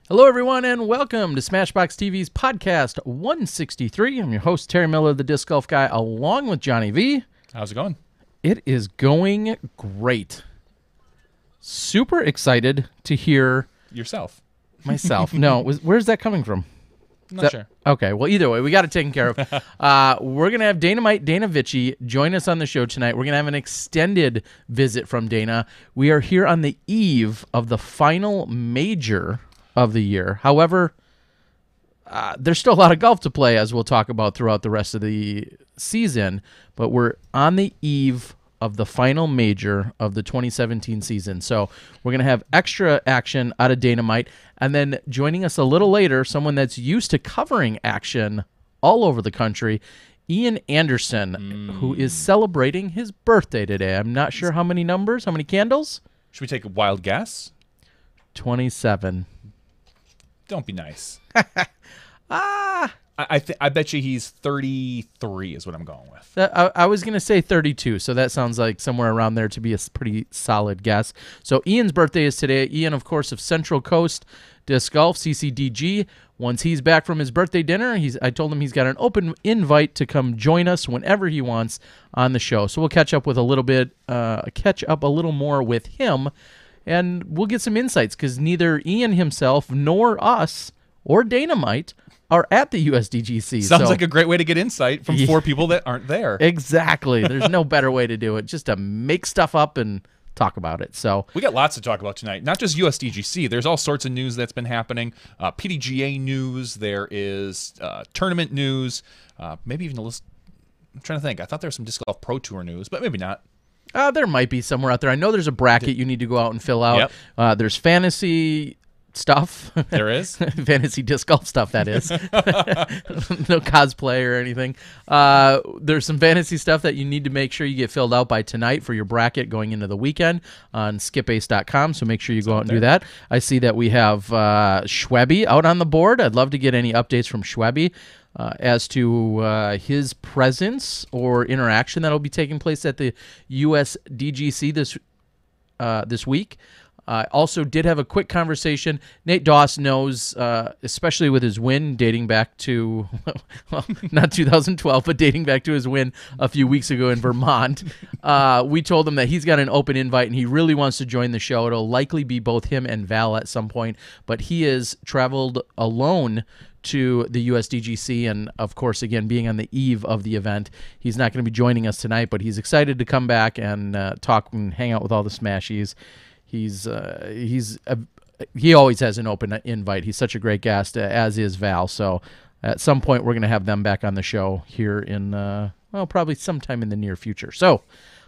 Hello, everyone, and welcome to SmashBoxxTV's podcast 163. I'm your host, Terry Miller, the Disc Golf Guy, along with Johnny V. How's it going? It is going great. Super excited to hear Yourself. myself. No, where's that coming from? Not sure. Okay, well, either way, we got it taken care of. We're going to have Dana Vicich join us on the show tonight. We're going to have an extended visit from Dana. We are here on the eve of the final major of the year. However, there's still a lot of golf to play, as we'll talk about throughout the rest of the season, but we're on the eve of the final major of the 2017 season. So we're going to have extra action out of Dynamite, and then joining us a little later, someone that's used to covering action all over the country, Ian Anderson, who is celebrating his birthday today. I'm not sure how many numbers, how many candles? Should we take a wild guess? 27. Don't be nice. I bet you he's 33 is what I'm going with. I was going to say 32, so that sounds like somewhere around there to be a pretty solid guess. So Ian's birthday is today. Ian, of course, of Central Coast Disc Golf, CCDG. Once he's back from his birthday dinner, I told him he's got an open invite to come join us whenever he wants on the show. So we'll catch up with a little more with him, and we'll get some insights because neither Ian himself nor us or Dynamite are at the USDGC. Sounds like a great way to get insight from four people that aren't there. Exactly. There's no better way to do it, just to make stuff up and talk about it. So we got lots to talk about tonight. Not just USDGC. There's all sorts of news that's been happening. PDGA news. There is tournament news. Maybe even a list. I'm trying to think. I thought there was some Disc Golf Pro Tour news, but maybe not. There might be somewhere out there. I know there's a bracket you need to go out and fill out. Yep. There's fantasy stuff. There is? Fantasy disc golf stuff, that is. No cosplay or anything. There's some fantasy stuff that you need to make sure you get filled out by tonight for your bracket going into the weekend on skipace.com, so make sure you go out and do that. I see that we have Schwebby out on the board. I'd love to get any updates from Schwebby as to his presence or interaction that will be taking place at the USDGC this week. Also did have a quick conversation. Nate Doss knows, especially with his win dating back to, well, not 2012, but dating back to his win a few weeks ago in Vermont. We told him that he's got an open invite and he really wants to join the show. It'll likely be both him and Val at some point, but he has traveled alone to the USDGC, and of course, again, being on the eve of the event, he's not going to be joining us tonight, but he's excited to come back and talk and hang out with all the Smashies. He always has an open invite. He's such a great guest, as is Val. So at some point, we're going to have them back on the show here in, probably sometime in the near future. So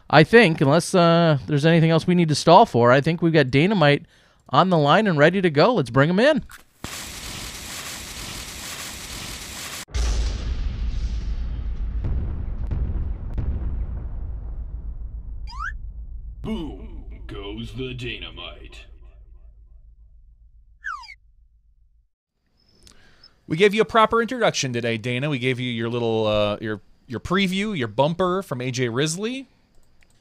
I think, unless there's anything else we need to stall for, I think we've got Dynamite on the line and ready to go. Let's bring him in. Boom goes the dynamite. We gave you a proper introduction today, Dana. We gave you your little your preview, your bumper from AJ Risley,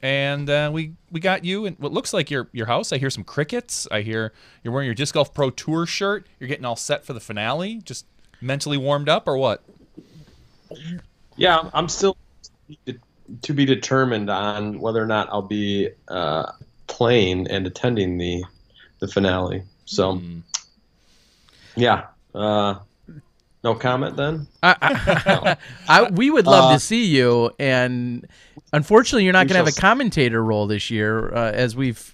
and we got you in what looks like your house. I hear some crickets. I hear you're wearing your Disc Golf Pro Tour shirt. You're getting all set for the finale. Just mentally warmed up, or what? Yeah, I'm still to be determined on whether or not I'll be playing and attending the finale. So, yeah. No comment then? We would love to see you, and unfortunately, you're not going to have a commentator role this year.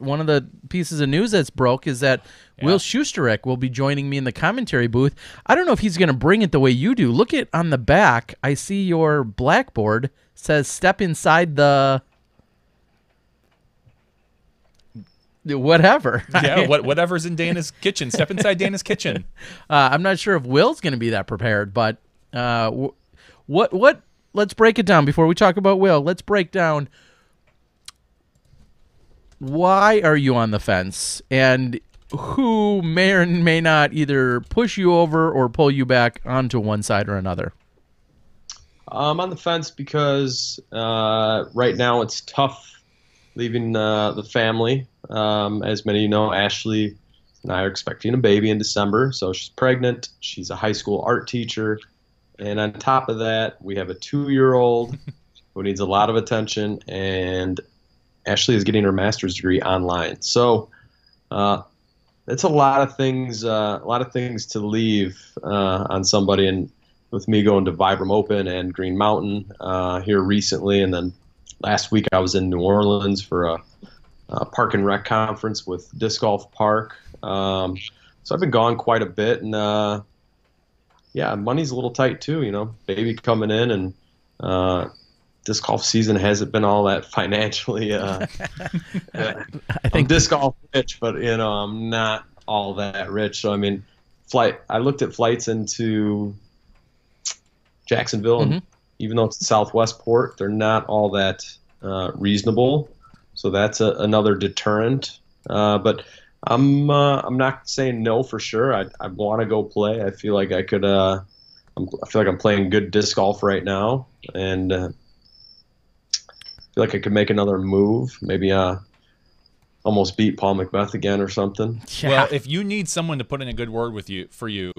One of the pieces of news that's broke is that Will Schusterek will be joining me in the commentary booth. I don't know if he's going to bring it the way you do. Look at on the back. I see your blackboard says "Step inside the." Whatever. Yeah, whatever's in Dana's kitchen. Step inside Dana's kitchen. I'm not sure if Will's going to be that prepared, but what? Let's break it down before we talk about Will. Let's break down why are you on the fence and who may or may not either push you over or pull you back onto one side or another. I'm on the fence because right now it's tough leaving the family. As many of you know, Ashley and I are expecting a baby in December. So she's pregnant. She's a high school art teacher. And on top of that, we have a 2-year-old who needs a lot of attention. And Ashley is getting her master's degree online. So it's a lot of things to leave on somebody. And with me going to Vibram Open and Green Mountain here recently, and then last week I was in New Orleans for a park and rec conference with Disc Golf Park. So I've been gone quite a bit, and yeah, money's a little tight too. You know, baby coming in, and disc golf season hasn't been all that financially. I think I'm disc golf rich, but you know, I'm not all that rich. So I mean, I looked at flights into Jacksonville, and even though it's the Southwest port, they're not all that reasonable. So that's another deterrent. But I'm not saying no for sure. I want to go play. I feel like I could. I feel like I'm playing good disc golf right now, and I feel like I could make another move. Maybe almost beat Paul Macbeth again or something. Yeah. Well, if you need someone to put in a good word for you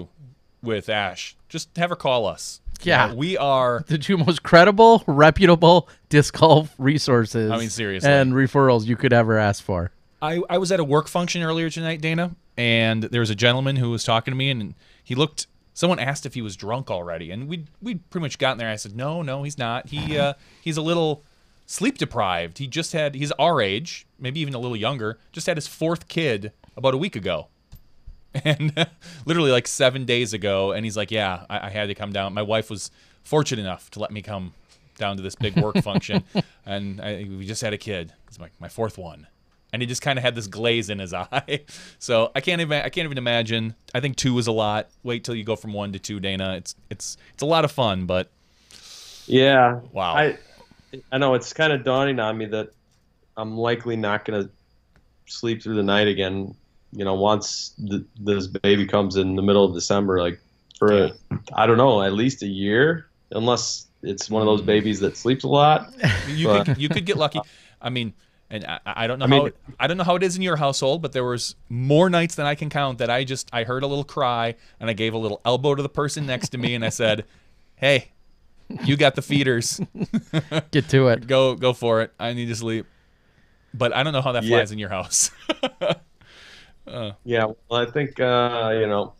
with Ash, just have her call us. Yeah, we are the two most credible, reputable disc golf resources. I mean, seriously, and referrals you could ever ask for. I was at a work function earlier tonight, Dana, and there was a gentleman who was talking to me, and he looked. Someone asked if he was drunk already, and we'd pretty much gotten there. I said, no, he's not. He's a little sleep deprived. He's our age, maybe even a little younger. Just had his 4th kid about a week ago. And literally like 7 days ago, and he's like, yeah, I had to come down. My wife was fortunate enough to let me come down to this big work function, and we just had a kid. It's my 4th one, and he just kind of had this glaze in his eye. So I can't even imagine. I think 2 is a lot. Wait till you go from 1 to 2, Dana. It's a lot of fun, but yeah, wow. I know it's kind of dawning on me that I'm likely not going to sleep through the night again. You know, once this baby comes in the middle of December, like for I don't know, at least a year, unless it's one of those babies that sleeps a lot. You could get lucky. I mean, and I don't know I don't know how it is in your household, but there was more nights than I can count that I heard a little cry, and I gave a little elbow to the person next to me, and I said, "Hey, you got the feeders. Get to it. Go for it. I need to sleep." But I don't know how that flies in your house. Yeah, well, I think you know,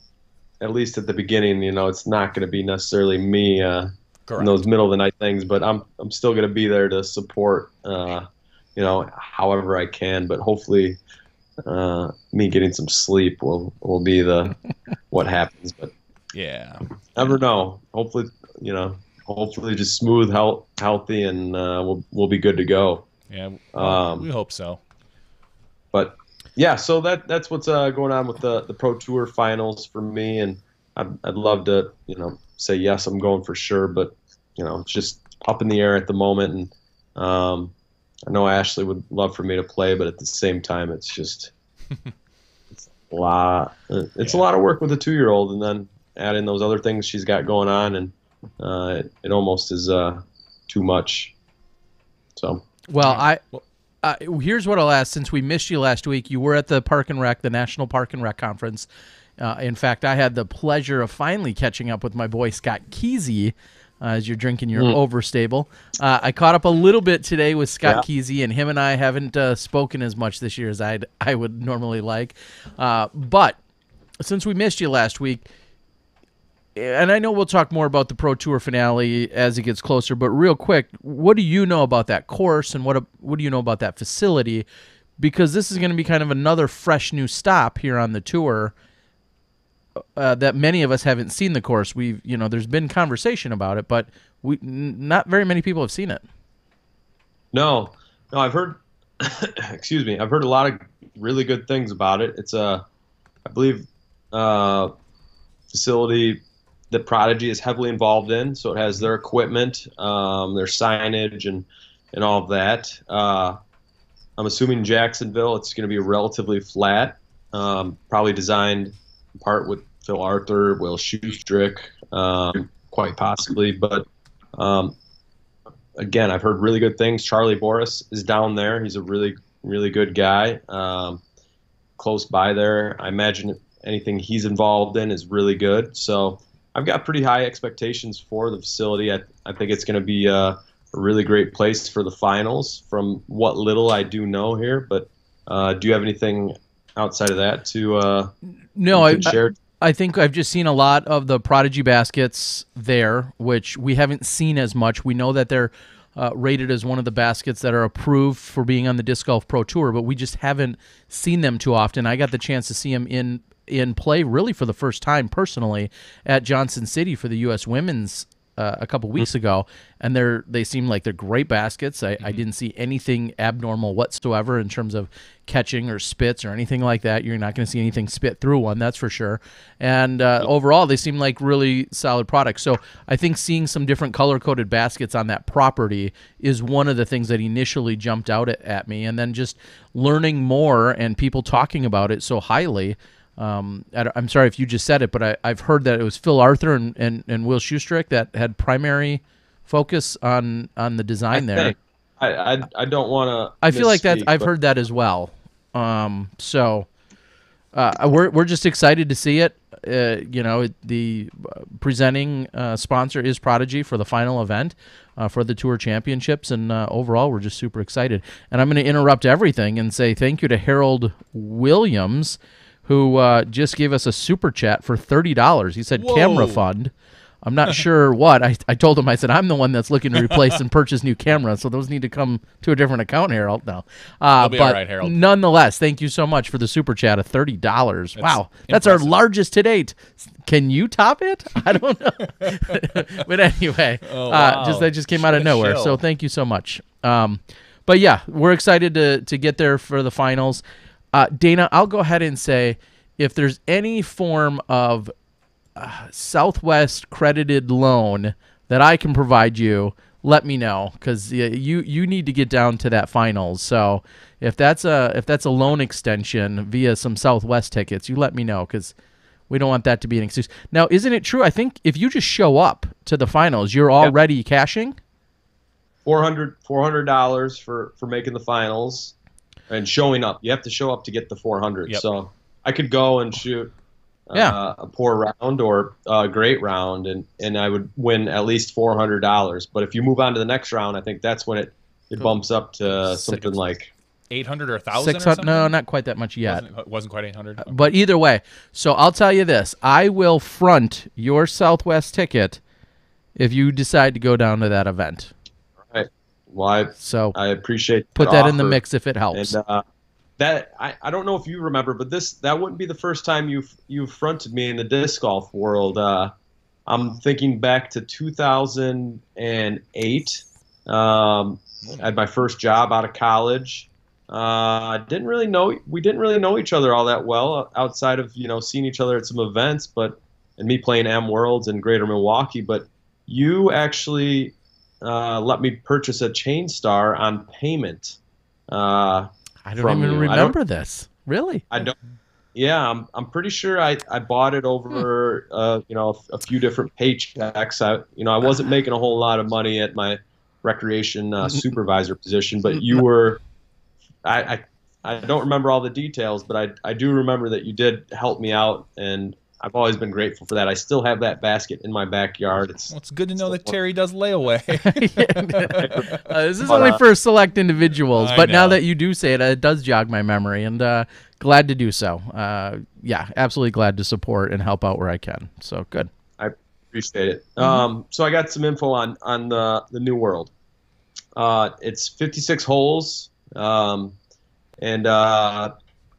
at least at the beginning, you know, it's not going to be necessarily me in those middle of the night things, but I'm still going to be there to support, you know, however I can. But hopefully, me getting some sleep will be the what happens. But yeah, never know. Hopefully, you know, just smooth, healthy, and we'll be good to go. Yeah, we hope so. But yeah, so that's what's going on with the Pro Tour finals for me, and I'd love to, you know, say yes, I'm going for sure, but you know, it's just up in the air at the moment, and I know Ashley would love for me to play, but at the same time, it's just it's a lot. It's a lot of work with a 2-year-old, and then add in those other things she's got going on, and it almost is too much. So well, here's what I'll ask. Since we missed you last week, you were at the Park and Rec, the National Park and Rec Conference. In fact, I had the pleasure of finally catching up with my boy Scott Kesey as you're drinking your overstable. I caught up a little bit today with Scott Kesey, and him and I haven't spoken as much this year as I would normally like. But since we missed you last week, and I know we'll talk more about the Pro Tour finale as it gets closer, but real quick, what do you know about that course, and what do you know about that facility? Because this is going to be kind of another fresh new stop here on the tour that many of us haven't seen the course. There's been conversation about it, but not very many people have seen it. No, I've heard, excuse me, I've heard a lot of really good things about it. It's I believe, facility that Prodigy is heavily involved in, so it has their equipment, their signage, and all of that. I'm assuming Jacksonville, it's going to be relatively flat, probably designed in part with Phil Arthur, Will Schustrick, quite possibly. But again, I've heard really good things. Charlie Boris is down there. He's a really, really good guy. close by there. I imagine anything he's involved in is really good. So I've got pretty high expectations for the facility. I think it's going to be a really great place for the finals from what little I do know here. But do you have anything outside of that to No, share? I think I've just seen a lot of the Prodigy baskets there, which we haven't seen as much. We know that they're rated as one of the baskets that are approved for being on the Disc Golf Pro Tour, but we just haven't seen them too often. I got the chance to see them in play really for the first time personally at Johnson City for the U.S. Women's a couple weeks ago, and they seem like they're great baskets. I didn't see anything abnormal whatsoever in terms of catching or spits or anything like that. You're not going to see anything spit through one, that's for sure. And overall, they seem like really solid products. So I think seeing some different color-coded baskets on that property is one of the things that initially jumped out at me. And then just learning more and people talking about it so highly. I'm sorry if you just said it, but I've heard that it was Phil Arthur and Will Schustrick that had primary focus on the design there. I don't want to. I feel like that I've heard that as well. So we're just excited to see it. The presenting sponsor is Prodigy for the final event for the Tour Championships, and overall we're just super excited. And I'm going to interrupt everything and say thank you to Harold Williams, who just gave us a super chat for $30. He said, camera fund. I'm not sure what. I told him, I said, I'm the one that's looking to replace and purchase new cameras, so those need to come to a different account, Harold. No. It'll be all right, Harold. Nonetheless, thank you so much for the super chat of $30. Wow. That's our largest to date. Can you top it? I don't know. But anyway, that just came out of nowhere, so thank you so much. But yeah, we're excited to get there for the finals. Dana, I'll go ahead and say if there's any form of Southwest credited loan that I can provide you, let me know, because you need to get down to that finals. So if that's a loan extension via some Southwest tickets, you let me know, because we don't want that to be an excuse. Now, isn't it true? I think if you just show up to the finals, you're already cashing $400 for making the finals. And showing up, you have to show up to get the 400. Yep. So I could go and shoot a poor round or a great round, and I would win at least $400. But if you move on to the next round, I think that's when it bumps up to something like 800 or 1,000 or 600. something? No, not quite that much yet. Wasn't quite 800. Okay. But either way, so I'll tell you this: I will front your Southwest ticket if you decide to go down to that event. Well, I appreciate put that in the mix if it helps. And that I don't know if you remember, but that wouldn't be the first time you've fronted me in the disc golf world. I'm thinking back to 2008. I had my first job out of college. We didn't really know each other all that well outside of seeing each other at some events, and me playing M Worlds in Greater Milwaukee. But you actually let me purchase a Chain Star on payment. I don't even remember this. Really? I don't. Yeah, I'm pretty sure I bought it over a few different paychecks. I wasn't making a whole lot of money at my recreation supervisor position, but you were. I don't remember all the details, but I do remember that you did help me out, and I've always been grateful for that. I still have that basket in my backyard. It's good to know that Terry does layaway. This is only for select individuals, but now that you do say it, it does jog my memory, and glad to do so. Absolutely glad to support and help out where I can. So good. I appreciate it. So I got some info on the New World. It's 56 holes, and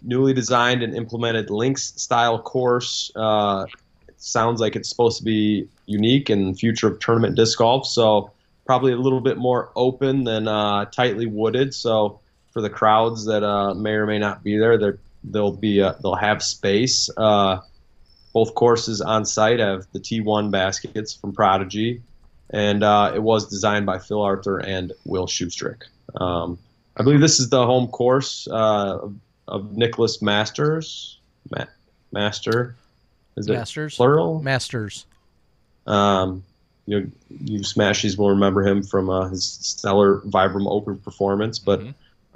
newly designed and implemented links-style course. It sounds like it's supposed to be unique in the future of tournament disc golf, so probably a little bit more open than tightly wooded. So for the crowds that may or may not be there, they'll have space. Both courses on site have the T1 baskets from Prodigy, and it was designed by Phil Arthur and Will Schustrick. I believe this is the home course of Nicholas Masters. Master. Is it Masters? Plural? Masters. You Smashies will remember him from his stellar Vibram Open performance, but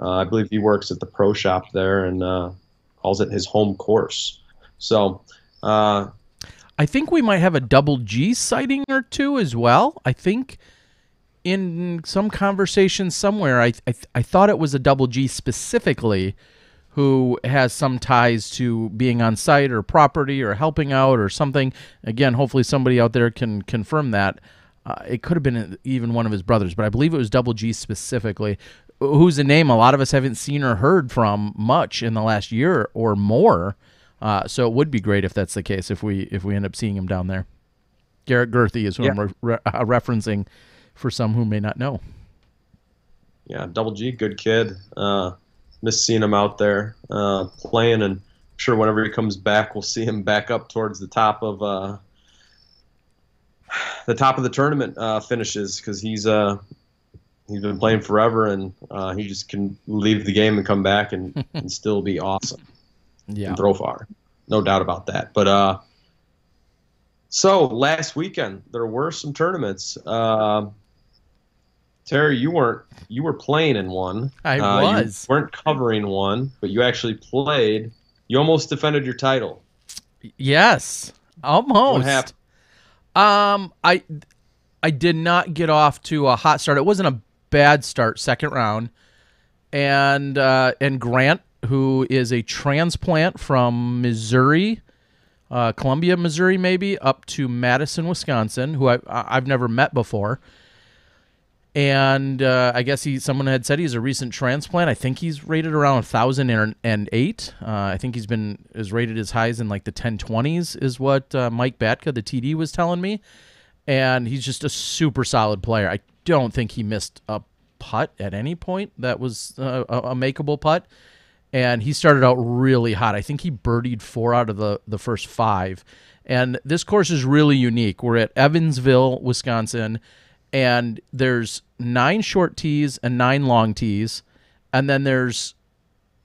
I believe he works at the pro shop there, and of calls it his home course. So I think we might have a double G sighting or two as well. I think in some conversation somewhere, I thought it was a double G specifically who has some ties to being on site or property or helping out or something. Again, hopefully somebody out there can confirm that. It could have been even one of his brothers, but I believe it was double G specifically, who's a name a lot of us haven't seen or heard from much in the last year or more. So it would be great if that's the case, if we end up seeing him down there. Garrett Gerthy is who I'm referencing for some who may not know. Yeah, double G, good kid. Miss seeing him out there playing, and I'm sure whenever he comes back, we'll see him back up towards the top of the tournament finishes, because he's been playing forever, and he just can leave the game and come back and still be awesome. Yeah, and throw far, no doubt about that. But so last weekend there were some tournaments. Terry, you were playing in one. I was. You weren't covering one, but you actually played. You almost defended your title. Yes, almost. What happened? I did not get off to a hot start. It wasn't a bad start, second round, and Grant, who is a transplant from Missouri, Columbia, Missouri, maybe, up to Madison, Wisconsin, who I've never met before. And I guess someone had said he's a recent transplant. I think he's rated around 1,008. I think is rated as high as in like the 1020s is what Mike Batka, the TD, was telling me. And he's just a super solid player. I don't think he missed a putt at any point that was a makeable putt. And he started out really hot. I think he birdied 4 out of the first 5. And this course is really unique. We're at Evansville, Wisconsin, and there's 9 short tees and 9 long tees, and then there's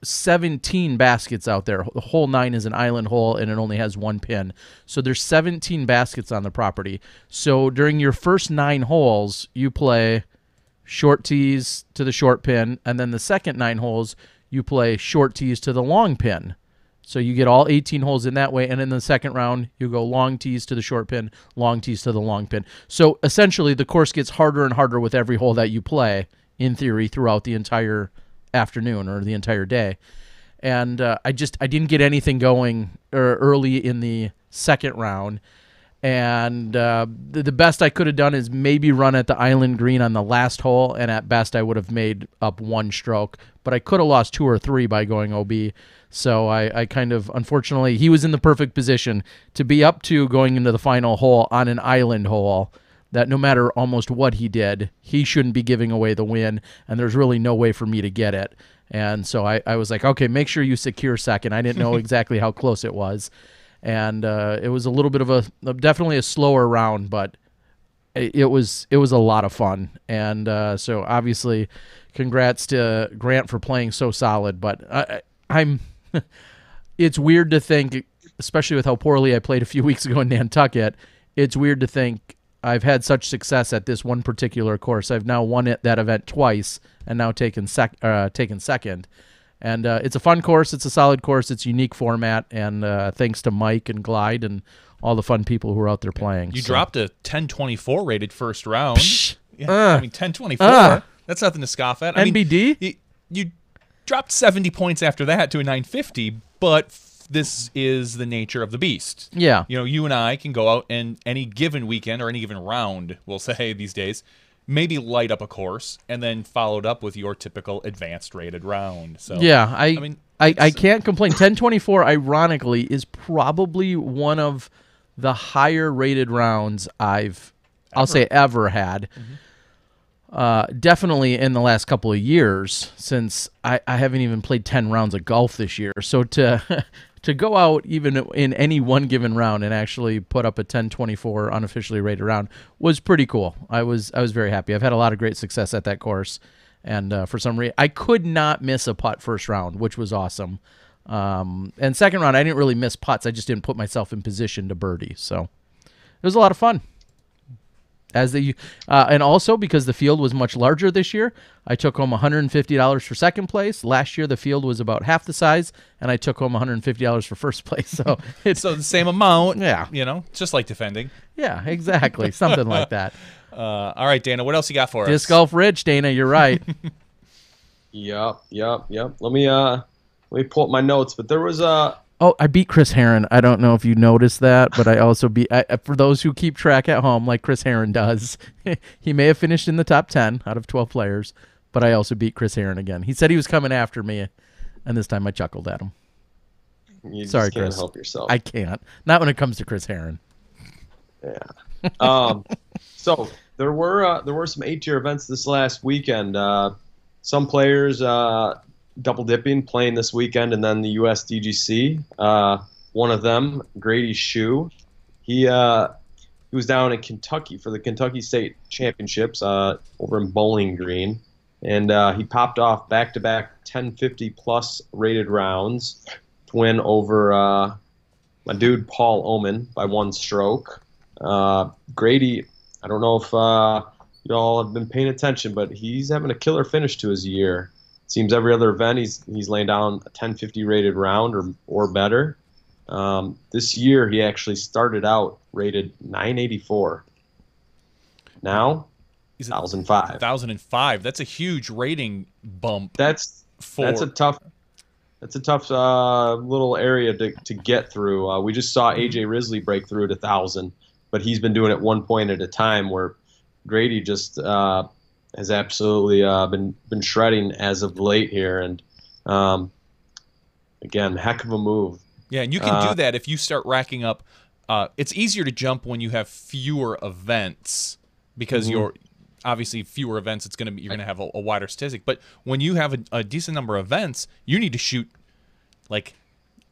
17 baskets out there. The hole 9 is an island hole, and it only has 1 pin. So there's 17 baskets on the property. So during your first 9 holes, you play short tees to the short pin, and then the second 9 holes, you play short tees to the long pin. So you get all 18 holes in that way, and in the second round, you go long tees to the short pin, long tees to the long pin. So essentially, the course gets harder and harder with every hole that you play, in theory, throughout the entire afternoon or the entire day. And I didn't get anything going early in the second round. And the best I could have done is maybe run at the island green on the last hole, and at best I would have made up 1 stroke. But I could have lost 2 or 3 by going OB. So I kind of, unfortunately, he was in the perfect position to be up 2 going into the final hole on an island hole that no matter almost what he did, he shouldn't be giving away the win, and there's really no way for me to get it. And so I was like, okay, make sure you secure second. I didn't know exactly how close it was. And it was a little bit of definitely a slower round, but it was a lot of fun. And so obviously, congrats to Grant for playing so solid. But it's weird to think, especially with how poorly I played a few weeks ago in Nantucket, it's weird to think I've had such success at this one particular course. I've now won that event twice and now taken second. And it's a fun course. It's a solid course. It's a unique format. And thanks to Mike and Glide and all the fun people who are out there playing. You dropped a 1024 rated first round. Yeah, I mean, 1024. That's nothing to scoff at. NBD? I mean, you dropped 70 points after that to a 950, but this is the nature of the beast. Yeah. You know, you and I can go out and any given weekend or any given round, we'll say these days, maybe light up a course and then followed up with your typical advanced rated round. So yeah, I can't complain. 1024, ironically, is probably one of the higher rated rounds I'll say ever had. Mm-hmm. Definitely in the last couple of years, since I haven't even played 10 rounds of golf this year. So to go out even in any one given round and actually put up a 1024 unofficially rated round was pretty cool. I was very happy. I've had a lot of great success at that course, and for some reason I could not miss a putt first round, which was awesome. And second round I didn't really miss putts. I just didn't put myself in position to birdie. So it was a lot of fun. And also because the field was much larger this year, I took home $150 for second place. Last year the field was about half the size, and I took home $150 for first place. So it's So the same amount. Yeah. You know, just like defending. yeah, exactly, something like that. All right, Dana, what else you got for us? Disc golf rich, Dana. You're right. Yep. Let me pull up my notes. But there was Oh, I beat Chris Herron. I don't know if you noticed that, but I also beat. For those who keep track at home, like Chris Herron does, he may have finished in the top 10 out of 12 players, but I also beat Chris Herron again. He said he was coming after me, and this time I chuckled at him. you Sorry, just can't Chris. help yourself. I can't. Not when it comes to Chris Herron. Yeah. So there were some 8-tier events this last weekend. Some players double dipping, playing this weekend, and then the USDGC. One of them, Grady Shue, he was down in Kentucky for the Kentucky State Championships over in Bowling Green, and he popped off back-to-back 1050 plus rated rounds to win over my dude Paul Oman by 1 stroke. Grady, I don't know if you all have been paying attention, but he's having a killer finish to his year. Seems every other event he's laying down a 1050 rated round or better. This year he actually started out rated 984. Now, 1005. 1005. That's a huge rating bump. That's a tough little area to get through. We just saw AJ Risley break through at 1,000, but he's been doing it 1 point at a time. Where Grady just has absolutely been shredding as of late here, and again, heck of a move. Yeah, and you can do that if you start racking up. It's easier to jump when you have fewer events because you're obviously fewer events. You're going to have a wider statistic. But when you have a decent number of events, you need to shoot like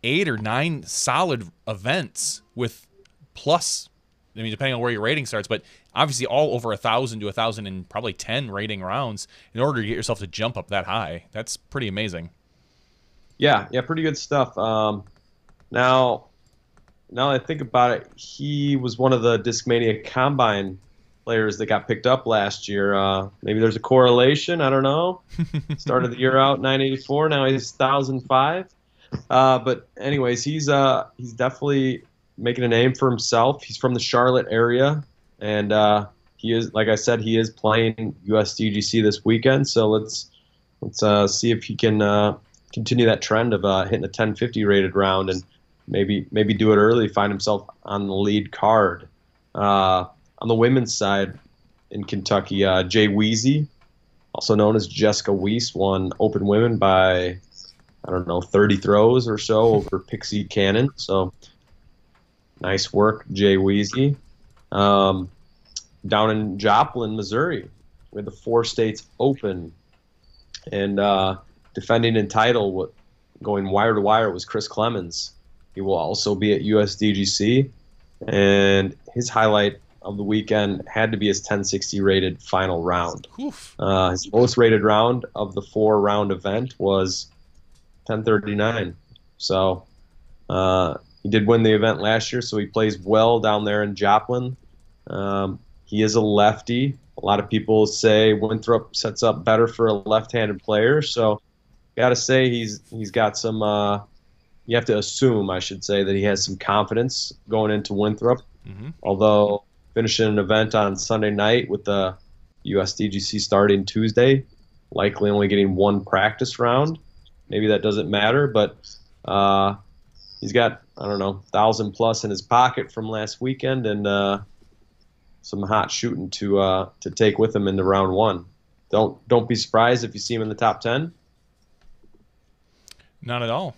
8 or 9 solid events with plus. I mean, depending on where your rating starts, but obviously all over 1,000 to 1,010 rating rounds in order to get yourself to jump up that high. That's pretty amazing. Yeah, pretty good stuff. Now that I think about it, he was one of the Discmania Combine players that got picked up last year. Maybe there's a correlation. I don't know. Started the year out 984. Now he's 1,005. But anyways, he's definitely making a name for himself. He's from the Charlotte area, and he is, like I said, he is playing USDGC this weekend. So let's see if he can continue that trend of hitting a 1050 rated round and maybe do it early, find himself on the lead card. On the women's side in Kentucky, Jay Weezy, also known as Jessica Weiss, won Open Women by, 30 throws or so over Pixie Cannon. So nice work, Jay Weezy. Down in Joplin, Missouri, we had the 4 States Open, and defending in title, going wire to wire, was Chris Clemens. He will also be at USDGC, and his highlight of the weekend had to be his 1060 rated final round. His lowest rated round of the 4-round event was 1039. So he did win the event last year, so he plays well down there in Joplin. He is a lefty. A lot of people say Winthrop sets up better for a left-handed player, so got to say he's got some. You have to assume, I should say, that he has some confidence going into Winthrop. Although finishing an event on Sunday night with the USDGC starting Tuesday, likely only getting 1 practice round. Maybe that doesn't matter, but he's got 1,000 plus in his pocket from last weekend, and some hot shooting to take with him into round 1. Don't be surprised if you see him in the top 10. Not at all.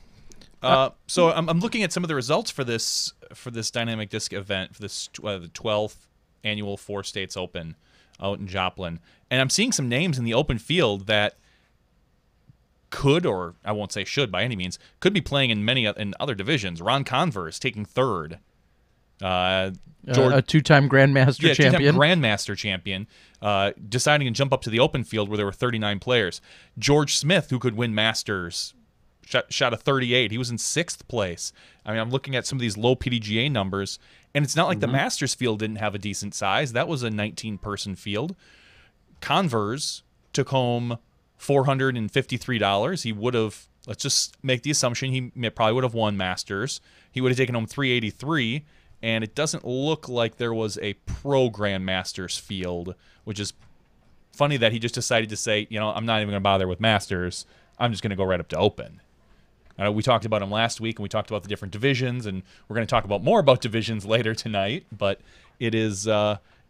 So I'm looking at some of the results for this dynamic disc event, for this the 12th annual 4 States Open out in Joplin, and I'm seeing some names in the open field that could, or I won't say should by any means, could be playing in other divisions. Ron Converse taking 3rd. A 2-time Grandmaster champion. 2-time Grandmaster champion, deciding to jump up to the open field where there were 39 players. George Smith, who could win Masters, shot a 38. He was in 6th place. I mean, I'm looking at some of these low PDGA numbers, And it's not like the Masters field didn't have a decent size. That was a 19-person field. Converse took home $453. He would have, let's just make the assumption, he probably would have won Masters. He would have taken home $383, and it doesn't look like there was a pro Grandmasters field, which is funny that he just decided to say, you know, I'm not even going to bother with Masters. I'm just going to go right up to Open. We talked about him last week, and we talked about the different divisions, and we're going to talk about more about divisions later tonight, but it is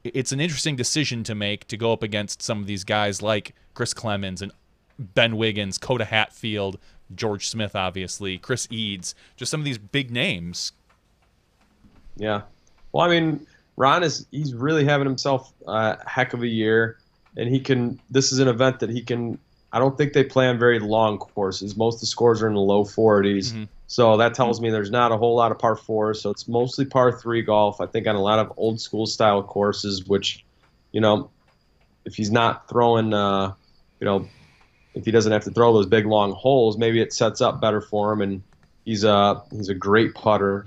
it's an interesting decision to make to go up against some of these guys like Chris Clemens and Ben Wiggins, Coda Hatfield, George Smith, obviously, Chris Eads, just some of these big names. Yeah. Well, I mean, Ron he's really having himself a heck of a year, and this is an event that he can, I don't think they play on very long courses. Most of the scores are in the low 40s. So that tells me there's not a whole lot of par 4s. So it's mostly par 3 golf, I think, on a lot of old school style courses, which, you know, if he's not throwing, you know, if he doesn't have to throw those big long holes, maybe it sets up better for him. And he's a great putter,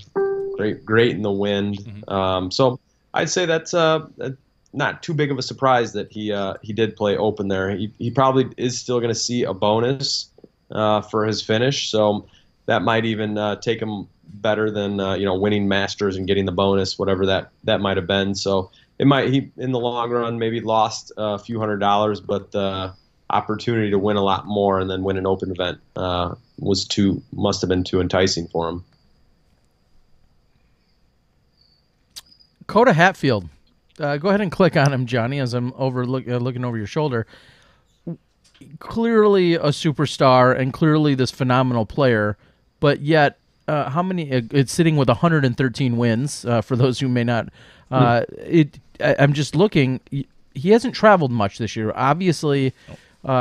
great in the wind. So I'd say that's not too big of a surprise that he did play Open there. He probably is still going to see a bonus for his finish, so that might even take him better than you know, winning Masters and getting the bonus, whatever that might have been. So he in the long run maybe lost a few $100s, but the opportunity to win a lot more and then win an Open event must have been too enticing for him. Coda Hatfield. Go ahead and click on him, Johnny, as I'm looking over your shoulder. Clearly a superstar and clearly this phenomenal player, but yet how many? It's sitting with 113 wins. For those who may not, I'm just looking. He hasn't traveled much this year. Obviously,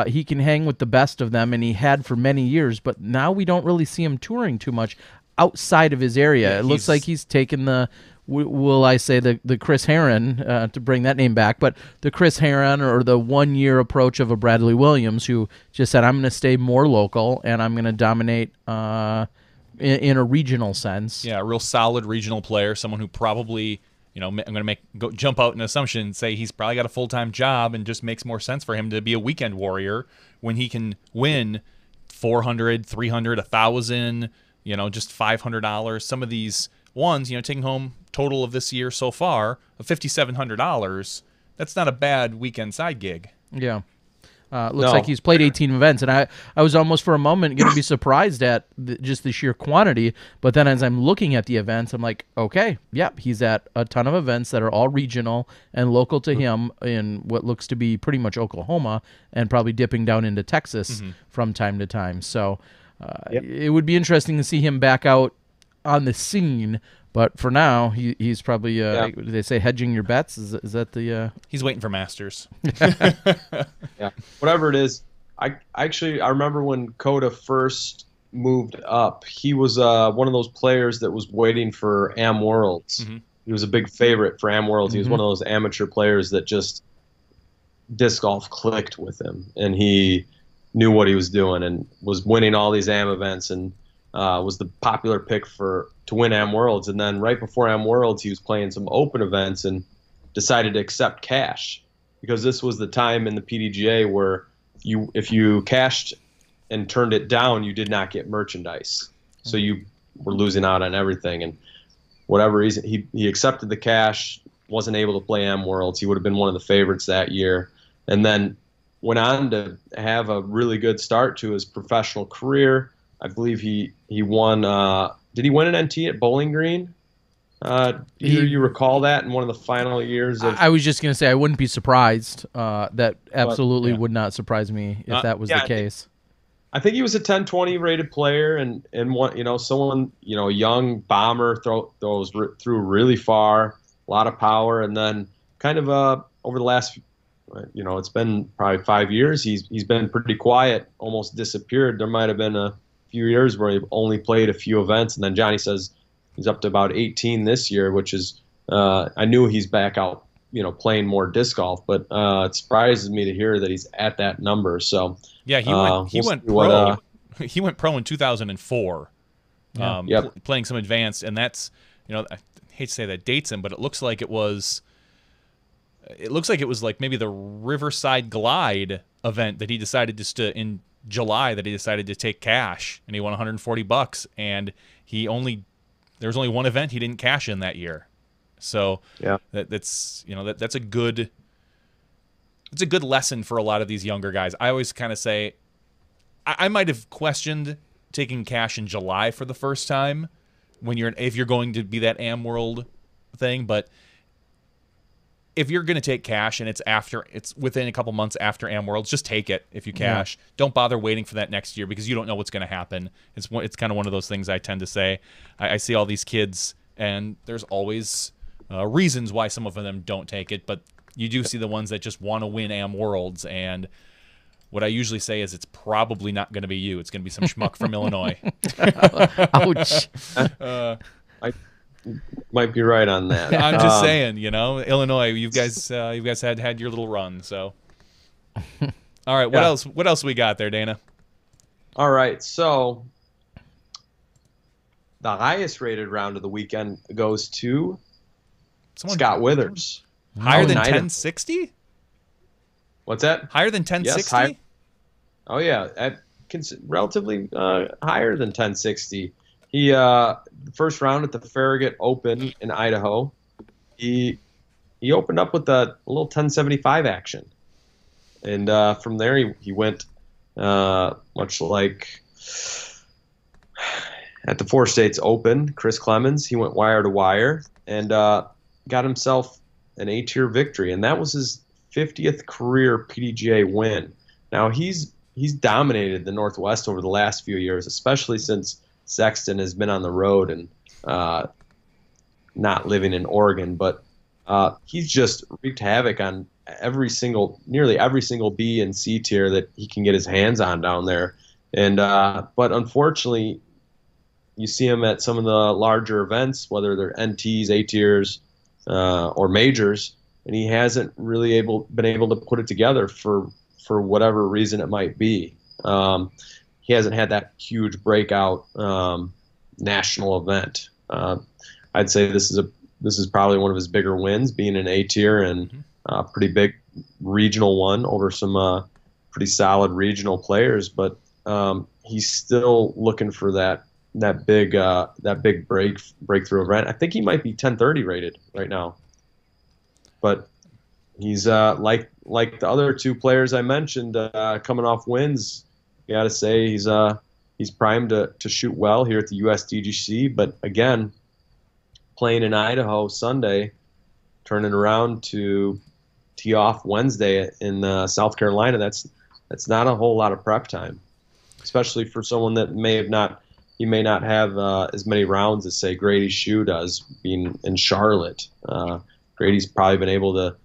he can hang with the best of them, and he had for many years. But now we don't really see him touring too much outside of his area. It looks like he's taken the. Will I say the Chris Herron, to bring that name back, but the Chris Herron or the one-year approach of a Bradley Williams who just said, I'm going to stay more local and I'm going to dominate in a regional sense. Yeah, a real solid regional player, someone who probably, you know, I'm going to jump out an assumption and say he's probably got a full-time job and just makes more sense for him to be a weekend warrior when he can win $400, $300, $1,000, you know, just $500. Some of these ones, you know, taking home total of this year so far of $5,700. That's not a bad weekend side gig. Yeah. Looks like he's played 18 events, and I was almost for a moment going to be surprised at just the sheer quantity, but then as I'm looking at the events, I'm like, okay, yep, he's at a ton of events that are all regional and local to him in what looks to be pretty much Oklahoma and probably dipping down into Texas from time to time. So it would be interesting to see him back out on the scene, but for now he's probably they say hedging your bets. Is that the he's waiting for Masters. Yeah, whatever it is. I remember when Coda first moved up, he was one of those players that was waiting for Am Worlds. He was a big favorite for Am Worlds. He was one of those amateur players that just disc golf clicked with him, and he knew what he was doing and was winning all these Am events, and was the popular pick to win Am Worlds. And then right before Am Worlds, he was playing some Open events and decided to accept cash, because this was the time in the PDGA where if you cashed and turned it down, you did not get merchandise. So you were losing out on everything. And whatever reason, he accepted the cash, wasn't able to play Am Worlds. He would have been one of the favorites that year. And then went on to have a really good start to his professional career. I believe he won. Did he win an NT at Bowling Green? Do you recall that in one of the final years? I was just going to say I wouldn't be surprised. That absolutely would not surprise me if that was the case. I think he was a 10-20 rated player, and one, you know, someone, you know, a young bomber throws through really far, a lot of power, and then kind of over the last, you know, it's been probably 5 years. He's been pretty quiet, almost disappeared. There might have been a few years where he only played a few events, and then Johnny says he's up to about 18 this year, which is I knew he's back out, you know, playing more disc golf, but it surprises me to hear that he's at that number. So yeah, he went pro. He went pro in 2004, playing some advanced, and that's, you know, hate to say that dates him, but it looks like it was like maybe the Riverside Glide event that he decided just to, in July, that he decided to take cash, and he won $140, and there was only one event he didn't cash in that year. So yeah, that's a good lesson for a lot of these younger guys. I always kind of say I might have questioned taking cash in July for the first time if you're going to be that Am World thing, but if you're going to take cash and it's within a couple months after Am Worlds, just take it if you cash. Yeah. Don't bother waiting for that next year because you don't know what's going to happen. It's kind of one of those things I tend to say. I see all these kids, and there's always reasons why some of them don't take it, but you do see the ones that just want to win Am Worlds, and what I usually say is it's probably not going to be you. It's going to be some schmuck from Illinois. Ouch. I might be right on that. I'm just saying, Illinois, you guys had your little run. So, all right, what else? What else we got there, Dana? All right, so the highest rated round of the weekend goes to Scott Withers. Higher than 1060? What's that? Higher than 1060? Yes, oh yeah, relatively higher than 1060. He first round at the Farragut Open in Idaho, he opened up with a little 1075 action, and from there he went much like at the Four States Open, Chris Clemens. He went wire to wire and got himself an A-tier victory, and that was his 50th career PDGA win. Now he's dominated the Northwest over the last few years, especially since Sexton has been on the road and not living in Oregon, but he's just wreaked havoc on nearly every single B and C tier that he can get his hands on down there. And but unfortunately, you see him at some of the larger events, whether they're NTs, A tiers, or majors, and he hasn't really been able to put it together for whatever reason it might be. He hasn't had that huge breakout national event. I'd say this is probably one of his bigger wins, being an A tier and a pretty big regional one over some pretty solid regional players. But he's still looking for that big breakthrough event. I think he might be 1030 rated right now, but he's like the other two players I mentioned, coming off wins. You got to say he's primed to shoot well here at the USDGC. But again, playing in Idaho Sunday, turning around to tee off Wednesday in South Carolina. That's not a whole lot of prep time, especially for someone that may not have as many rounds as say Grady Shue does, being in Charlotte. Grady's probably been able to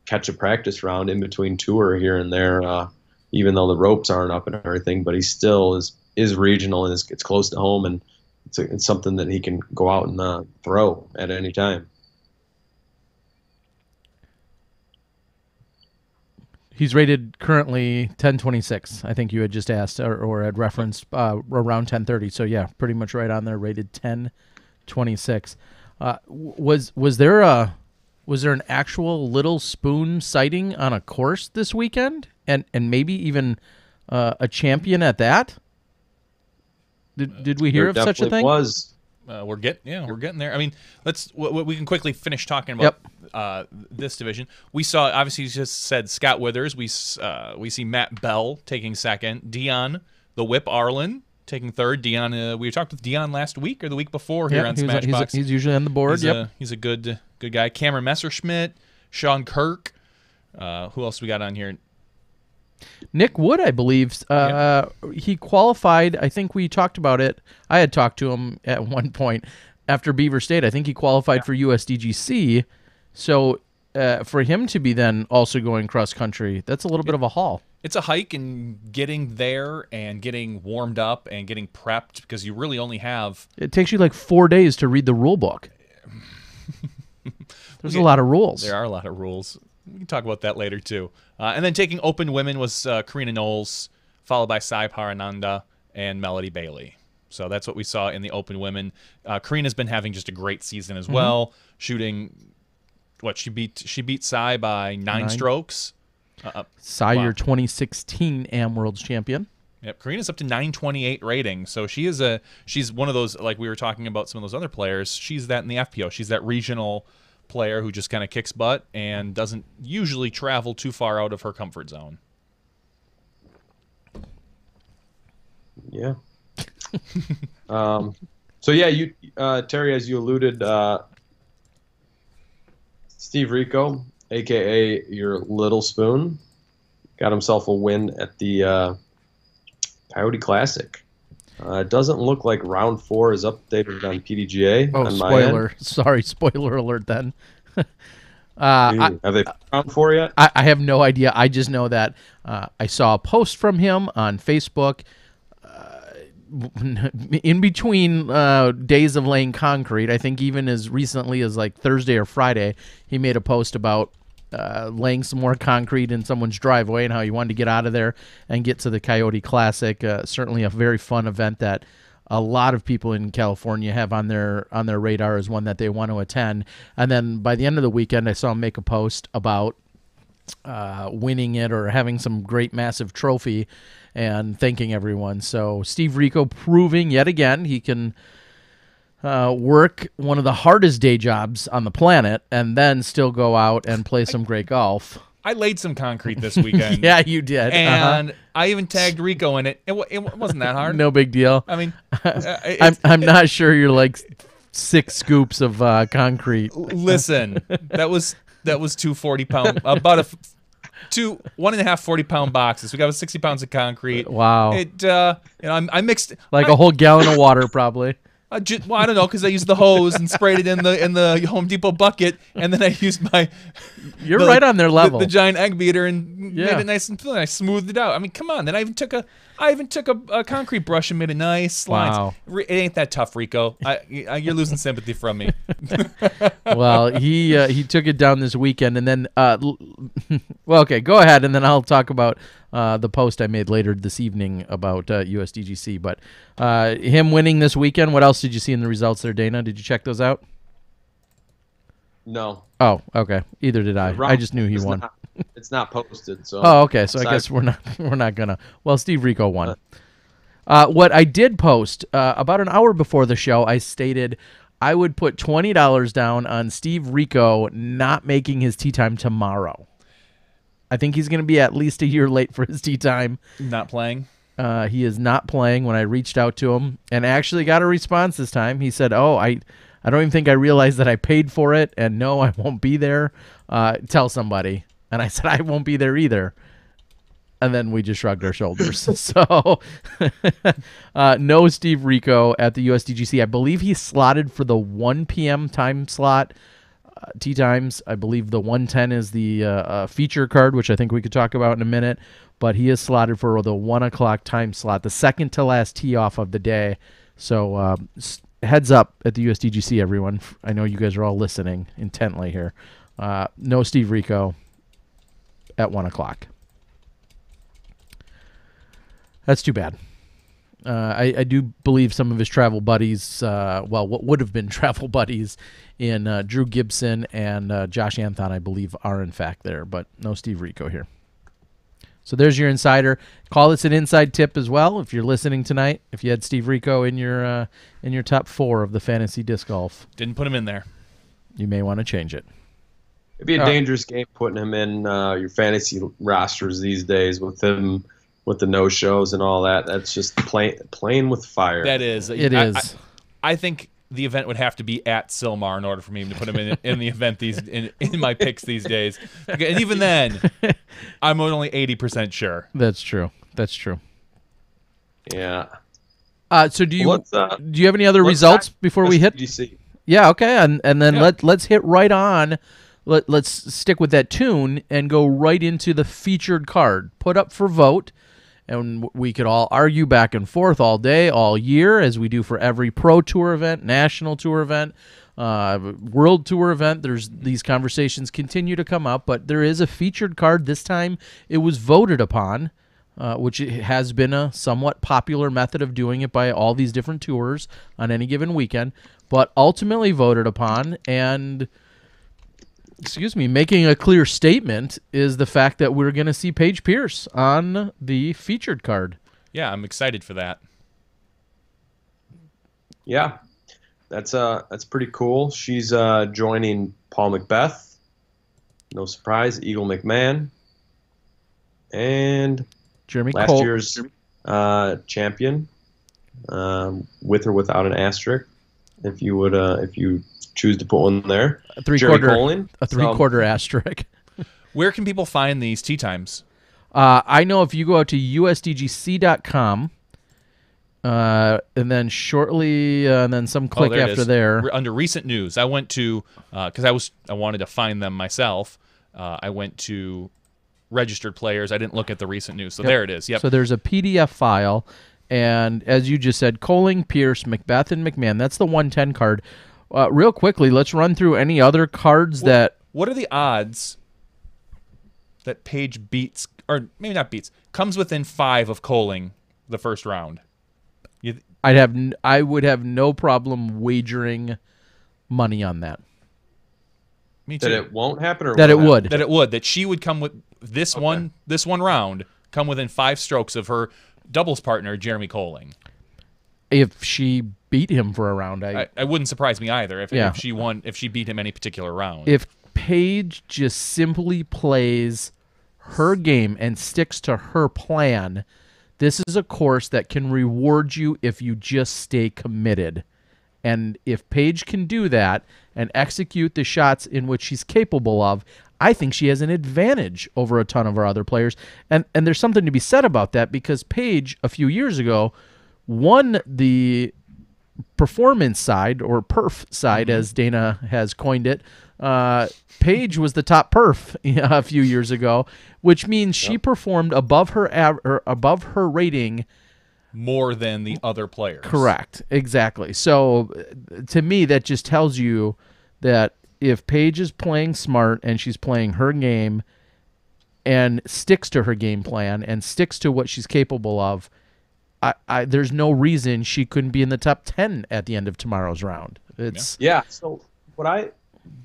catch a practice round in between tour here and there. Even though the ropes aren't up and everything, but he still is regional and it's close to home, and it's something that he can go out and throw at any time. He's rated currently 1026. I think you had just asked or had referenced around 1030. So yeah, pretty much right on there, rated 1026. Was there an actual Little Spoon sighting on a course this weekend, and maybe even a champion at that? Did we hear of such a thing? Was. We're getting there. I mean, we can quickly finish talking about this division. We saw, obviously, you just said Scott Withers. We see Matt Bell taking second. Dion the Whip Arlen taking third. Dion, we talked with Dion last week or the week before here on SmashBoxx. He's usually on the board. He's a good guy. Cameron Messerschmidt, Sean Kirk. Who else we got on here? Nick Wood, I believe. He qualified. I think we talked about it. I had talked to him at one point after Beaver State. I think he qualified for USDGC. So for him to be then also going cross country, that's a little bit of a haul. It's a hike, and getting there and getting warmed up and getting prepped, because you really only have... It takes you like 4 days to read the rule book. There's a lot of rules. There are a lot of rules. We can talk about that later, too. And then taking open women was Karina Knowles, followed by Sai Parananda and Melody Bailey. So that's what we saw in the Open Women. Karina's been having just a great season as well, shooting. What she beat Sai by 9 strokes. Sai, your 2016 AM World's champion. Yep, Karina's up to 928 rating, so she's one of those, like we were talking about some of those other players. She's that in the FPO. She's that regional player who just kind of kicks butt and doesn't usually travel too far out of her comfort zone. Yeah. So yeah, you Terry, as you alluded, Steve Rico, aka your Little Spoon, got himself a win at the Coyote Classic. It doesn't look like round 4 is updated on PDGA. Oh, on spoiler! Sorry, spoiler alert. Then. Have they round 4 yet? I have no idea. I just know that I saw a post from him on Facebook. In between days of laying concrete, I think even as recently as like Thursday or Friday, he made a post about laying some more concrete in someone's driveway and how he wanted to get out of there and get to the Coyote Classic. Certainly a very fun event that a lot of people in California have on their radar as one that they want to attend. And then by the end of the weekend, I saw him make a post about winning it or having some great massive trophy and thanking everyone. So Steve Rico proving yet again he can work one of the hardest day jobs on the planet and then still go out and play some great golf. I laid some concrete this weekend. Yeah, you did. And I even tagged Rico in it. It wasn't that hard. No big deal. I mean, I'm not sure you're like 6 scoops of concrete. Listen, that was 2 40-pound, about 1.5 40-pound boxes. We got 60 pounds of concrete. Wow. I mixed like a whole gallon of water probably. Well, I don't know, because I used the hose and sprayed it in the Home Depot bucket, and then I used You're right on their level. The giant egg beater and made it nice and thin. I smoothed it out. I mean, come on. Then I even took a concrete brush and made a nice lines. Wow. It ain't that tough, Rico. You're losing sympathy from me. Well, he took it down this weekend, and then well, okay, go ahead, and then I'll talk about the post I made later this evening about USDGC. But him winning this weekend. What else did you see in the results there, Dana? Did you check those out? No. Oh, okay. Either did I. I just knew he won. It's not posted. So. Oh, okay. So I guess we're not gonna. Well, Steve Rico won. What I did post about an hour before the show, I stated I would put $20 down on Steve Rico not making his tee time tomorrow. I think he's going to be at least a year late for his tee time. Not playing? He is not playing when I reached out to him and actually got a response this time. He said, oh, I don't even think I realized that I paid for it, and no, I won't be there. Tell somebody. And I said, I won't be there either. And then we just shrugged our shoulders. So no Steve Rico at the USDGC. I believe he's slotted for the 1 p.m. time slot. Tee times. I believe the 1:10 is the feature card, which I think we could talk about in a minute. But he is slotted for the 1 o'clock time slot, the second to last tee off of the day. So heads up at the USDGC, everyone. I know you guys are all listening intently here. No Steve Rico at 1 o'clock. That's too bad. I do believe some of his travel buddies, what would have been travel buddies in Drew Gibson and Josh Anthon, I believe, are in fact there, but no Steve Rico here. So there's your insider. Call this an inside tip as well if you're listening tonight. If you had Steve Rico in your top 4 of the fantasy disc golf, didn't put him in there, you may want to change it. It'd be a dangerous game putting him in your fantasy rosters these days with him. With the no-shows and all that, that's just playing with fire. That is. It is. I think the event would have to be at Silmar in order for me to put him in the event in my picks these days. And even then, I'm only 80% sure. That's true. That's true. Yeah. So do you have any other results before we hit? USDGC. Yeah. Okay. And then let's hit right on. Let's stick with that tune and go right into the featured card put up for vote. And we could all argue back and forth all day, all year, as we do for every Pro Tour event, National Tour event, World Tour event. These conversations continue to come up, but there is a featured card. This time it was voted upon which has been a somewhat popular method of doing it by all these different tours on any given weekend, but ultimately voted upon and, making a clear statement is the fact that we're going to see Paige Pierce on the featured card. Yeah, I'm excited for that. Yeah, that's pretty cool. She's joining Paul Macbeth, no surprise, Eagle McMahon, and Jeremy last Cole. year's champion, with or without an asterisk, if you choose to put one there. A three-quarter So, asterisk. Where can people find these tee times? I know if you go out to USDGC.com, and then shortly, and then some click there it after is. there. Under recent news, I went to because I wanted to find them myself. I went to registered players. I didn't look at the recent news, so there it is. Yep. So there's a PDF file, and as you just said, Coling, Pierce, Macbeth, and McMahon. That's the 110 card. Real quickly, let's run through any other cards that. What are the odds that Paige beats, or maybe not beats, comes within 5 of Coling the first round? I would have no problem wagering money on that. Me too. that it won't happen, or That it will would. happen? That she would come with this one round, come within 5 strokes of her doubles partner Jeremy Coling. If she beat him for a round, I wouldn't surprise me either if she beat him any particular round. If Paige just simply plays her game and sticks to her plan, this is a course that can reward you if you just stay committed. And if Paige can do that and execute the shots in which she's capable of, I think she has an advantage over a ton of our other players. And there's something to be said about that, because Paige, a few years ago, won the performance side, or perf side, as Dana has coined it. Paige was the top perf a few years ago, which means she performed above her rating more than the other players. Correct. Exactly. So to me, that just tells you that if Paige is playing smart and she's playing her game and sticks to her game plan and sticks to what she's capable of, there's no reason she couldn't be in the top 10 at the end of tomorrow's round. So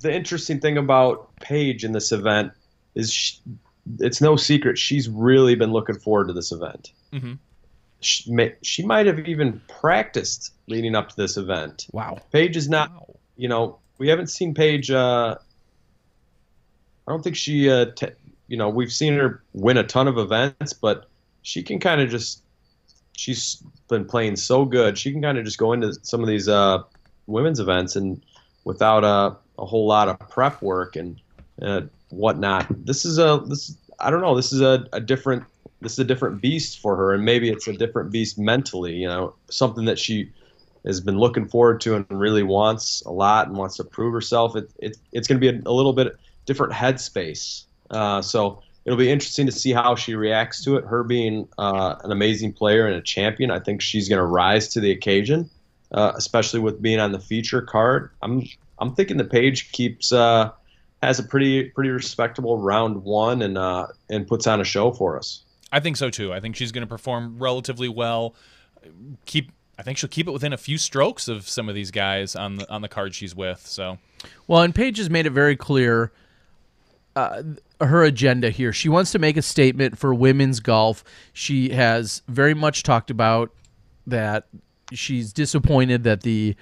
the interesting thing about Paige in this event is it's no secret she's really been looking forward to this event. Mm-hmm. She might have even practiced leading up to this event. Wow. Paige is not, we haven't seen Paige. I don't think she, we've seen her win a ton of events, but she can kind of she's been playing so good. She can kind of just go into some of these women's events and without a whole lot of prep work and whatnot. This is a different beast for her, and maybe it's a different beast mentally, something that she has been looking forward to and really wants a lot and wants to prove herself. It's going to be a little bit different headspace. So it'll be interesting to see how she reacts to it. Her being an amazing player and a champion, I think she's going to rise to the occasion, especially with being on the feature card. I'm thinking that Paige has a pretty respectable round one and puts on a show for us. I think so too. I think she's going to perform relatively well. I think she'll keep it within a few strokes of some of these guys on the card she's with. So, well, and Paige has made it very clear her agenda here. She wants to make a statement for women's golf. She has very much talked about that she's disappointed that the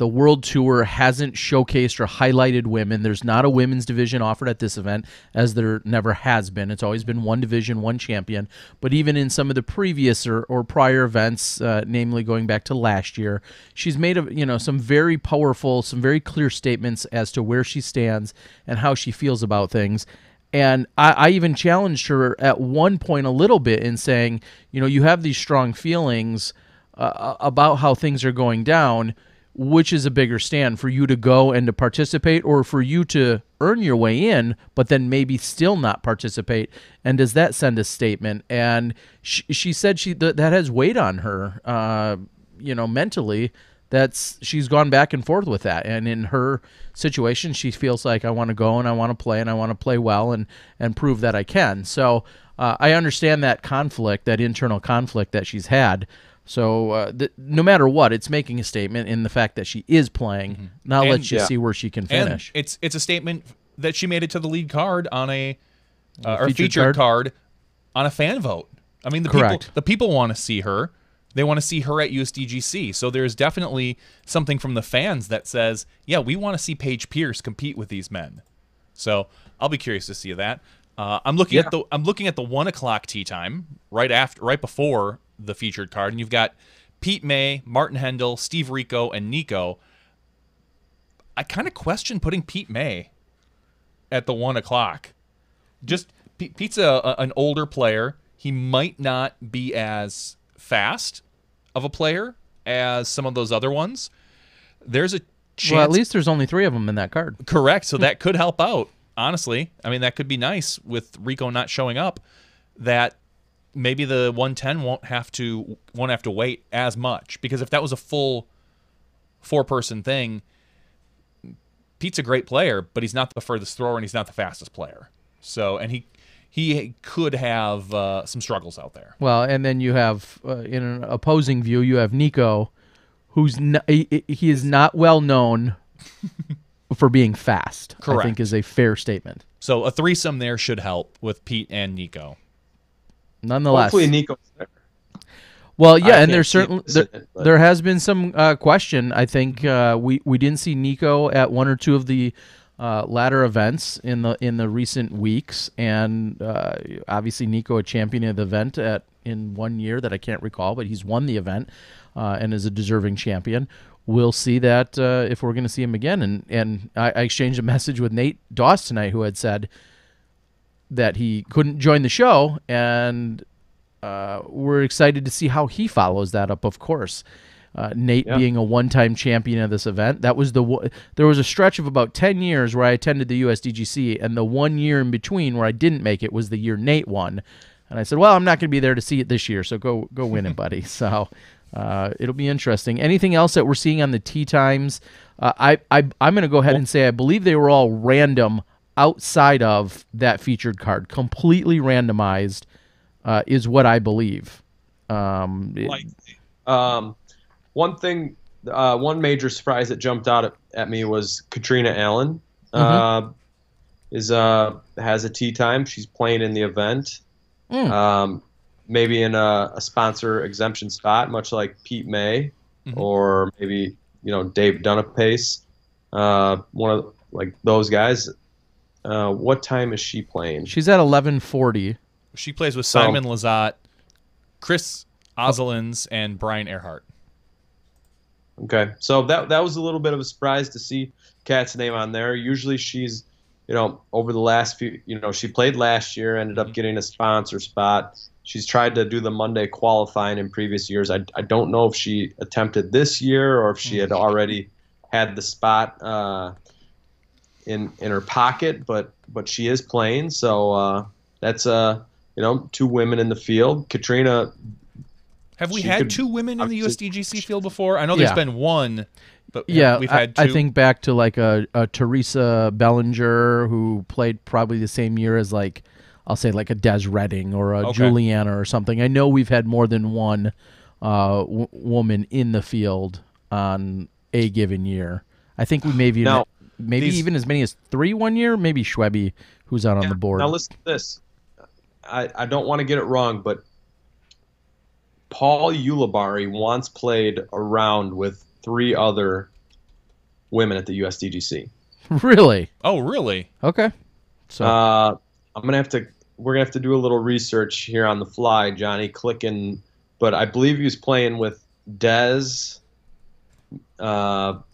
World Tour hasn't showcased or highlighted women. There's not a women's division offered at this event, as there never has been. It's always been one division, one champion. But even in some of the previous or prior events, namely going back to last year, she's made some very powerful, some very clear statements as to where she stands and how she feels about things. And I even challenged her at one point a little bit in saying, you have these strong feelings about how things are going down. Which is a bigger stand, for you to go and to participate, or for you to earn your way in, but then maybe still not participate? And does that send a statement? And she said that has weighed on her, mentally, she's gone back and forth with that. And in her situation, she feels like I want to go and I want to play and I want to play well and prove that I can. So I understand that conflict, that internal conflict that she's had. So no matter what, it's making a statement in the fact that she is playing. Now let's just see where she can finish. And it's a statement that she made it to the lead card on a featured card on a fan vote. I mean, the people want to see her. They want to see her at USDGC. So there's definitely something from the fans that says, yeah, we want to see Paige Pierce compete with these men. So I'll be curious to see that. I'm looking at the 1:00 tee time right before the featured card, and you've got Pete May, Martin Hendel, Steve Rico, and Nico. I kind of question putting Pete May at the 1:00. Just Pete's an older player. He might not be as fast of a player as some of those other ones. There's a chance. Well, at least there's only 3 of them in that card. Correct. So that could help out. Honestly, I mean, that could be nice with Rico not showing up. That maybe the 110 won't have to wait as much, because if that was a full 4-person thing, Pete's a great player, but he's not the furthest thrower and he's not the fastest player. So, and he could have some struggles out there. Well, and then you have in an opposing view, you have Nico, who's he is not well known for being fast. Correct. I think is a fair statement. So a threesome there should help with Pete and Nico. Nonetheless, hopefully Nico's there. Well, yeah, and there's certainly there has been some question. I think we didn't see Nico at 1 or 2 of the ladder events in the recent weeks, and obviously Nico a champion of the event in 1 year that I can't recall, but he's won the event and is a deserving champion. We'll see that if we're going to see him again. And I exchanged a message with Nate Doss tonight, who had said that he couldn't join the show, and we're excited to see how he follows that up, of course. Nate being a one-time champion of this event. There was a stretch of about 10 years where I attended the USDGC, and the 1 year in between where I didn't make it was the year Nate won. And I said, well, I'm not going to be there to see it this year, so go win it, buddy. So it'll be interesting. Anything else that we're seeing on the tee times? I'm going to go ahead and say I believe they were all random outside of that featured card. Completely randomized is what I believe. One thing, one major surprise that jumped out at me was Katrina Allen has a tee time. She's playing in the event. Maybe in a sponsor exemption spot, much like Pete May or maybe Dave Dunapace, one of those guys. What time is she playing? She's at 11:40. She plays with Simon Lizotte, Chris Ozelins, and Brian Earhart. Okay, so that was a little bit of a surprise to see Kat's name on there. Usually she's, over the last few, she played last year, ended up getting a sponsor spot. She's tried to do the Monday qualifying in previous years. I don't know if she attempted this year or if she had already had the spot in her pocket, but she is playing. So that's 2 women in the field. Katrina. Have we had 2 women in the USDGC field before? I know there's been one, but we've had 2. I think back to a Teresa Bellinger who played probably the same year as I'll say a Des Redding or a Juliana or something. I know we've had more than one woman in the field on a given year. I think we maybe even as many as 3 1 year. Maybe Schwebe, who's out on the board. Now listen to this. I don't want to get it wrong, but Paul Ulibarri once played a round with 3 other women at the USDGC. Really? Oh, really? Okay. So we're gonna have to do a little research here on the fly, Johnny, clicking. But I believe he was playing with Des. Oh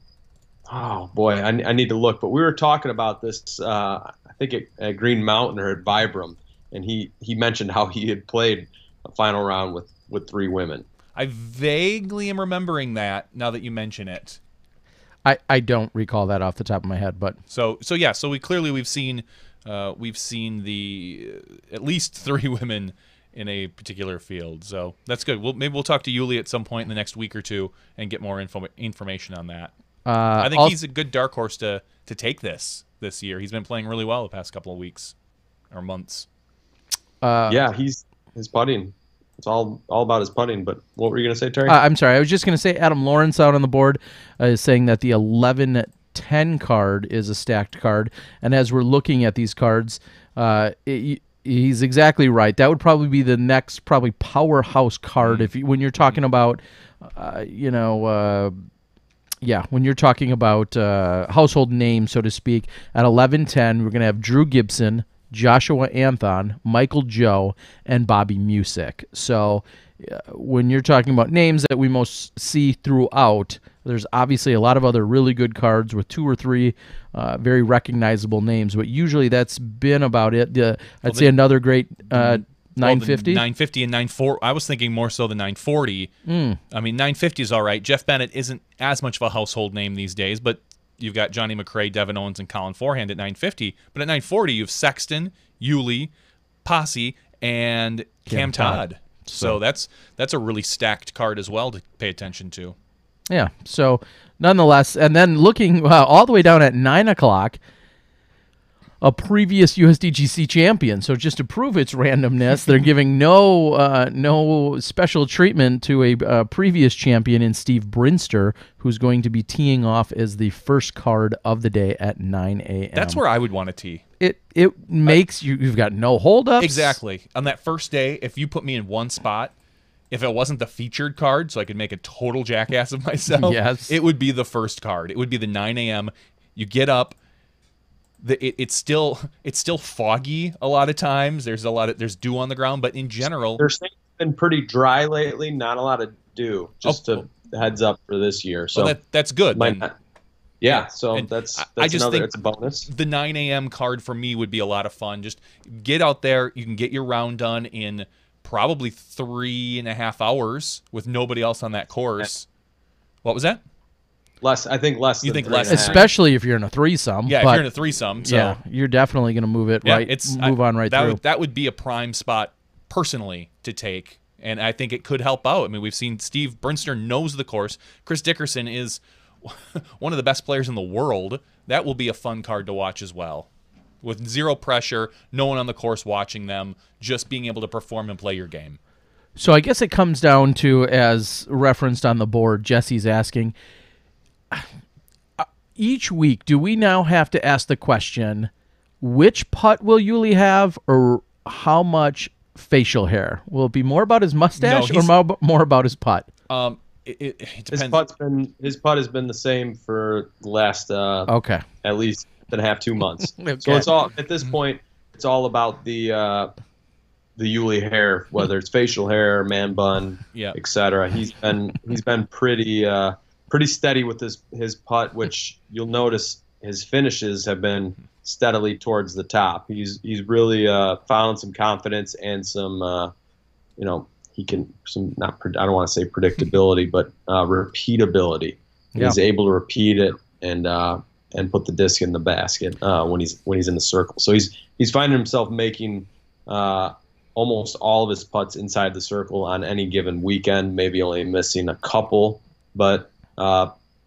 boy, I need to look. But we were talking about this. I think at Green Mountain or at Vibram, and he mentioned how he had played a final round with 3 women. I vaguely am remembering that now that you mention it. I don't recall that off the top of my head, but so we've seen the at least 3 women in a particular field. So that's good. Maybe we'll talk to Yuli at some point in the next week or two and get more information on that. I think he's a good dark horse to take this year. He's been playing really well the past couple of weeks or months. Yeah, his putting. It's all about his putting. But what were you going to say, Terry? I'm sorry. I was just going to say Adam Lawrence out on the board is saying that the 11-10 card is a stacked card. And as we're looking at these cards, he's exactly right. That would probably be the next powerhouse card when you're talking about, when you're talking about household names, so to speak. At 11-10, we're going to have Drew Gibson, Joshua Anthon, Michael Joe, and Bobby Musick. So when you're talking about names that we most see throughout, there's obviously a lot of other really good cards with 2 or 3 very recognizable names, but usually that's been about it. I'd say another great 950? 950 and 940. I was thinking more so the 940. I mean, 950 is all right. Jeff Bennett isn't as much of a household name these days, but you've got Johnny McRae, Devin Owens, and Colin Forehand at 950. But at 940, you have Sexton, Yuli, Posse, and Cam Todd. So that's a really stacked card as well to pay attention to. Yeah. So nonetheless, and then looking all the way down at 9 o'clock, a previous USDGC champion. So just to prove its randomness, they're giving no special treatment to a previous champion in Steve Brinster, who's going to be teeing off as the first card of the day at 9 a.m. That's where I would want to tee. It makes you've got no holdups. Exactly. On that first day, if you put me in one spot, if it wasn't the featured card, so I could make a total jackass of myself, yes, it would be the first card. It would be the 9 a.m. You get up. It's still foggy a lot of times. There's dew on the ground, but in general, They're saying it's been pretty dry lately. Not a lot of dew. Just a heads up for this year. So that's good. Yeah, so and that's I just think it's a bonus. The 9 a.m. card for me would be a lot of fun. Just get out there. You can get your round done in probably 3.5 hours with nobody else on that course. What was that? I think less. You think less, especially if you're in a threesome. Yeah, if you're in a threesome. So yeah, you're definitely going to move it through. That would be a prime spot personally to take, and I think it could help out. I mean, we've seen Steve Brinster knows the course. Chris Dickerson is one of the best players in the world. That will be a fun card to watch as well. With zero pressure, no one on the course watching them, just being able to perform and play your game. So I guess it comes down to, as referenced on the board, Jesse's asking, each week, do we now have to ask the question, which putt will Yuli have, or how much facial hair? Will it be more about his mustache or more about his putt? It depends. His putt has been the same for the last at least 2 months. Okay. So it's all at this point. It's all about the Yuli hair, whether it's facial hair, man bun, etc. He's been pretty steady with his putt, which you'll notice his finishes have been steadily towards the top. He's really found some confidence and some he can I don't want to say predictability, but repeatability. Yeah. He's able to repeat it and put the disc in the basket when he's in the circle. So he's finding himself making almost all of his putts inside the circle on any given weekend, maybe only missing a couple, but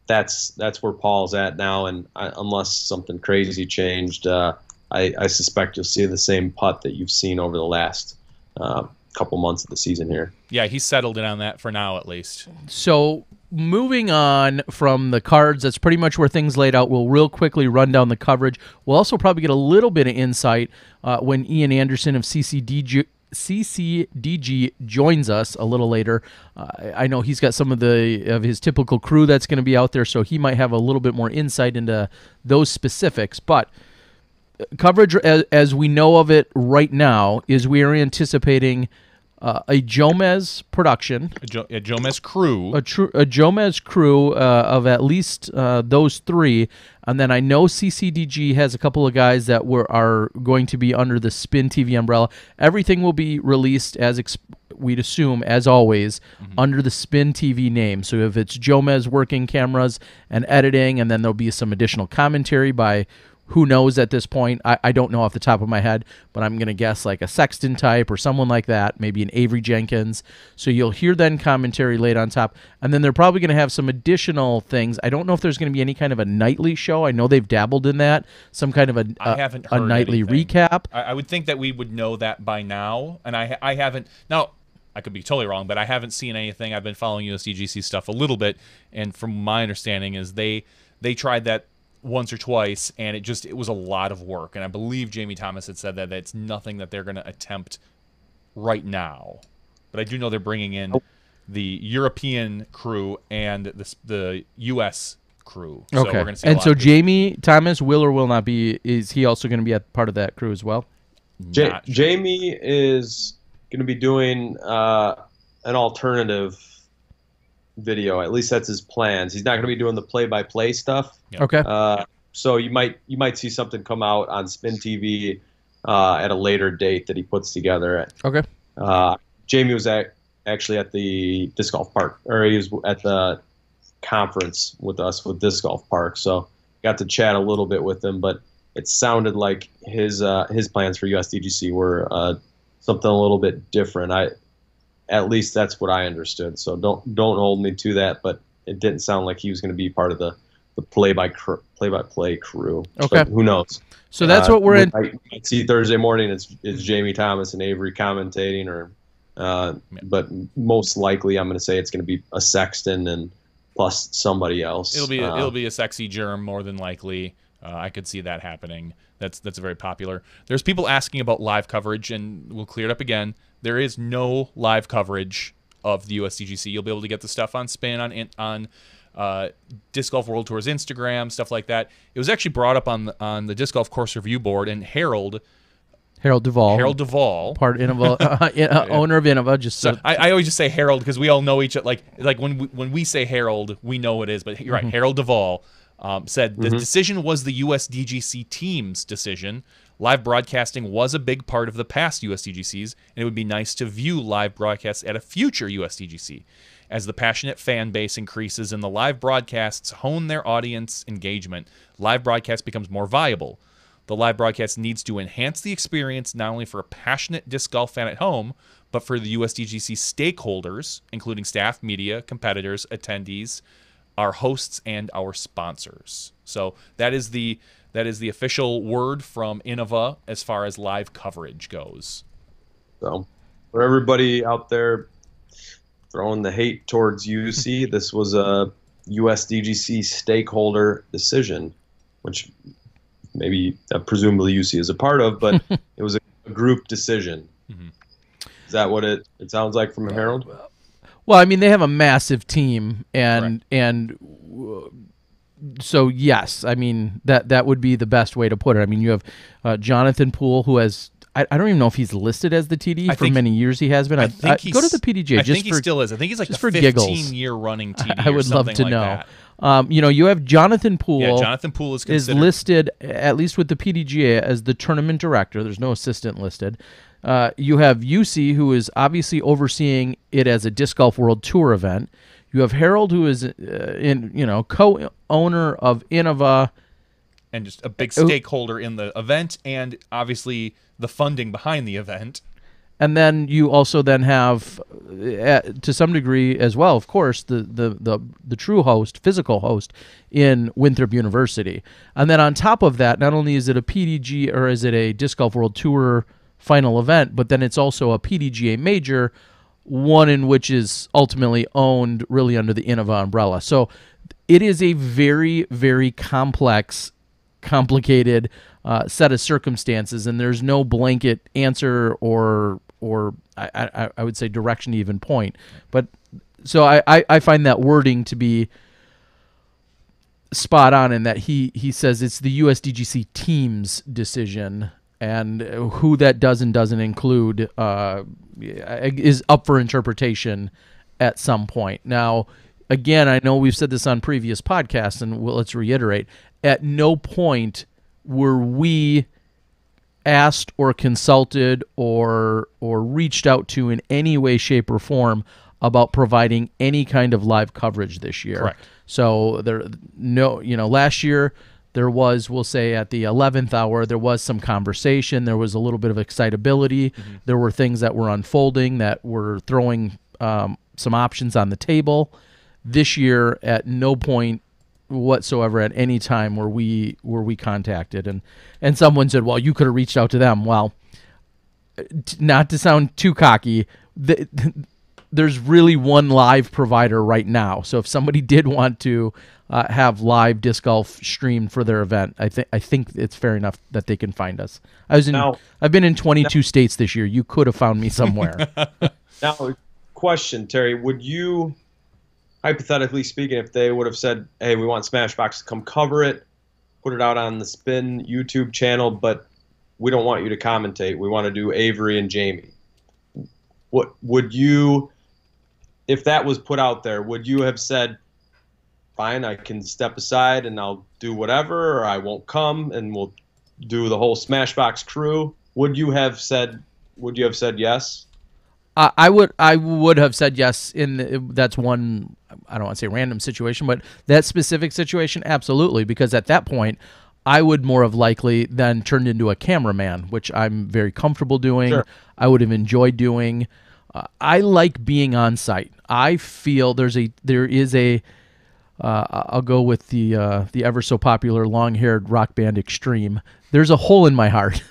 that's where Paul's at now, and unless something crazy changed, I suspect you'll see the same putt that you've seen over the last couple months of the season here. Yeah, he's settled in on that for now, at least. So moving on from the cards, that's pretty much where things laid out. We'll real quickly run down the coverage. We'll also probably get a little bit of insight when Ian Anderson of CCDG joins us a little later. I know he's got some of his typical crew that's going to be out there, so he might have a little bit more insight into those specifics. But coverage, as we know of it right now, is we are anticipating a Jomez production, a Jomez crew, a Jomez crew of at least those 3, and then I know CCDG has a couple of guys that are going to be under the Spin TV umbrella. Everything will be released we'd assume, as always, under the Spin TV name. So if it's Jomez working cameras and editing, and then there'll be some additional commentary by who knows at this point? I don't know off the top of my head, but I'm going to guess like a Sexton type or someone like that, maybe an Avery Jenkins. So you'll hear then commentary laid on top. And then they're probably going to have some additional things. I don't know if there's going to be any kind of a nightly show. I know they've dabbled in that, some kind of a nightly recap. I would think that we would know that by now, and I haven't. Now, I could be totally wrong, but I haven't seen anything. I've been following USDGC stuff a little bit, and from my understanding is they tried that once or twice, and it was a lot of work. And I believe Jamie Thomas had said that it's nothing that they're going to attempt right now. But I do know they're bringing in the European crew and the U.S. crew. So okay. We're gonna see and so Jamie Thomas will or will not be, is he also going to be a part of that crew as well? Jamie is going to be doing an alternative video. At least that's his plans. He's not going to be doing the play-by-play stuff. Yep. Okay. So you might see something come out on Spin TV at a later date that he puts together. Okay. Jamie was actually at the disc golf park, or he was at the conference with us with disc golf park. So got to chat a little bit with him, but it sounded like his plans for USDGC were something a little bit different. At least that's what I understood. So don't hold me to that, but it didn't sound like he was going to be part of the play-by-play crew. Okay. But who knows? So that's what we're in. I see Thursday morning. It's Jamie Thomas and Avery commentating, but most likely I'm going to say it's going to be a Sexton and plus somebody else. It'll be a sexy germ more than likely. I could see that happening. That's very popular. There's people asking about live coverage, and we'll clear it up again. There is no live coverage of the USDGC. You'll be able to get the stuff on Spin, on Disc Golf World Tour's Instagram, stuff like that. It was actually brought up on the Disc Golf Course Review Board, and Harold Duvall, part Innova, owner of Innova. Just so I always just say Harold because we all know each other. Like when we say Harold, we know what it is. But you're right, Harold Duvall said the decision was the USDGC team's decision. Live broadcasting was a big part of the past USDGCs, and it would be nice to view live broadcasts at a future USDGC. As the passionate fan base increases and the live broadcasts hone their audience engagement, live broadcast becomes more viable. The live broadcast needs to enhance the experience not only for a passionate disc golf fan at home, but for the USDGC stakeholders, including staff, media, competitors, attendees, our hosts, and our sponsors. So that is the official word from Innova as far as live coverage goes. So for everybody out there throwing the hate towards UC, this was a USDGC stakeholder decision, which maybe presumably UC is a part of, but it was a group decision. Mm-hmm. Is that what it sounds like from Harold? Well, I mean, they have a massive team, and so yes, I mean that would be the best way to put it. I mean, you have Jonathan Poole, who has I don't even know if he's listed as the TD for many years. He has been. I think go to the PDGA. I think he still is. I think he's like just the for giggles. 15-year running TD. I would love to like know. That. You have Jonathan Poole. Yeah, Jonathan Poole is listed, at least with the PDGA, as the tournament director. There's no assistant listed. You have UC, who is obviously overseeing it as a Disc Golf World Tour event. You have Harold, who is co-owner of Innova, and just a big stakeholder in the event, and obviously the funding behind the event. And then you also then have, to some degree as well, of course, the true host, physical host in Winthrop University. And then on top of that, not only is it a PDG or is it a Disc Golf World Tour final event, but then it's also a PDGA major, one in which is ultimately owned really under the Innova umbrella. So it is a very, very complex, complicated set of circumstances, and there's no blanket answer or I would say direction to even point. But so I find that wording to be spot on in that he says it's the USDGC team's decision, and who that does and doesn't include is up for interpretation at some point. Now, again, I know we've said this on previous podcasts, and let's reiterate, at no point were we asked or consulted or reached out to in any way, shape, or form about providing any kind of live coverage this year. Correct. So last year There was, we'll say, at the 11th hour, there was some conversation. There was a little bit of excitability. There were things that were unfolding that were throwing some options on the table. This year, at no point whatsoever at any time were we contacted. And someone said, well, you could have reached out to them. Well, not to sound too cocky, there's really one live provider right now. So if somebody did want to have live disc golf streamed for their event, I think it's fair enough that they can find us. I've been in 22 states this year. You could have found me somewhere. Now, question, Terry, would you, hypothetically speaking, if they would have said, hey, we want Smashbox to come cover it, put it out on the Spin YouTube channel, but we don't want you to commentate. We want to do Avery and Jamie. What would you, if that was put out there, would you have said, fine, I can step aside and I'll do whatever, or I won't come and we'll do the whole Smashbox crew? Would you have said yes? I would have said yes. That's one, I don't want to say random situation, but that specific situation, absolutely, because at that point, I would more have likely then turned into a cameraman, which I'm very comfortable doing. Sure. I would have enjoyed doing. I like being on site. I feel there is a I'll go with the ever so popular long-haired rock band Extreme. There's a hole in my heart.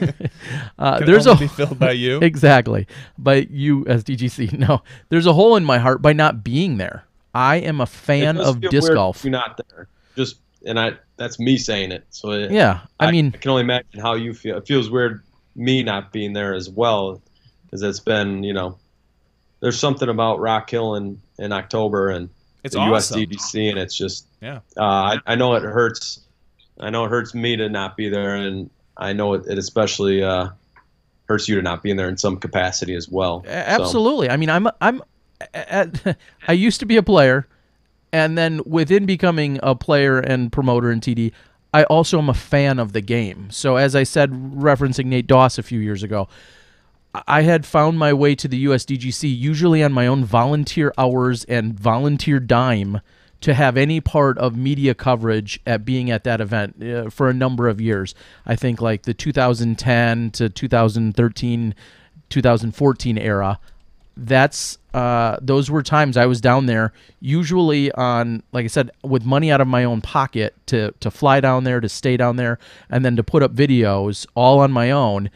There's only be filled by you. Exactly, by USDGC. No, there's a hole in my heart by not being there. I am a fan of disc golf. You're not there. That's me saying it. So yeah, I mean, I can only imagine how you feel. It feels weird me not being there as well, because it's been, there's something about Rock Hill in October and it's the awesome. USDGC, and it's just, yeah. I know it hurts. I know it hurts me to not be there, and I know it especially hurts you to not be in there in some capacity as well. Absolutely. So. I mean, I used to be a player, and then within becoming a player and promoter in TD, I also am a fan of the game. So as I said, referencing Nate Doss a few years ago, I had found my way to the USDGC usually on my own volunteer hours and volunteer dime to have any part of media coverage at being at that event for a number of years. I think like the 2010 to 2013, 2014 era. Those were times I was down there, usually on, like I said, with money out of my own pocket to fly down there, to stay down there, and then to put up videos all on my own,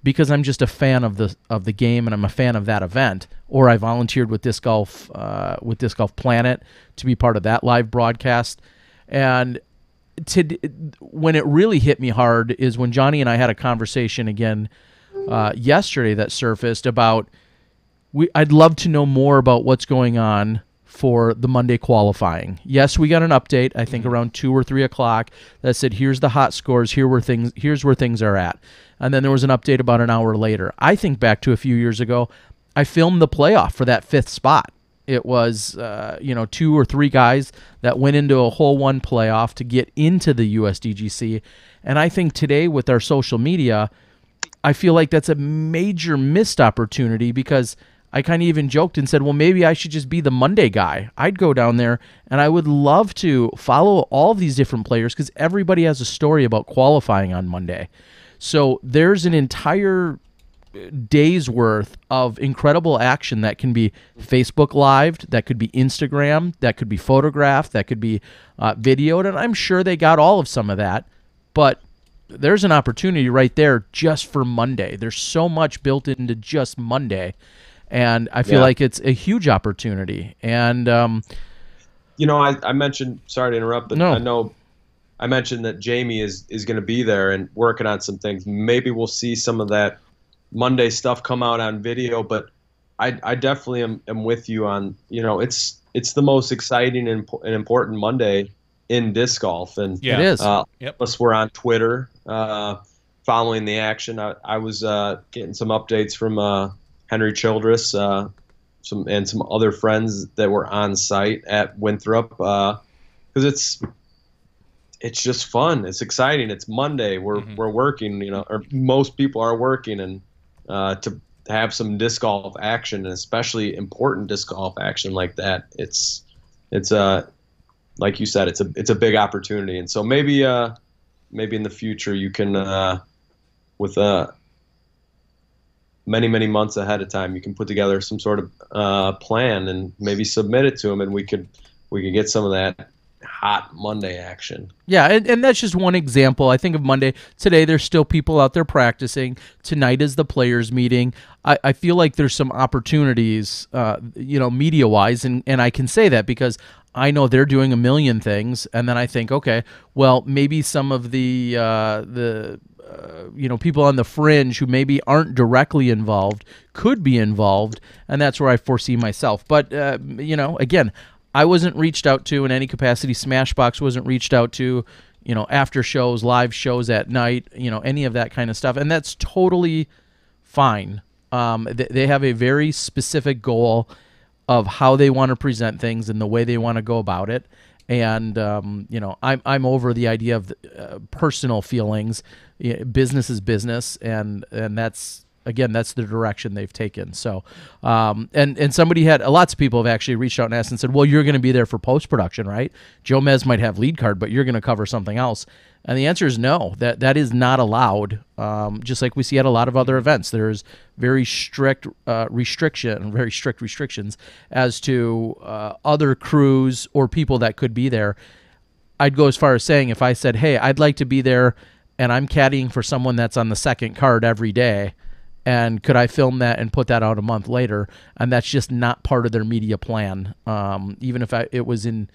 because I'm just a fan of the game and I'm a fan of that event. Or I volunteered with Disc Golf Planet to be part of that live broadcast. And when it really hit me hard is when Johnny and I had a conversation again yesterday that surfaced about, I'd love to know more about what's going on for the Monday qualifying. Yes, we got an update, I think around 2 or 3 o'clock, that said, here's the hot scores, here's where things are at. And then there was an update about an hour later. I think back to a few years ago, I filmed the playoff for that 5th spot. It was 2 or 3 guys that went into a hole 1 playoff to get into the USDGC. And I think today with our social media, I feel like that's a major missed opportunity, because I kind of even joked and said, well, maybe I should just be the Monday guy. I'd go down there, and I would love to follow all of these different players, because everybody has a story about qualifying on Monday. So there's an entire day's worth of incredible action that can be Facebook Lived, that could be Instagram, that could be photographed, that could be videoed, and I'm sure they got all of some of that. But there's an opportunity right there just for Monday. There's so much built into just Monday. And I feel like it's a huge opportunity. And I mentioned, sorry to interrupt, but no. I know I mentioned that Jamie is going to be there and working on some things. Maybe we'll see some of that Monday stuff come out on video, but I definitely am with you on, it's the most exciting and important Monday in disc golf. And it is. Plus we're on Twitter following the action. I was getting some updates from Henry Childress, some other friends that were on site at Winthrop, because it's just fun. It's exciting. It's Monday. We're working, or most people are working, and to have some disc golf action, and especially important disc golf action like that, it's like you said, it's a big opportunity. And so maybe maybe in the future you can, with many months ahead of time, you can put together some sort of plan and maybe submit it to them, and we could get some of that hot Monday action. Yeah, and that's just one example. I think of Monday. Today, there's still people out there practicing. Tonight is the players' meeting. I feel like there's some opportunities, media-wise, and I can say that because I know they're doing a million things, and then I think, okay, well, maybe some of the people on the fringe who maybe aren't directly involved could be involved, and that's where I foresee myself. But, again, I wasn't reached out to in any capacity. Smashbox wasn't reached out to, after shows, live shows at night, any of that kind of stuff. And that's totally fine. They have a very specific goal of how they want to present things and the way they want to go about it. And, I'm over the idea of personal feelings. Business is business. And that's, again, that's the direction they've taken. So, and somebody lots of people have actually reached out and asked and said, well, you're going to be there for post-production, right? Joe Mez might have lead card, but you're going to cover something else. And the answer is no, that is not allowed. Just like we see at a lot of other events, there's very strict restrictions as to other crews or people that could be there. I'd go as far as saying, if I said, hey, I'd like to be there and I'm caddying for someone that's on the second card every day, and could I film that and put that out a month later? And that's just not part of their media plan. Even if it was in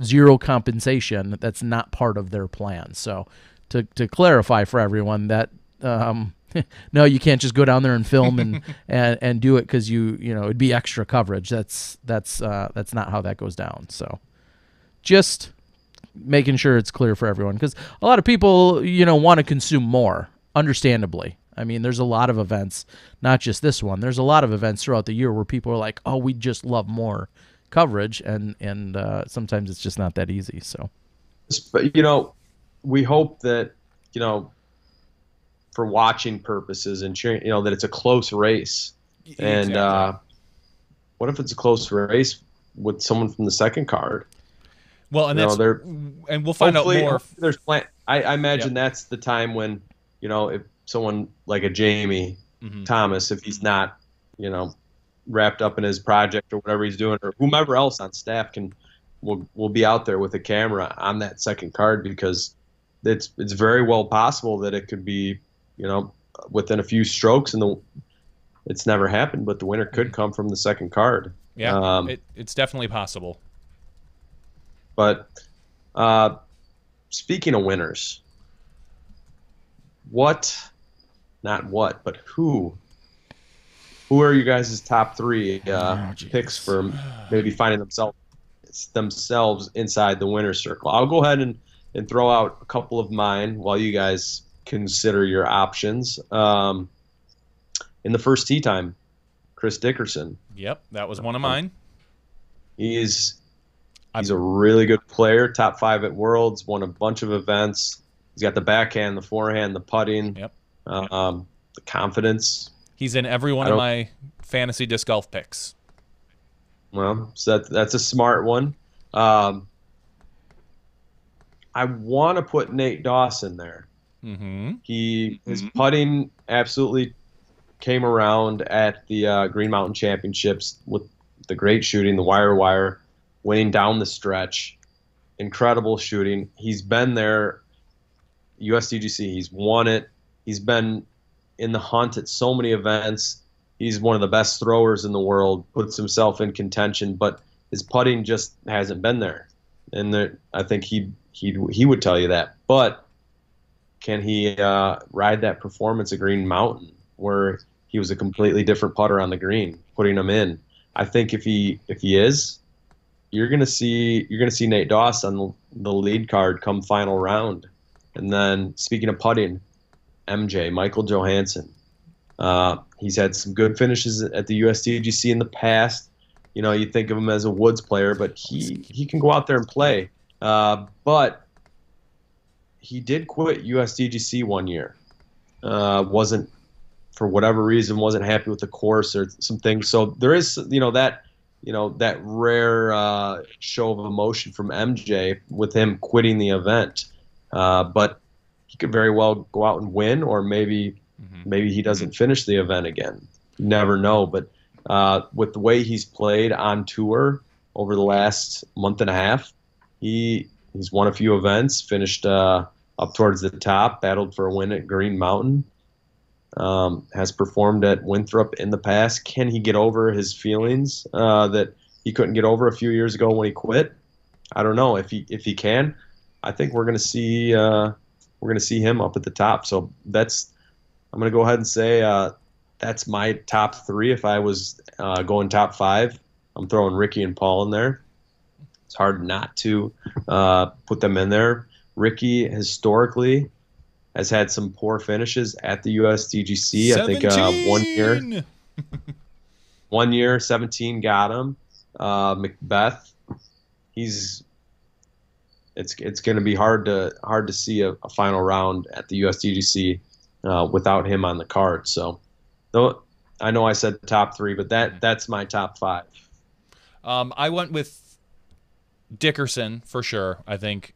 zero compensation, that's not part of their plan. So to clarify for everyone that, no, you can't just go down there and film and do it because it'd be extra coverage. That's not how that goes down. So just making sure it's clear for everyone, because a lot of people, want to consume more, understandably. I mean, there's a lot of events, not just this one. There's a lot of events throughout the year where people are like, oh, we just love more coverage, and sometimes it's just not that easy. So, but we hope that for watching purposes and cheering, that it's a close race. Exactly. And what if it's a close race with someone from the second card? Well, and and we'll find out more. There's plan. I imagine that's the time when if someone like a Jamie Thomas, if he's not, wrapped up in his project or whatever he's doing, or whomever else on staff will be out there with a camera on that second card, because it's very well possible that it could be, within a few strokes, and it's never happened, but the winner could come from the second card. Yeah, it's definitely possible. But speaking of winners, but who are you guys' top three picks for maybe finding themselves inside the winner's circle? I'll go ahead and throw out a couple of mine while you guys consider your options. In the first tee time, Chris Dickerson. Yep, that was one of mine. He's a really good player, top 5 at Worlds, won a bunch of events. He's got the backhand, the forehand, the putting. Yep. The confidence. He's in every one of my fantasy disc golf picks. Well, so that's a smart one. I want to put Nate Dawson there. His putting absolutely came around at the Green Mountain Championships with the great shooting, the wire, winning down the stretch. Incredible shooting. He's been there, USDGC. He's won it. He's been in the hunt at so many events. He's one of the best throwers in the world, puts himself in contention, but his putting just hasn't been there. And I think he would tell you that. But can he ride that performance at Green Mountain, where he was a completely different putter on the green, putting him in? I think if he is, you're gonna see Nate Dawson on the lead card come final round. And then, speaking of putting, Michael Johansson. He's had some good finishes at the USDGC in the past. You think of him as a Woods player, but he can go out there and play. But he did quit USDGC one year. Wasn't, for whatever reason, wasn't happy with the course or some things. So there is, that rare show of emotion from MJ with him quitting the event. But could very well go out and win, or maybe he doesn't finish the event again. You never know. But with the way he's played on tour over the last month and a half, he's won a few events, finished up towards the top, battled for a win at Green Mountain, has performed at Winthrop in the past. Can he get over his feelings that he couldn't get over a few years ago when he quit? I don't know. If he can, I think we're going to see him up at the top. So I'm going to go ahead and say that's my top 3. If I was going top 5, I'm throwing Ricky and Paul in there. It's hard not to put them in there. Ricky historically has had some poor finishes at the USDGC. 17. I think 1 year 17 got him. Macbeth, it's going to be hard to see a final round at the USDGC without him on the card. So, though I know I said top 3, but that's my top 5. I went with Dickerson for sure. I think,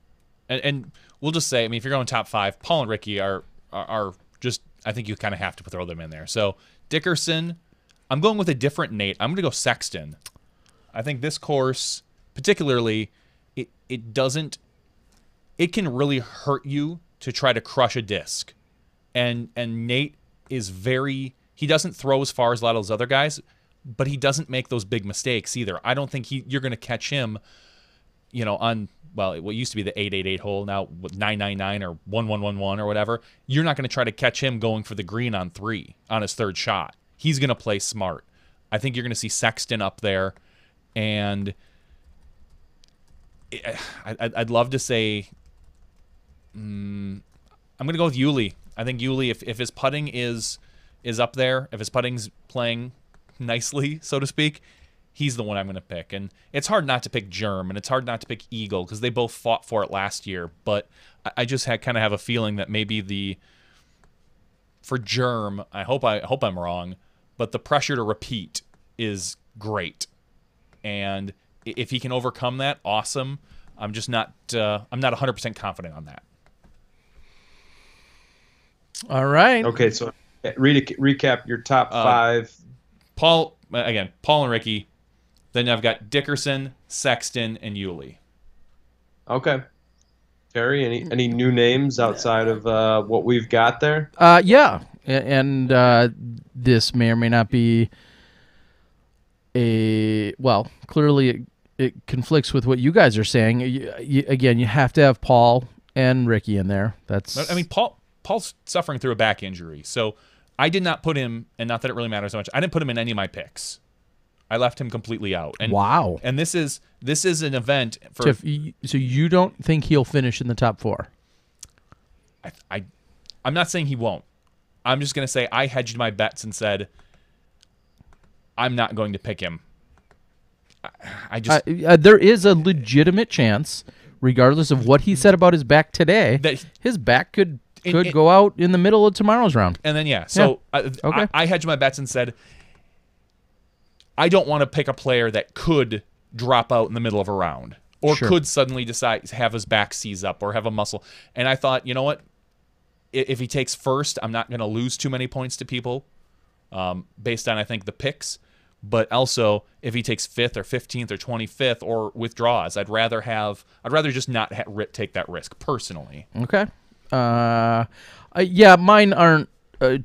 and we'll just say, I mean, if you're going top 5, Paul and Ricky are just, I think you kind of have to throw them in there. So Dickerson, I'm going with a different Nate. I'm going to go Sexton. I think this course, particularly, it can really hurt you to try to crush a disc. And Nate is he doesn't throw as far as a lot of those other guys, but he doesn't make those big mistakes either. I don't think you're going to catch him, on, well, what used to be the 888 hole, now 999 or 1111 or whatever. You're not going to try to catch him going for the green on 3 on his 3rd shot. He's going to play smart. I think you're going to see Sexton up there, and I'd love to say I'm going to go with Yuli. I think Yuli, if his putting is up there, if his putting's playing nicely, so to speak, he's the one I'm going to pick. And it's hard not to pick Germ, and it's hard not to pick Eagle, because they both fought for it last year. But I just kind of have a feeling that maybe for Germ, I hope I'm wrong, but the pressure to repeat is great. And if he can overcome that, awesome. I'm just not 100% confident on that. All right. Okay, so recap your top 5. Paul and Ricky. Then I've got Dickerson, Sexton, and Yuli. Okay. Terry, any new names outside of what we've got there? Yeah, and this may or may not be clearly it conflicts with what you guys are saying. Again, you have to have Paul and Ricky in there. I mean, Paul's suffering through a back injury, so I did not put him, and not that it really matters so much, I didn't put him in any of my picks. I left him completely out. And, wow. And this is an event for... So you don't think he'll finish in the top 4? I'm not saying he won't. I'm just going to say I hedged my bets and said I'm not going to pick him. There is a legitimate chance, regardless of what he said about his back today, that his back could go out in the middle of tomorrow's round. And then, I hedged my bets and said I don't want to pick a player that could drop out in the middle of a round or could suddenly decide to have his back seize up or have a muscle. And I thought, you know what? If he takes first, I'm not going to lose too many points to people based on, I think, the picks. But also, if he takes 5th or 15th or 25th or withdraws, I'd rather just not take that risk personally. Okay. Yeah, mine aren't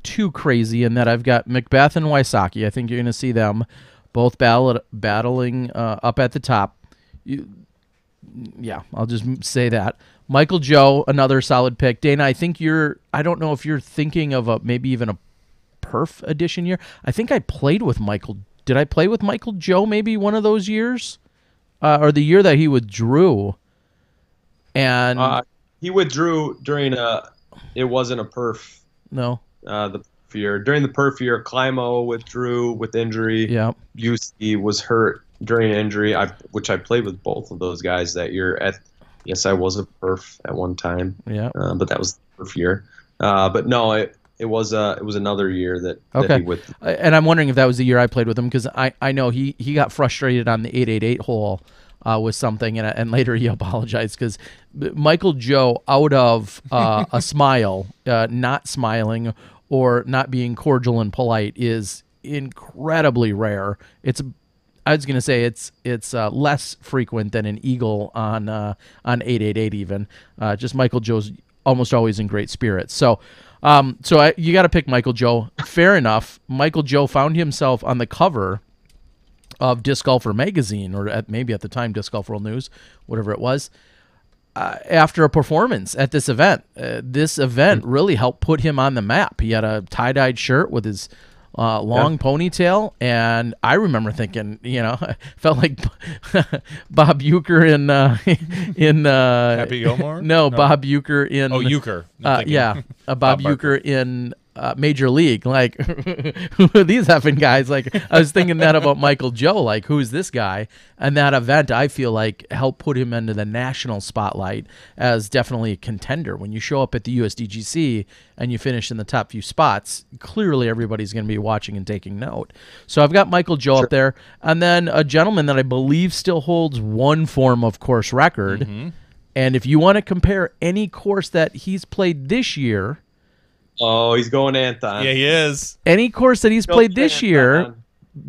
too crazy in that I've got Macbeth and Wysocki. I think you're going to see them both battling up at the top. Yeah, I'll just say that. Michael Joe, another solid pick. Dana, I think I don't know if you're thinking of maybe even a perf edition year. I think I played with Michael. Did I play with Michael Joe maybe one of those years? Or the year that he withdrew? And he withdrew during it wasn't a perf. No. The perf year. During the perf year, Climo withdrew with injury. Yeah. UC was hurt during injury, which I played with both of those guys that year. Yes, I was a perf at one time. Yeah. But that was the perf year. But no, it was another year that he withdrew. And I'm wondering if that was the year I played with him, because I know he got frustrated on the 888 hole with something, and later he apologized because Michael Joe, out of a smile, not smiling or not being cordial and polite, is incredibly rare. I was gonna say it's less frequent than an eagle on 888 even. Just Michael Joe's almost always in great spirits. So you got to pick Michael Joe. Fair enough. Michael Joe found himself on the cover of Disc Golfer magazine, or maybe at the time Disc Golf World News, whatever it was, after a performance at this event. This event really helped put him on the map. He had a tie-dyed shirt with his long ponytail, and I remember thinking, I felt like Bob Uecker in Happy Gilmore? No, Bob Uecker in Uecker. Bob Uecker in Major League. Like, who are these effing guys? Like, I was thinking that about Michael Joe. Like, who's this guy? And that event, I feel like, helped put him into the national spotlight as definitely a contender. When you show up at the USDGC and you finish in the top few spots, clearly everybody's going to be watching and taking note. So I've got Michael Joe up there. And then a gentleman that I believe still holds one form of course record. And if you want to compare any course that he's played this year... Oh, he's going Anthon. Yeah, he is. Any course that he's played this year,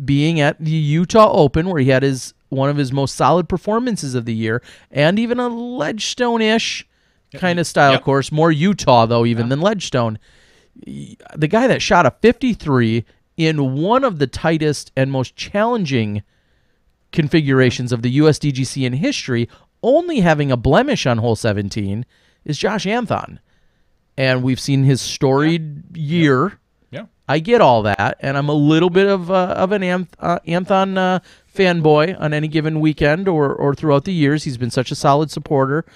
being at the Utah Open, where he had one of his most solid performances of the year, and even a Ledgestone-ish kind of style course, more Utah, though, even than Ledgestone. The guy that shot a 53 in one of the tightest and most challenging configurations of the USDGC in history, only having a blemish on hole 17, is Josh Anthon. And we've seen his storied year. Yeah. I get all that, and I'm a little bit of an Anthon fanboy on any given weekend or throughout the years. He's been such a solid supporter.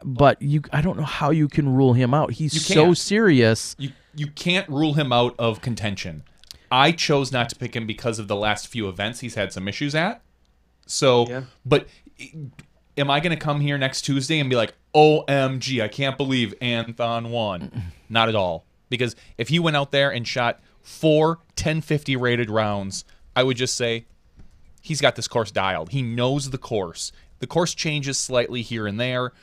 But I don't know how you can rule him out. He's so serious. You can't rule him out of contention. I chose not to pick him because of the last few events he's had some issues at. So, but... Am I going to come here next Tuesday and be like, OMG, I can't believe Anthon won? Not at all. Because if he went out there and shot 4 1050 rated rounds, I would just say, he's got this course dialed. He knows the course. The course changes slightly here and there.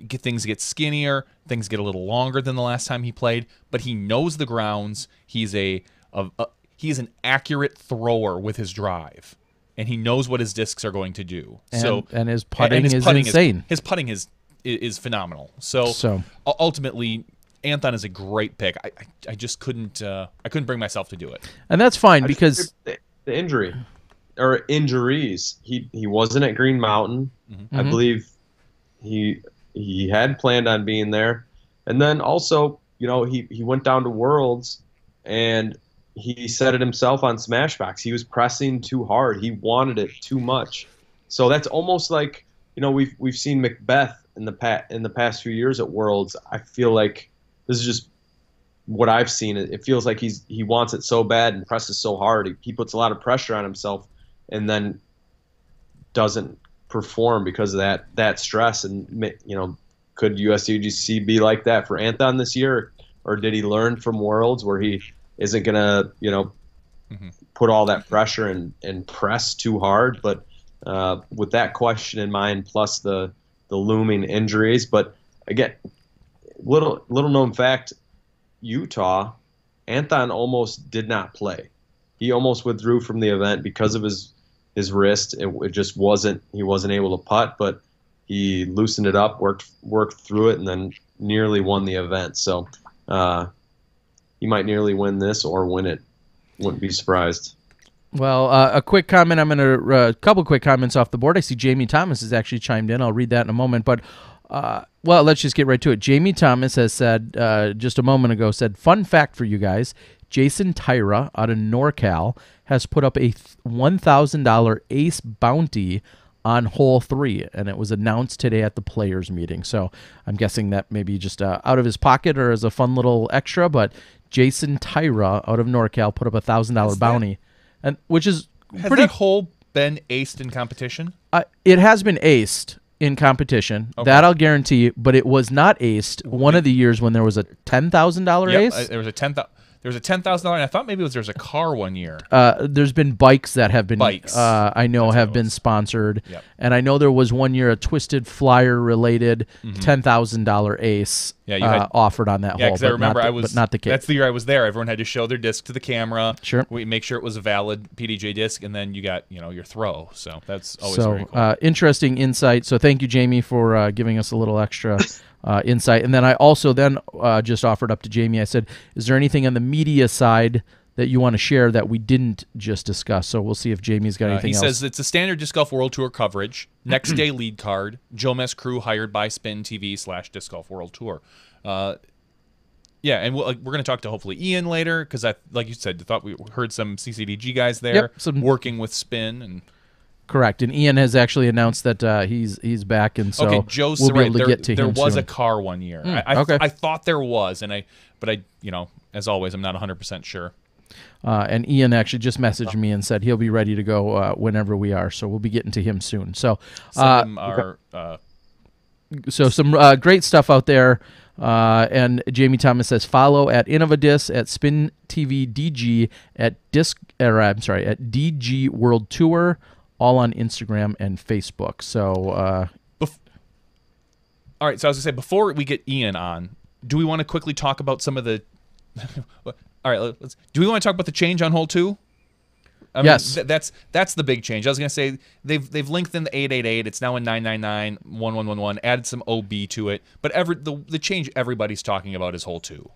Things get skinnier. Things get a little longer than the last time he played. But he knows the grounds. He's an accurate thrower with his drive. And he knows what his discs are going to do. And his putting is insane. His putting is phenomenal. So ultimately, Anthon is a great pick. I just couldn't bring myself to do it. And that's fine because the injury or injuries. He wasn't at Green Mountain. I believe he had planned on being there, and then also he went down to Worlds and. He said it himself on SmashBoxx. He was pressing too hard. He wanted it too much. So that's almost like we've seen Macbeth in the past few years at Worlds. I feel like this is just what I've seen. It feels like he wants it so bad and presses so hard. He puts a lot of pressure on himself and then doesn't perform because of that stress. And could USDGC be like that for Anthon this year, or did he learn from Worlds where he isn't going to, put all that pressure and press too hard? But with that question in mind, plus the looming injuries. But again, little known fact, Utah, Anthon almost did not play. He almost withdrew from the event because of his wrist. It just wasn't, he wasn't able to putt, but he loosened it up, worked through it, and then nearly won the event. So, he might nearly win this or win it. Wouldn't be surprised. Well, a quick comment. I'm going to a couple quick comments off the board. I see Jamie Thomas has actually chimed in. I'll read that in a moment. But, well, let's just get right to it. Jamie Thomas has said, just a moment ago, said, fun fact for you guys, Jason Tyra out of NorCal has put up a $1,000 ace bounty on hole 3, and it was announced today at the players meeting. So I'm guessing that maybe just out of his pocket or as a fun little extra, but Jason Tyra out of NorCal put up a $1,000 bounty, and which is has that hole been aced in competition? It has been aced in competition. Okay. That I'll guarantee, but it was not aced one of the years when there was a $10,000 ace. There was a $10,000. There was a $10,000, and I thought maybe there's a car one year. There's been bikes that have been Bikes. I know have been sponsored, Yep. and I know there was one year a Twisted Flyer related $10,000 ace offered on that hole. Yeah, because I remember but not the kit. That's the year I was there. Everyone had to show their disc to the camera. Sure. We make sure it was a valid PDJ disc, and then you got your throw. So that's always very cool. Interesting insight. So thank you, Jamie, for giving us a little extra insight. And then I also just offered up to Jamie. I said, "Is there anything on the media side that you want to share that we didn't just discuss?" So we'll see if Jamie's got anything else. He says it's a standard Disc Golf World Tour coverage. Next day lead card. Joe Mess crew hired by Spin TV / Disc Golf World Tour. Yeah, and we're going to talk to hopefully Ian later because like you said, thought we heard some CCDG guys there working with Spin and. Correct, and Ian has actually announced that he's back, and so Joe's we'll be right. able to get to him There was soon. a car one year. I thought there was, but as always, I'm not 100% sure. And Ian actually just messaged me and said he'll be ready to go whenever we are, so we'll be getting to him soon. So, some great stuff out there. And Jamie Thomas says follow at Innovadis, at Spin TV DG, at at DG World Tour. All on Instagram and Facebook. So, all right. So I was gonna say before we get Ian on, do we want to quickly talk about some of the? All right. Do we want to talk about the change on hole 2? Yes. That's the big change. I was gonna say they've lengthened the 888. It's now in 999 1111. Added some OB to it, but the change everybody's talking about is hole 2.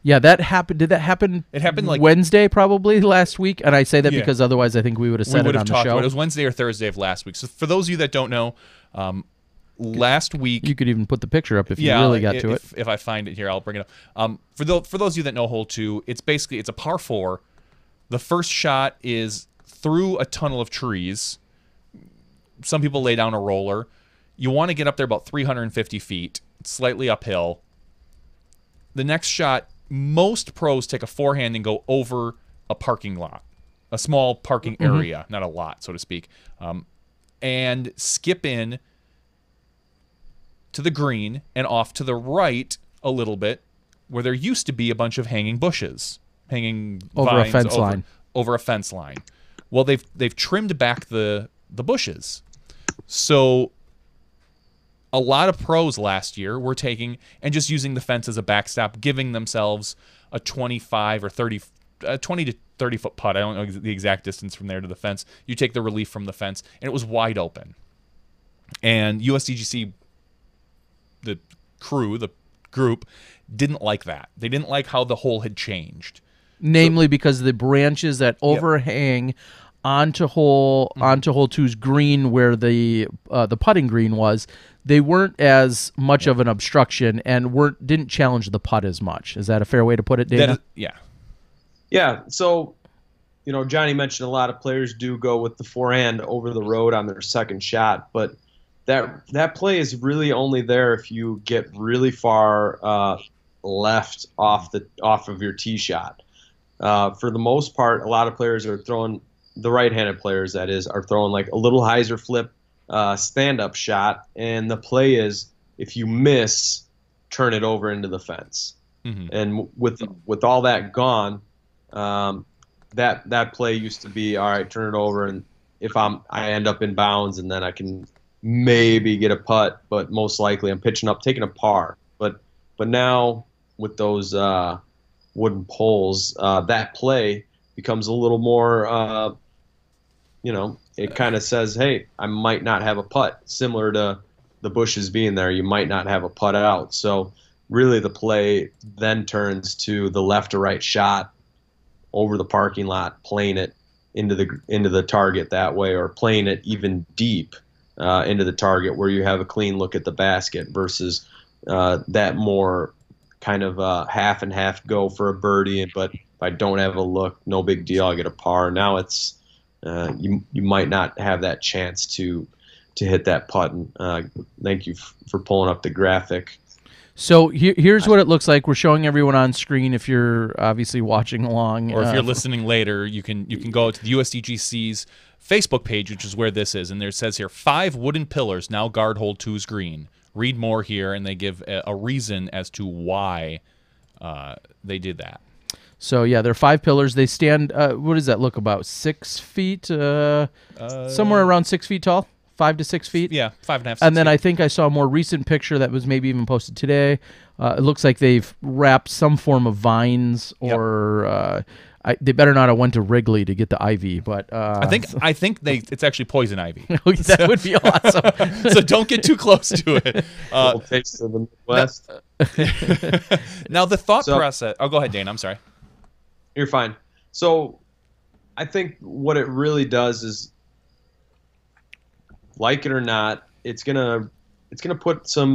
Yeah, that happened. Did that happen? It happened like Wednesday, probably last week. And I say that because otherwise, I think we would have said it on the show. It was Wednesday or Thursday of last week. So for those of you that don't know, last week you could even put the picture up if you really got to it. If I find it here, I'll bring it up. For those of you that know hole 2, it's a par 4. The first shot is through a tunnel of trees. Some people lay down a roller. You want to get up there about 350 feet, slightly uphill. The next shot. Most pros take a forehand and go over a parking lot, a small parking area, not a lot, so to speak, and skip in to the green and off to the right a little bit where there used to be a bunch of hanging bushes, hanging over vines a fence line. Over a fence line. Well, they've trimmed back the bushes. So a lot of pros last year were taking and just using the fence as a backstop, giving themselves a 25 or 30, 20 to 30 foot putt. I don't know the exact distance from there to the fence. You take the relief from the fence, and it was wide open. And USDGC, the group, didn't like that. They didn't like how the hole had changed. Namely, because the branches that overhang onto hole 2's green, where the putting green was, they weren't as much of an obstruction and didn't challenge the putt as much. Is that a fair way to put it, Dana? Yeah. So, Johnny mentioned a lot of players do go with the forehand over the road on their second shot, but that play is really only there if you get really far left off of your tee shot. For the most part, a lot of players are throwing. The right-handed players, that is, are throwing like a little hyzer flip stand-up shot, and the play is if you miss, turn it over into the fence. And with all that gone, that play used to be all right, turn it over, and if I end up in bounds, and then I can maybe get a putt, but most likely I'm pitching up, taking a par. But now with those wooden poles, that play becomes a little more. It kind of says, hey, I might not have a putt. Similar to the bushes being there, you might not have a putt out. So really the play then turns to the left or right shot over the parking lot, playing it into the target that way, or playing it even deep into the target where you have a clean look at the basket versus that more kind of half and half go for a birdie. But if I don't have a look, no big deal, I get a par. Now it's you might not have that chance to hit that putt. And, thank you for pulling up the graphic. So here's what it looks like. We're showing everyone on screen if you're obviously watching along. Or if you're listening later, you can go to the USDGC's Facebook page, which is where this is. And there says here, 5 wooden pillars now guard hole 2's green. Read more here, and they give a reason as to why they did that. So yeah, they're 5 pillars. They stand. What does that look about 6 feet? Somewhere around 6 feet tall, 5 to 6 feet. Yeah, 5.5. And then I think I saw a more recent picture that was maybe even posted today. It looks like they've wrapped some form of vines, or they better not have went to Wrigley to get the ivy. But I think it's actually poison ivy. That would be awesome. So don't get too close to it. Little taste of the Midwest. Now the thought process. Oh, go ahead, Dana. I'm sorry. You're fine. So I think what it really does is, like it or not, it's gonna put some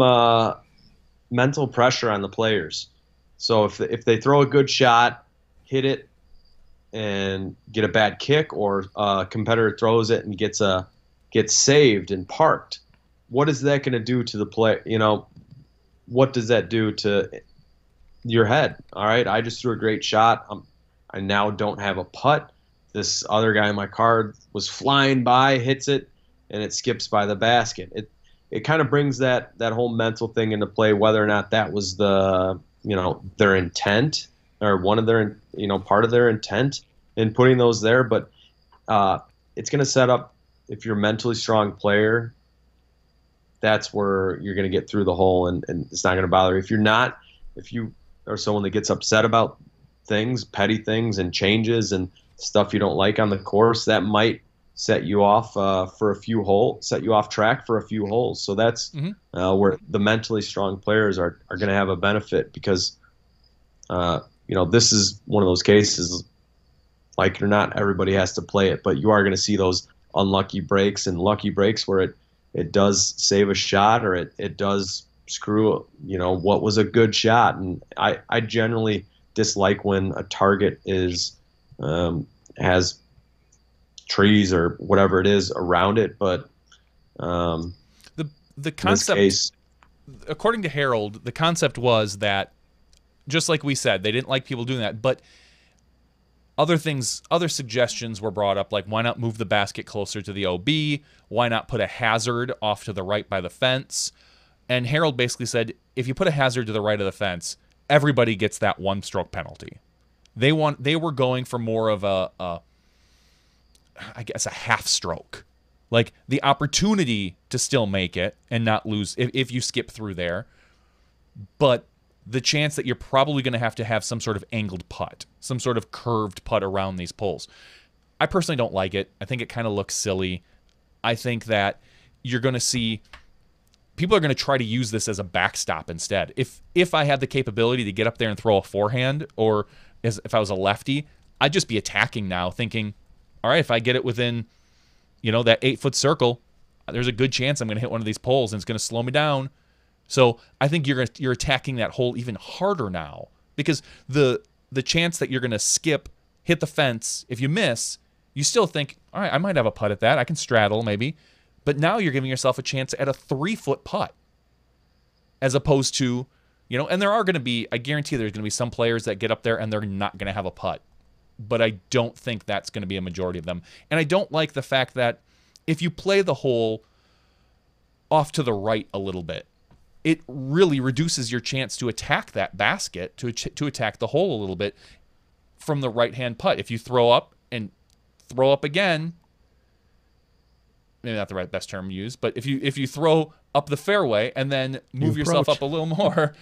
mental pressure on the players. So if they throw a good shot, hit it, and get a bad kick, or a competitor throws it and gets saved and parked, what is that going to do to the play? What does that do to your head? All right, I just threw a great shot. I now don't have a putt. This other guy in my card was flying by, hits it, and it skips by the basket. It kind of brings that whole mental thing into play, whether or not that was their intent, or one of their part of their intent in putting those there. But it's going to set up, if you're a mentally strong player, that's where you're going to get through the hole, and it's not going to bother. If you are someone that gets upset about things, petty things and changes and stuff you don't like on the course, that might set you off set you off track for a few holes. So that's where the mentally strong players are going to have a benefit, because this is one of those cases, like it or not, everybody has to play it, but you are going to see those unlucky breaks and lucky breaks where it does save a shot, or it does screw what was a good shot. And I generally dislike when a target has trees or whatever it is around it, but the concept, according to Harold, the concept was that, just like we said, they didn't like people doing that, but other suggestions were brought up, like why not move the basket closer to the OB? Why not put a hazard off to the right by the fence? And Harold basically said, if you put a hazard to the right of the fence, everybody gets that 1-stroke penalty. They were going for more of a half stroke, like the opportunity to still make it and not lose if you skip through there, but the chance that you're probably going to have some sort of angled putt, some sort of curved putt around these poles. I personally don't like it. I think it kind of looks silly. I think that you're going to see people are going to try to use this as a backstop instead. If I had the capability to get up there and throw a forehand, or if I was a lefty, I'd just be attacking now, thinking, all right, if I get it within, that 8-foot circle, there's a good chance I'm going to hit one of these poles and it's going to slow me down. So I think you're attacking that hole even harder now, because the chance that you're going to skip, hit the fence, if you miss, you still think, all right, I might have a putt at that. I can straddle maybe. But now you're giving yourself a chance at a 3-foot putt, as opposed to, and there are going to be, I guarantee there's going to be some players that get up there and they're not going to have a putt. But I don't think that's going to be a majority of them. And I don't like the fact that if you play the hole off to the right a little bit, it really reduces your chance to attack that basket, to attack the hole a little bit from the right-hand putt. If you throw up and throw up again, maybe not the best term used, but if you throw up the fairway and then move yourself up a little more,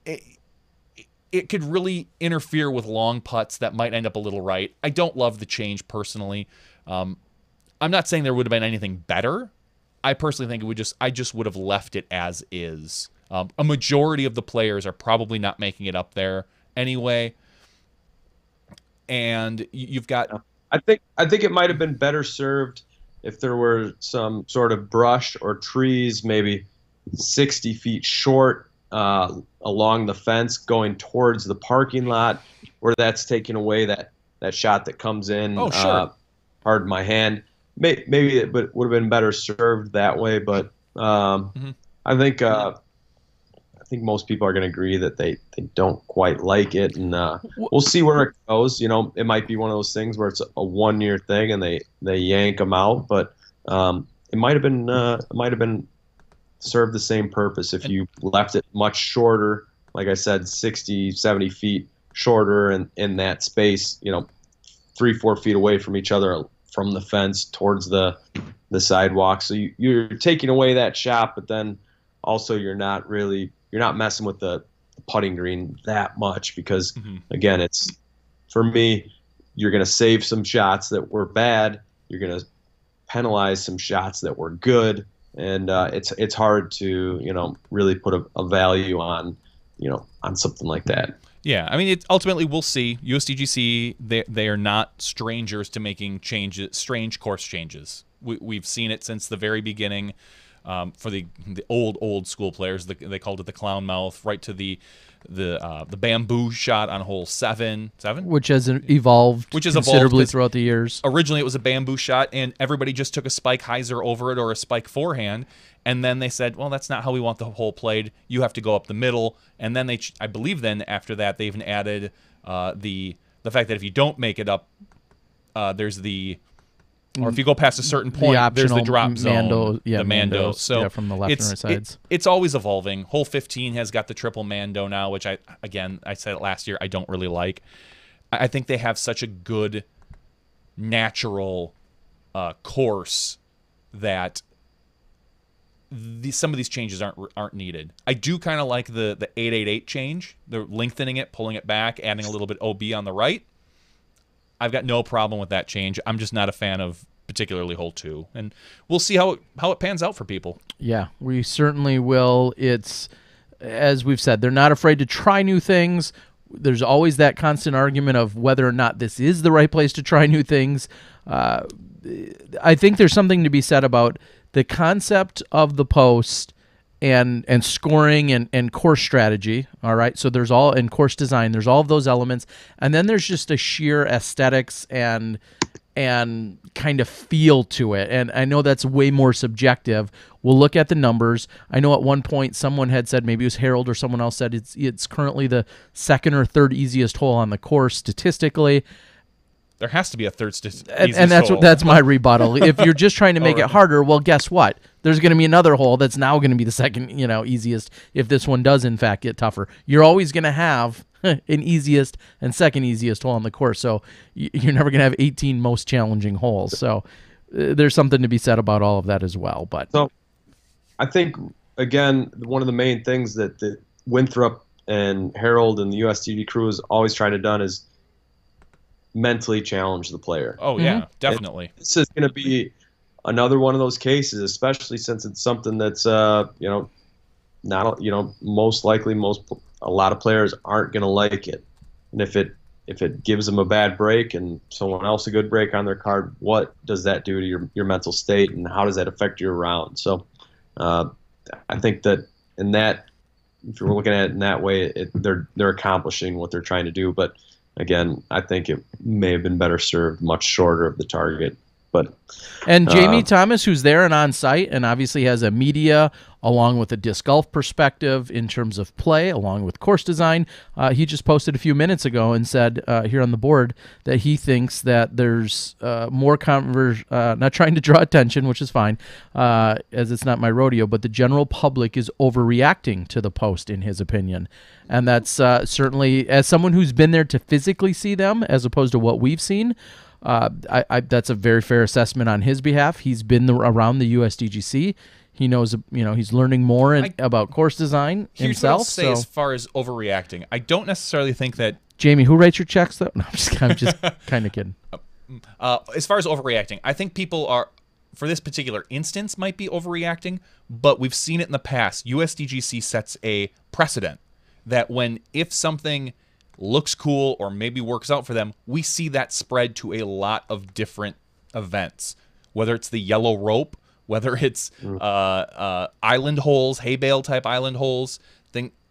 it could really interfere with long putts that might end up a little right. I don't love the change personally. I'm not saying there would have been anything better. I personally think I just would have left it as is. A majority of the players are probably not making it up there anyway. And you've got, I think it might have been better served if there were some sort of brush or trees, maybe 60 feet short, along the fence going towards the parking lot, where that's taking away that shot that comes in. Oh, sure. Pardon my hand. Maybe it would have been better served that way, but I think most people are going to agree that they don't quite like it, and we'll see where it goes. It might be one of those things where it's a 1-year thing and they yank them out, but it might have been served the same purpose if you left it much shorter, like I said, 60, 70 feet shorter and in that space, 3-4 feet away from each other from the fence towards the sidewalk. So you're taking away that shot, but then also you're not messing with the putting green that much because again, it's for me, you're going to save some shots that were bad. You're going to penalize some shots that were good. And it's hard to, really put a value on, on something like that. Yeah, I mean, ultimately we'll see. USDGC, they are not strangers to making changes, strange course changes. We've seen it since the very beginning. For the old school players, they called it the clown mouth, right to the bamboo shot on hole 7, which has evolved considerably throughout the years. Originally, it was a bamboo shot, and everybody just took a spike hyzer over it or a spike forehand, and then they said, well, that's not how we want the hole played. You have to go up the middle, and then I believe then after that they even added the fact that if you don't make it up, there's or if you go past a certain point, there's the drop zone, the Mando. So from the left and right sides. It's always evolving. Hole 15 has got the triple Mando now, which I said it last year, I don't really like. I think they have such a good natural course that some of these changes aren't needed. I do kind of like the 888 change, the lengthening it, pulling it back, adding a little bit OB on the right. I've got no problem with that change. I'm just not a fan of particularly hole 2, and we'll see how it pans out for people. Yeah, we certainly will. It's, as we've said, they're not afraid to try new things. There's always that constant argument of whether or not this is the right place to try new things. I think there's something to be said about the concept of the post and scoring and course strategy. All right, so there's all in course design. There's all of those elements, and then there's just a sheer aesthetics and kind of feel to it. And I know that's way more subjective. We'll look at the numbers. I know at one point someone had said, maybe it was Harold or someone else said it's currently the 2nd or 3rd easiest hole on the course statistically. There has to be a third and that's my rebuttal. If you're just trying to make it harder, well, guess what? There's going to be another hole that's now going to be the 2nd, easiest if this one does in fact get tougher. You're always going to have an easiest and 2nd easiest hole on the course, so you're never going to have 18 most challenging holes. So there's something to be said about all of that as well. But so I think again, one of the main things that Winthrop and Harold and the USDG crew is always trying to do is mentally challenge the player. Oh yeah, definitely. And this is going to be another one of those cases, especially since it's something that's not most likely a lot of players aren't going to like it, and if it gives them a bad break and someone else a good break on their card, what does that do to your mental state, and how does that affect your round? So I think that if you're looking at it in that way, they're accomplishing what they're trying to do, but again, I think it may have been better served much shorter of the target. And Jamie Thomas, who's there and on site, and obviously has a media along with a disc golf perspective in terms of play, along with course design, he just posted a few minutes ago and said here on the board that he thinks that there's more not trying to draw attention, which is fine, as it's not my rodeo, but the general public is overreacting to the post, in his opinion. And that's certainly, as someone who's been there to physically see them, as opposed to what we've seen, that's a very fair assessment on his behalf. He's been around the USDGC. He knows, he's learning more about course design himself. Here's what I'll say as far as overreacting. I don't necessarily think that... Jamie, who writes your checks, though? No, I'm just kind of kidding. As far as overreacting, I think people are, for this particular instance, might be overreacting, but we've seen it in the past. USDGC sets a precedent that if something looks cool or maybe works out for them, we see that spread to a lot of different events, whether it's the yellow rope, whether it's island holes, hay bale type island holes.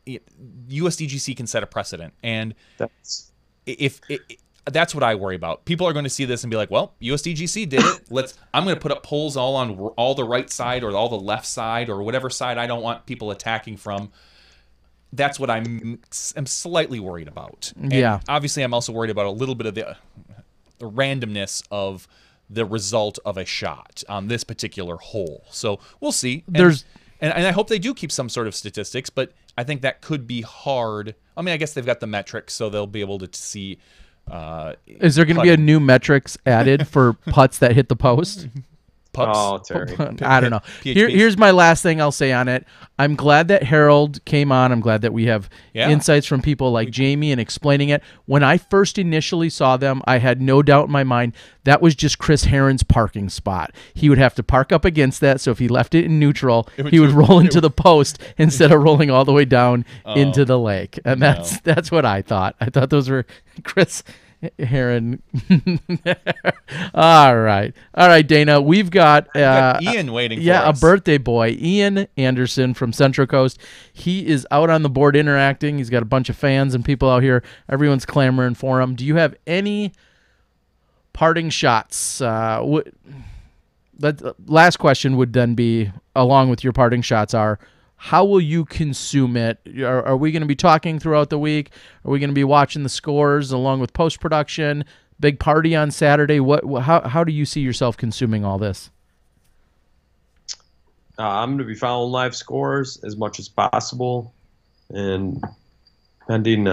USDGC can set a precedent, and that's what I worry about. People are going to see this and be like, well, USDGC did it. I'm going to put up poles all on all the right side or all the left side or whatever side I don't want people attacking from. That's what I'm slightly worried about. And obviously, I'm also worried about a little bit of the randomness of the result of a shot on this particular hole. So we'll see. And I hope they do keep some sort of statistics, but I think that could be hard I mean, I guess they've got the metrics, so they'll be able to see. Is there going to be a new metrics added for putts that hit the post? Pups? Oh, Terry. I don't know. PHPs. Here's my last thing I'll say on it. I'm glad that Harold came on. I'm glad that we have insights from people like Jamie and explaining it. When I first initially saw them, I had no doubt in my mind that was just Chris Herron's parking spot. He would have to park up against that, so if he left it in neutral, he would roll into the post instead of rolling all the way down into the lake. And that's what I thought. I thought those were Chris Herron. All right, Dana. We've got Ian waiting for us. A birthday boy, Ian Anderson from Central Coast. He is out on the board interacting. He's got a bunch of fans and people out here. Everyone's clamoring for him. Do you have any parting shots? That last question would then be, along with your parting shots, are how will you consume it? Are we going to be talking throughout the week? Are we going to be watching the scores along with post-production? Big party on Saturday? How do you see yourself consuming all this? I'm going to be following live scores as much as possible. And pending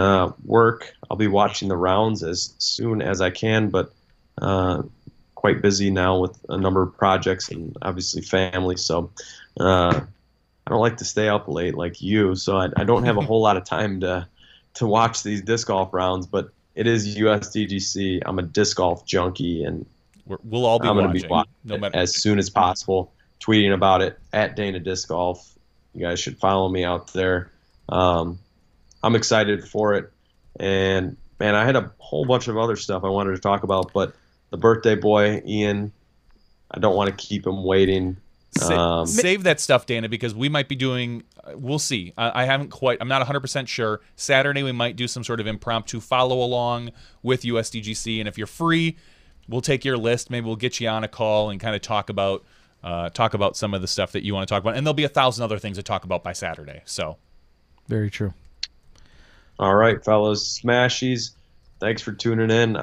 work, I'll be watching the rounds as soon as I can, but quite busy now with a number of projects and obviously family. So I don't like to stay up late like you, so I don't have a whole lot of time to watch these disc golf rounds, but it is USDGC. I'm a disc golf junkie, and we'll all be I'm watching, going to be watching no matter. as soon as possible, tweeting about it at Dana Disc Golf. You guys should follow me out there. I'm excited for it, and man, I had a whole bunch of other stuff I wanted to talk about, but the birthday boy, Ian, I don't want to keep him waiting. Save that stuff, Dana, because we might be doing. We'll see. I haven't quite. I'm not 100% sure. Saturday we might do some sort of impromptu follow along with USDGC, and if you're free, we'll take your list. Maybe we'll get you on a call and kind of talk about some of the stuff that you want to talk about. And there'll be 1,000 other things to talk about by Saturday. So, very true. All right, fellas, Smashies, thanks for tuning in.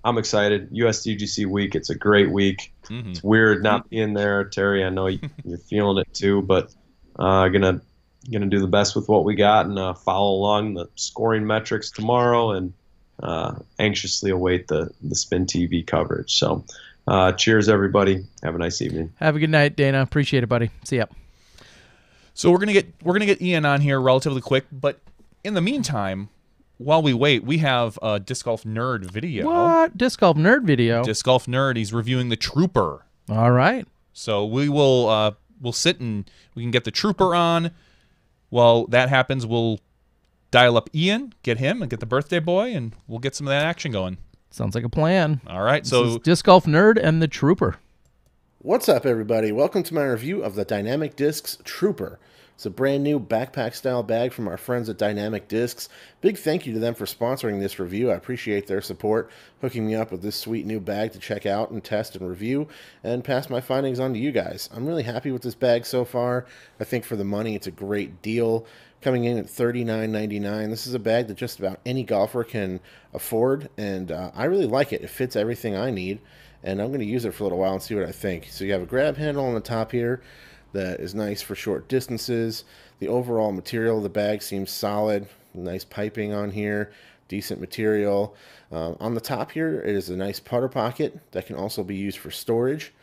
I'm excited. USDGC week. It's a great week. Mm-hmm. It's weird not being there, Terry. I know you're feeling it too, but gonna do the best with what we got and follow along the scoring metrics tomorrow, and anxiously await the Spin TV coverage. So, cheers, everybody. Have a nice evening. Have a good night, Dana. Appreciate it, buddy. See ya. So we're gonna get Ian on here relatively quick, but in the meantime, while we wait, we have a Disc Golf Nerd video. What? Disc Golf Nerd video? Disc Golf Nerd. He's reviewing the Trooper. All right. So we will we'll sit and we can get the Trooper on. While that happens, we'll dial up Ian, get him, and get the birthday boy, and we'll get some of that action going. Sounds like a plan. All right. This is Disc Golf Nerd and the Trooper. What's up, everybody? Welcome to my review of the Dynamic Discs Trooper. It's a brand new backpack-style bag from our friends at Dynamic Discs. Big thank you to them for sponsoring this review. I appreciate their support, hooking me up with this sweet new bag to check out and test and review, and pass my findings on to you guys. I'm really happy with this bag so far. I think for the money, it's a great deal. Coming in at $39.99. This is a bag that just about any golfer can afford, and I really like it. It fits everything I need, and I'm going to use it for a little while and see what I think. So you have a grab handle on the top here that is nice for short distances. The overall material of the bag seems solid. Nice piping on here, decent material. On the top here, it is a nice putter pocket that can also be used for storage.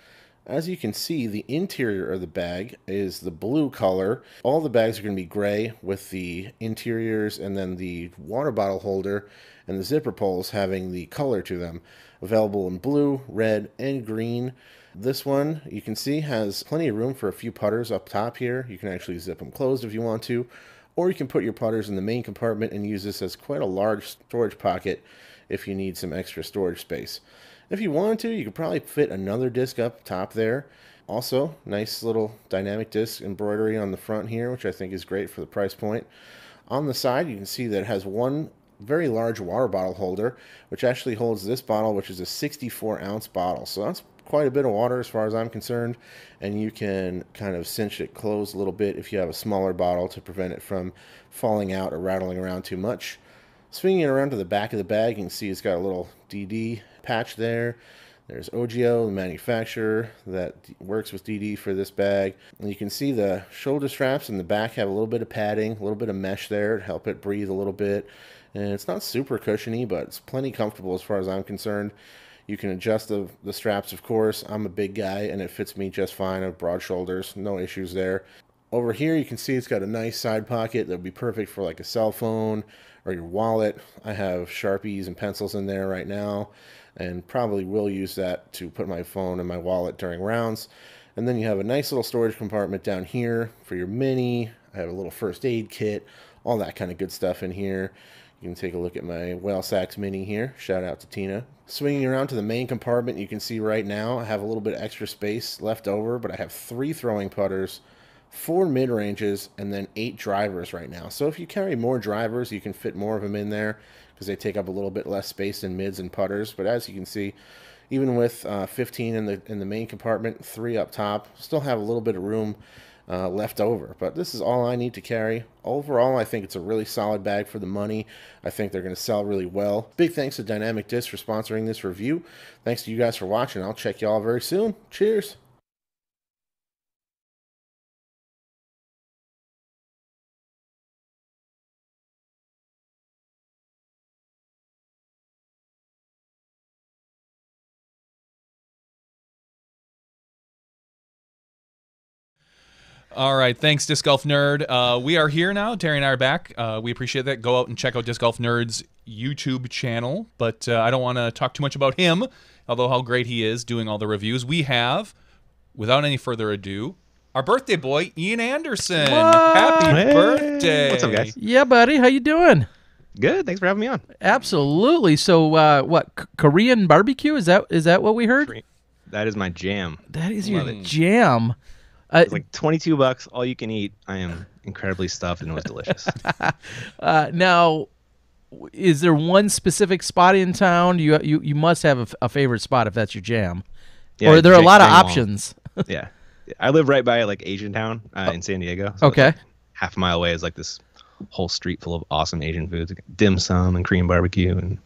As you can see, the interior of the bag is the blue color. All the bags are going to be gray with the interiors, and then the water bottle holder and the zipper pulls having the color to them. Available in blue, red, and green. This one, you can see, has plenty of room for a few putters up top here. You can actually zip them closed if you want to, or you can put your putters in the main compartment and use this as quite a large storage pocket if you need some extra storage space. If you wanted to, you could probably fit another disc up top there. Also, nice little Dynamic Disc embroidery on the front here, which I think is great for the price point. On the side, you can see that it has one very large water bottle holder, which actually holds this bottle, which is a 64-ounce bottle. So that's quite a bit of water as far as I'm concerned, and you can kind of cinch it closed a little bit if you have a smaller bottle to prevent it from falling out or rattling around too much. Swinging it around to the back of the bag, you can see it's got a little DD patch there. There's OGO, the manufacturer that works with DD for this bag. And you can see the shoulder straps in the back have a little bit of padding, a little bit of mesh there to help it breathe a little bit. And it's not super cushiony, but it's plenty comfortable as far as I'm concerned. You can adjust the straps, of course. I'm a big guy, and it fits me just fine. I have broad shoulders, no issues there. Over here, you can see it's got a nice side pocket that would be perfect for like a cell phone or your wallet. I have Sharpies and pencils in there right now, and probably will use that to put my phone in my wallet during rounds. And then you have a nice little storage compartment down here for your mini. I have a little first aid kit, all that kind of good stuff in here. You can take a look at my Whale Sacks mini here. Shout out to Tina. Swinging around to the main compartment, you can see right now I have a little bit of extra space left over, but I have 3 throwing putters, 4 mid-ranges, and then 8 drivers right now. So if you carry more drivers, you can fit more of them in there because they take up a little bit less space than mids and putters. But as you can see, even with 15 in the main compartment, 3 up top, still have a little bit of room left over. But this is all I need to carry. Overall, I think it's a really solid bag for the money. I think they're going to sell really well. Big thanks to Dynamic Disc for sponsoring this review. Thanks to you guys for watching. I'll check y'all very soon. Cheers. All right, thanks, Disc Golf Nerd. We are here now. Terry and I are back. We appreciate that. Go out and check out Disc Golf Nerd's YouTube channel. But I don't want to talk too much about him, although how great he is doing all the reviews. We have, without any further ado, our birthday boy, Ian Anderson. Happy birthday. What's up, guys? Yeah, buddy. How you doing? Good. Thanks for having me on. Absolutely. So, what, Korean barbecue? Is that what we heard? That is my jam. That is your jam. It's like $22, all you can eat. I am incredibly stuffed and it was delicious. Now, is there one specific spot in town? You must have a favorite spot if that's your jam. Yeah, or are there a lot of options? Yeah. I live right by like Asian Town in San Diego. So okay. Like half a mile away is like this whole street full of awesome Asian foods, like dim sum and Korean barbecue and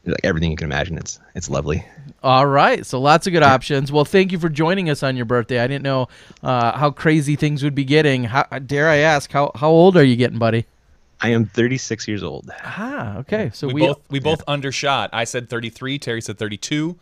like everything you can imagine. It's lovely. All right, so lots of good options. Well, thank you for joining us on your birthday. I didn't know how crazy things would be getting. Dare I ask, how old are you getting, buddy? I am 36 years old. Ah, okay. So we both undershot. I said 33. Terry said 32.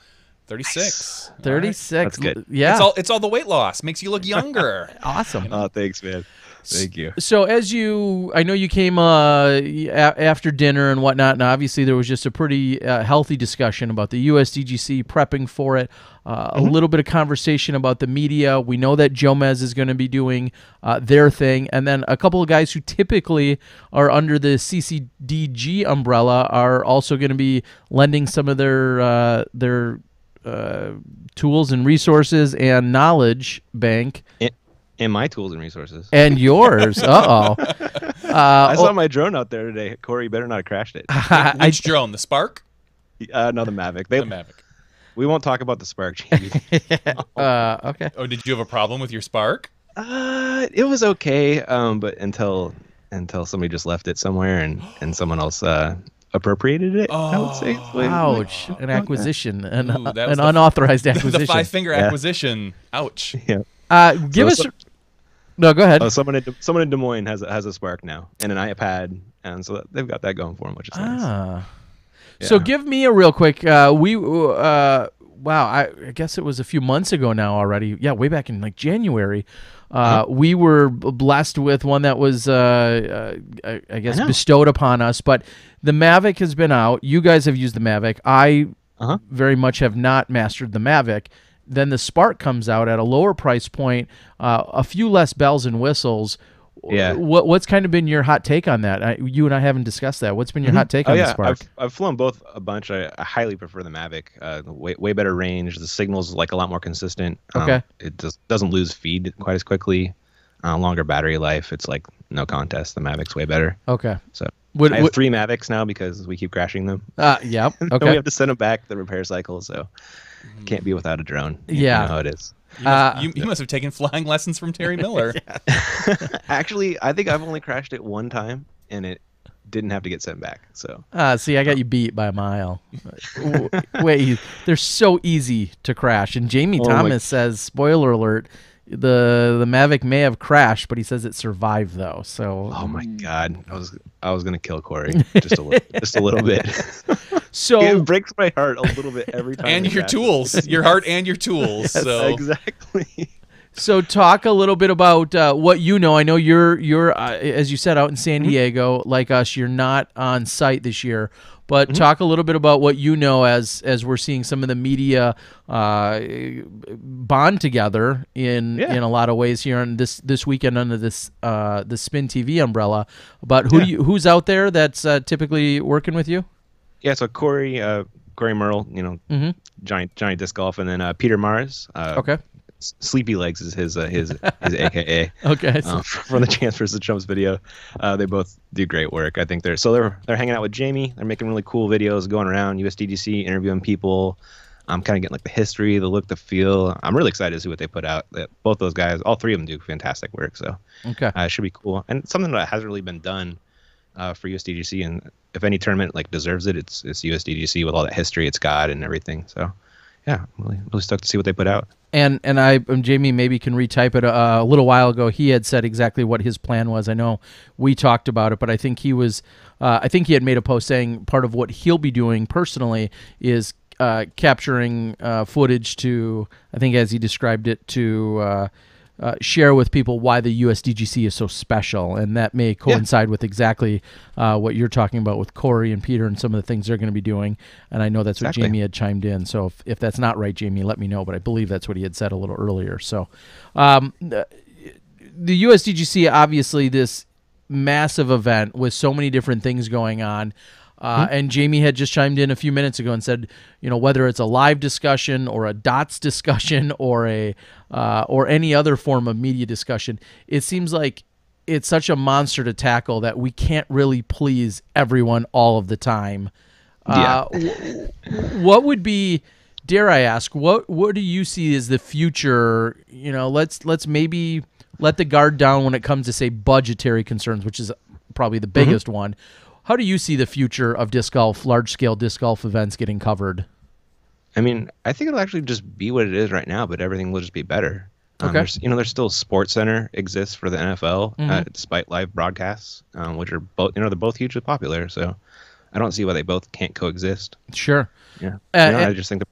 36. Nice. 36. Right. That's good. Yeah. It's all the weight loss. Makes you look younger. Awesome. Oh, thanks, man. Thank you. So I know you came after dinner and whatnot, and obviously there was just a pretty healthy discussion about the USDGC, prepping for it, a little bit of conversation about the media. We know that Jomez is going to be doing their thing, and then a couple of guys who typically are under the CCDG umbrella are also going to be lending some of their tools and resources and knowledge bank. And my tools and resources. And yours. Uh-oh. I saw my drone out there today. Corey, you better not have crashed it. Which drone? The Spark? No, the Mavic. The Mavic. We won't talk about the Spark, Jamie. Okay. Oh, did you have a problem with your Spark? It was okay, but until somebody just left it somewhere and someone else appropriative it, I would say. Ouch. An acquisition. An was unauthorized acquisition. The 5-finger acquisition. Ouch. Yeah. Give us... No, go ahead. Oh, someone in Des Moines has a Spark now and an iPad, and so they've got that going for them, which is nice. Yeah. So give me a real quick. Wow, I guess it was a few months ago now already. Yeah, way back in like January. We were blessed with one that was, I guess, bestowed upon us. But the Mavic has been out. You guys have used the Mavic. I very much have not mastered the Mavic. Then the Spark comes out at a lower price point, a few less bells and whistles. Yeah. What's kind of been your hot take on that? You and I haven't discussed that. What's been your hot take on the Spark? I've flown both a bunch. I highly prefer the Mavic. Way better range. The signal's like a lot more consistent. Okay. It just doesn't lose feed quite as quickly. Longer battery life. It's like no contest. The Mavic's way better. Okay. So I have 3 Mavics now because we keep crashing them. Yep. Okay. We have to send them back the repair cycle, so can't be without a drone. Yeah. You know how it is. You must have taken flying lessons from Terry Miller. Actually, I think I've only crashed it one time, and it didn't have to get sent back. So See, I got you beat by a mile. Wait, they're so easy to crash. And Jamie Thomas says, spoiler alert, the Mavic may have crashed, but he says it survived though. So oh my God, I was gonna kill Corey just a little bit. So it breaks my heart a little bit every time. And your tools, your heart and your tools. Yes, so exactly. So talk a little bit about what you know. I know you're as you said, out in San Diego, like us. You're not on site this year, but talk a little bit about what you know as we're seeing some of the media bond together in a lot of ways here on this weekend under this the Spin TV umbrella. But who's out there that's typically working with you? Yeah, so Corey Merle, Johnny Disc Golf, and then Peter Mars. Okay. Sleepy Legs is his AKA. Okay. From the Chance vs. the Chumps video, they both do great work. I think they're hanging out with Jamie. They're making really cool videos, going around USDGC, interviewing people. I'm kind of getting like the history, the look, the feel. I'm really excited to see what they put out. Both those guys, all three of them, do fantastic work. So it should be cool, and something that hasn't really been done for USDGC. And if any tournament like deserves it, it's USDGC with all that history it's got and everything. So yeah, I'm really stoked to see what they put out. And Jamie maybe can retype it. A little while ago, he had said exactly what his plan was. I know we talked about it, but I think he was. I think he had made a post saying part of what he'll be doing personally is capturing footage to. I think as he described it to. Share with people why the USDGC is so special, and that may coincide with exactly what you're talking about with Corey and Peter and some of the things they're going to be doing. And I know that's what Jamie had chimed in. So if that's not right, Jamie, let me know. But I believe that's what he had said a little earlier. So the USDGC, obviously, this massive event with so many different things going on. And Jamie had just chimed in a few minutes ago and said, whether it's a live discussion or a dots discussion or or any other form of media discussion, it seems like it's such a monster to tackle that we can't really please everyone all of the time. What would be, dare I ask, what do you see as the future? Let's maybe let the guard down when it comes to, say, budgetary concerns, which is probably the biggest one. How do you see the future of disc golf, large-scale disc golf events getting covered? I mean, I think it'll actually just be what it is right now, but everything will just be better. There's still Sports Center exists for the NFL despite live broadcasts, which are both, they're both hugely popular. So I don't see why they both can't coexist. Sure. Yeah. I just think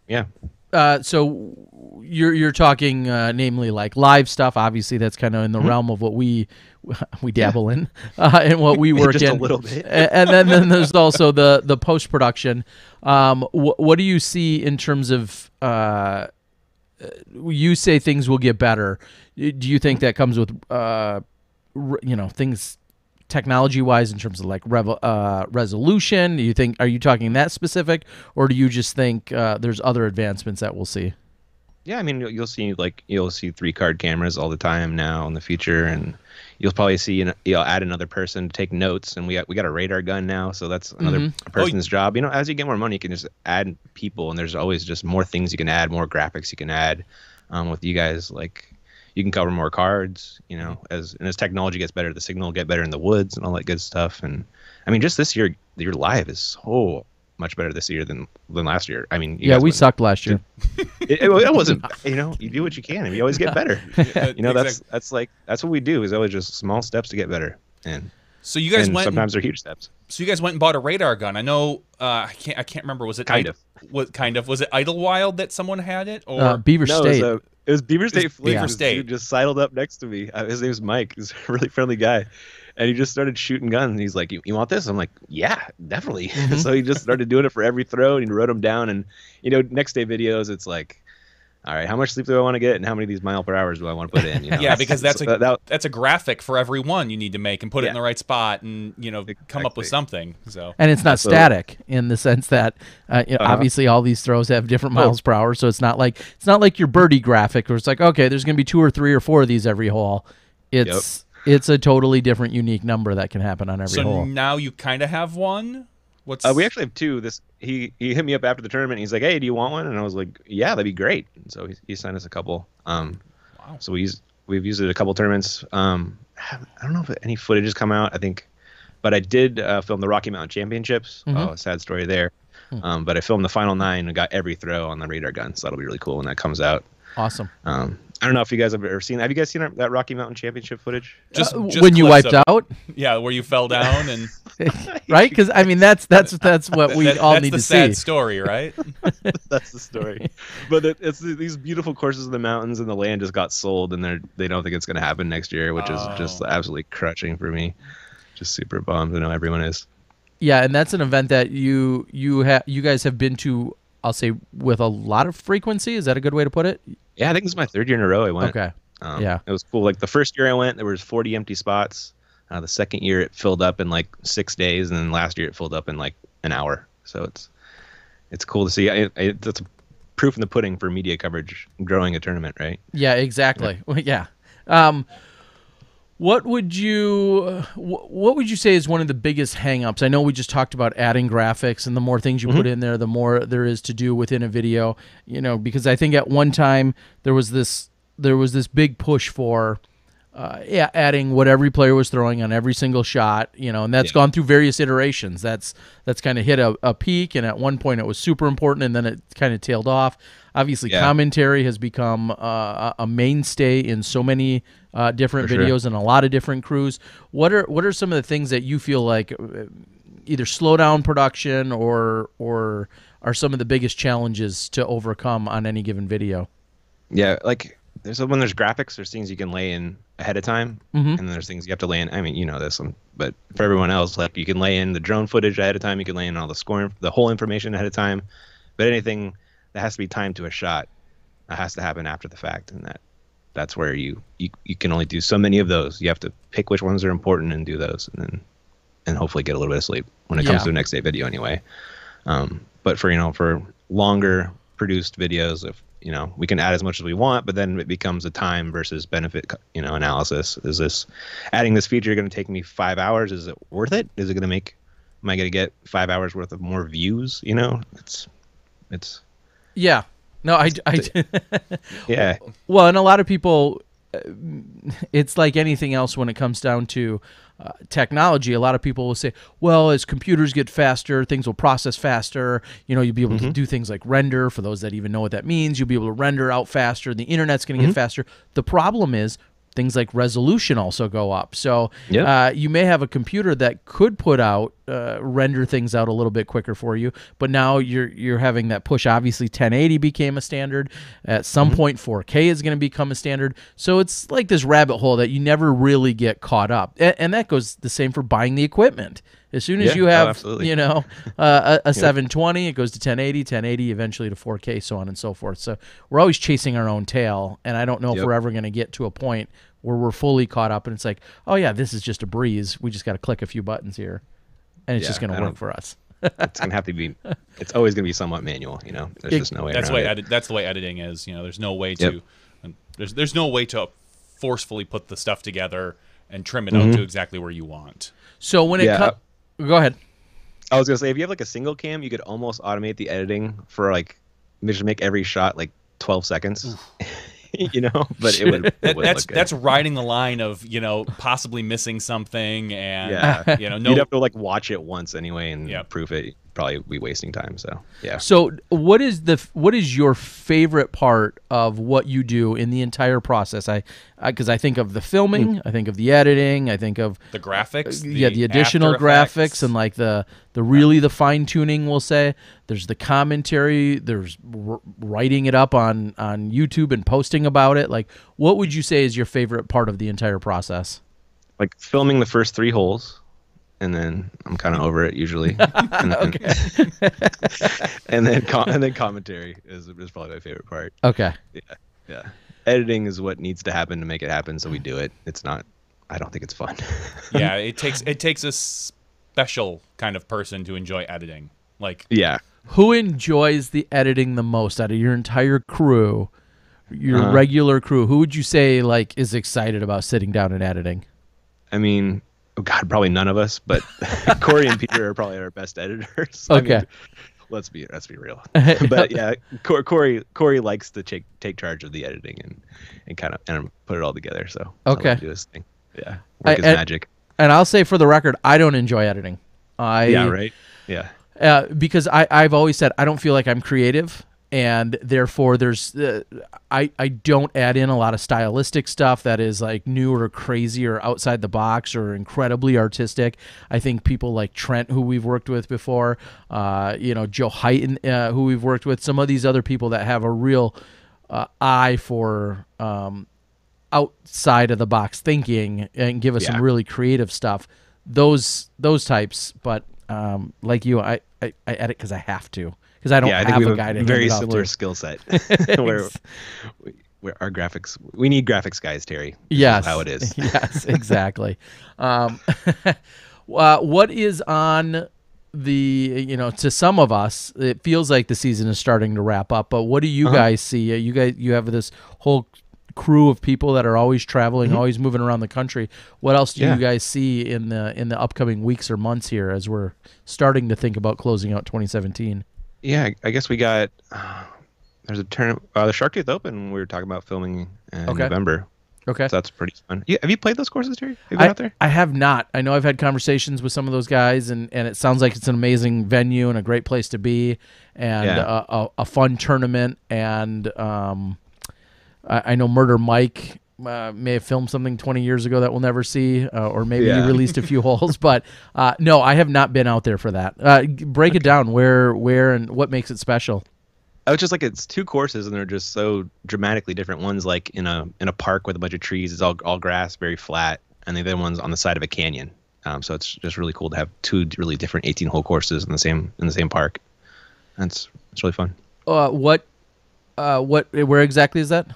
so you're talking namely like live stuff. Obviously, that's kind of in the realm of what we dabble in and what we work just in a little bit. And then there's also the post production. What do you see in terms of? You say things will get better. Do you think that comes with things technology wise in terms of like resolution? Are you talking that specific, or do you just think there's other advancements that we'll see? Yeah, I mean, you'll see 3-card cameras all the time now in the future, and you'll probably see add another person to take notes, and we got a radar gun now, so that's another person's job. As you get more money, you can just add people, and there's always just more things you can add, more graphics you can add. With you guys, like, you can cover more cards, as technology gets better, the signal will get better in the woods and all that good stuff. And I mean, just this year, your live is so much better this year than last year. I mean, we sucked last year. It wasn't, you do what you can and you always get better. That's what we do, is always just small steps to get better. And so you guys sometimes they're huge steps. So you guys went and bought a radar gun. I know, I can't remember. Was it kind of? Was it Idlewild that someone had it, or Beaver State? It was Beaver State. Beaver State. Dude just sidled up next to me. His name's Mike. He's a really friendly guy. And he just started shooting guns. He's like, you want this? I'm like, yeah, definitely. So he just started doing it for every throw, and he wrote them down. And, next day videos, it's like, all right, how much sleep do I want to get, and how many of these mile per hours do I want to put in? Yeah, because that's a graphic for every one you need to make and put it in the right spot, and come up with something. So and it's not static in the sense that obviously all these throws have different miles per hour, so it's not like your birdie graphic where it's like, okay, there's going to be 2 or 3 or 4 of these every hole. It's a totally different, unique number that can happen on every hole. So now you kind of have one. We actually have 2. He hit me up after the tournament. He's like, "Hey, do you want one?" And I was like, "Yeah, that'd be great." And so he sent us a couple. Wow. So we've used it a couple tournaments. I don't know if any footage has come out. I think But I did film the Rocky Mountain Championships. Oh, a sad story there. But I filmed the final 9 and got every throw on the radar gun, so that'll be really cool when that comes out. Awesome. I don't know if you guys have ever seen. Have you guys seen that Rocky Mountain Championship footage? Just when you wiped out. Yeah, where you fell down and right? Because I mean, that's what we all need to see. That's the sad story, right? That's the story. But it's these beautiful courses in the mountains, and the land just got sold, and they don't think it's going to happen next year, which is just absolutely crushing for me. Just super bummed. I know everyone is. Yeah, and that's an event that you guys have been to. I'll say with a lot of frequency. Is that a good way to put it? Yeah, I think this is my 3rd year in a row I went. Okay. Yeah. It was cool. Like the first year I went, there was 40 empty spots. The second year it filled up in like 6 days, and then last year it filled up in like an hour. So it's cool to see. That's proof in the pudding for media coverage growing a tournament, right? Yeah, exactly. Yeah. What would you say is one of the biggest hangups? I know we just talked about adding graphics, and the more things you put in there, the more there is to do within a video. You know, because I think at one time there was this big push for adding what every player was throwing on every single shot. You know, and that's gone through various iterations. That's kind of hit a peak, and at one point it was super important, and then it kind of tailed off. Obviously, commentary has become a mainstay in so many different videos and a lot of different crews. What are some of the things that you feel like either slow down production or are some of the biggest challenges to overcome on any given video? Yeah, like when there's graphics, there's things you can lay in ahead of time, and then there's things you have to lay in. I mean, you know this one, but for everyone else, like you can lay in the drone footage ahead of time, you can lay in all the whole information ahead of time, but anything that has to be timed to a shot has to happen after the fact, and that's where you can only do so many of those. You have to pick which ones are important and do those, and hopefully get a little bit of sleep when it comes to a next day video anyway. But for longer produced videos, if we can add as much as we want, but then it becomes a time versus benefit analysis. Is this adding this feature going to take me 5 hours? Is it worth it? Is it going to am I going to get 5 hours worth of more views? It's yeah. No, I yeah. Well, and a lot of people, it's like anything else when it comes down to technology. A lot of people will say, well, as computers get faster, things will process faster. You'll be able to do things like render. For those that even know what that means, you'll be able to render out faster. The internet's going to get faster. The problem is things like resolution also go up. So you may have a computer that could put out render things out a little bit quicker for you, but now you're having that push. Obviously 1080 became a standard. At some point 4K is going to become a standard. So it's like this rabbit hole that you never really get caught up. And that goes the same for buying the equipment. As soon as you have, a 720, it goes to 1080, eventually to 4K, so on and so forth. So we're always chasing our own tail, and I don't know if we're ever going to get to a point where we're fully caught up and it's like, oh yeah, this is just a breeze. We just got to click a few buttons here, and it's just going to work for us. It's going to have to be. It's always going to be somewhat manual. There's just no way. That's around it. That's the way editing is. There's no way to. There's no way to forcefully put the stuff together and trim it out to exactly where you want. So when it comes. Go ahead. I was gonna say, if you have like a single cam, you could almost automate the editing for just make every shot like 12 seconds. But it would. That's riding the line of possibly missing something, and you'd have to watch it once anyway and proof it. Probably be wasting time. So yeah. So what is your favorite part of what you do in the entire process? Because I think of the filming, I think of the editing, I think of the graphics, the additional graphics, and the fine tuning. We'll say there's the commentary, there's writing it up on YouTube and posting about it. What would you say is your favorite part of the entire process? Like filming the first 3 holes. And then I'm kind of over it usually. And then, and then commentary is probably my favorite part. Okay. Yeah. Editing is what needs to happen to make it happen, so we do it. It's not. I don't think it's fun. Yeah, it takes a special kind of person to enjoy editing. Who enjoys the editing the most out of your entire crew, your regular crew? Who would you say is excited about sitting down and editing? I mean. Oh God, probably none of us, but Corey and Peter are probably our best editors. Okay. I mean, let's be real. But yeah, Corey likes to take charge of the editing and kind of put it all together. So okay, do his thing. Yeah, work is magic. And I'll say for the record, I don't enjoy editing. Yeah, right. Yeah. Because I've always said I don't feel like I'm creative, and therefore there's I don't add in a lot of stylistic stuff that is like new or crazy or outside the box or incredibly artistic. I think people like Trent, who we've worked with before, Joe Heighton, who we've worked with, some of these other people that have a real eye for outside of the box thinking and give us some really creative stuff. Those types, but like you, I edit because I have to. Because I don't have a guy to very hand it off similar to. skill set. where our graphics, we need graphics guys, Terry. Yes, how it is. Yes, exactly. What is on the to some of us, it feels like the season is starting to wrap up. But what do you guys see? You have this whole crew of people that are always traveling, always moving around the country. What else do you guys see in the upcoming weeks or months here as we're starting to think about closing out 2017? Yeah, I guess we got there's a turn. The Shark Tooth Open. We were talking about filming in November. Okay, so that's pretty fun. Yeah, have you played those courses, Terry? Have you been out there? I have not. I know I've had conversations with some of those guys, and it sounds like it's an amazing venue and a great place to be, and a fun tournament. And I know Murder Mike may have filmed something 20 years ago that we'll never see, or maybe he released a few holes. But no, I have not been out there for that. Break it down. Where, and what makes it special? Oh, it's just like it's two courses, and they're just so dramatically different. One's like in a park with a bunch of trees. It's all grass, very flat, and the other one's on the side of a canyon. So it's just really cool to have two really different 18-hole courses in the same park. And it's really fun. Where exactly is that?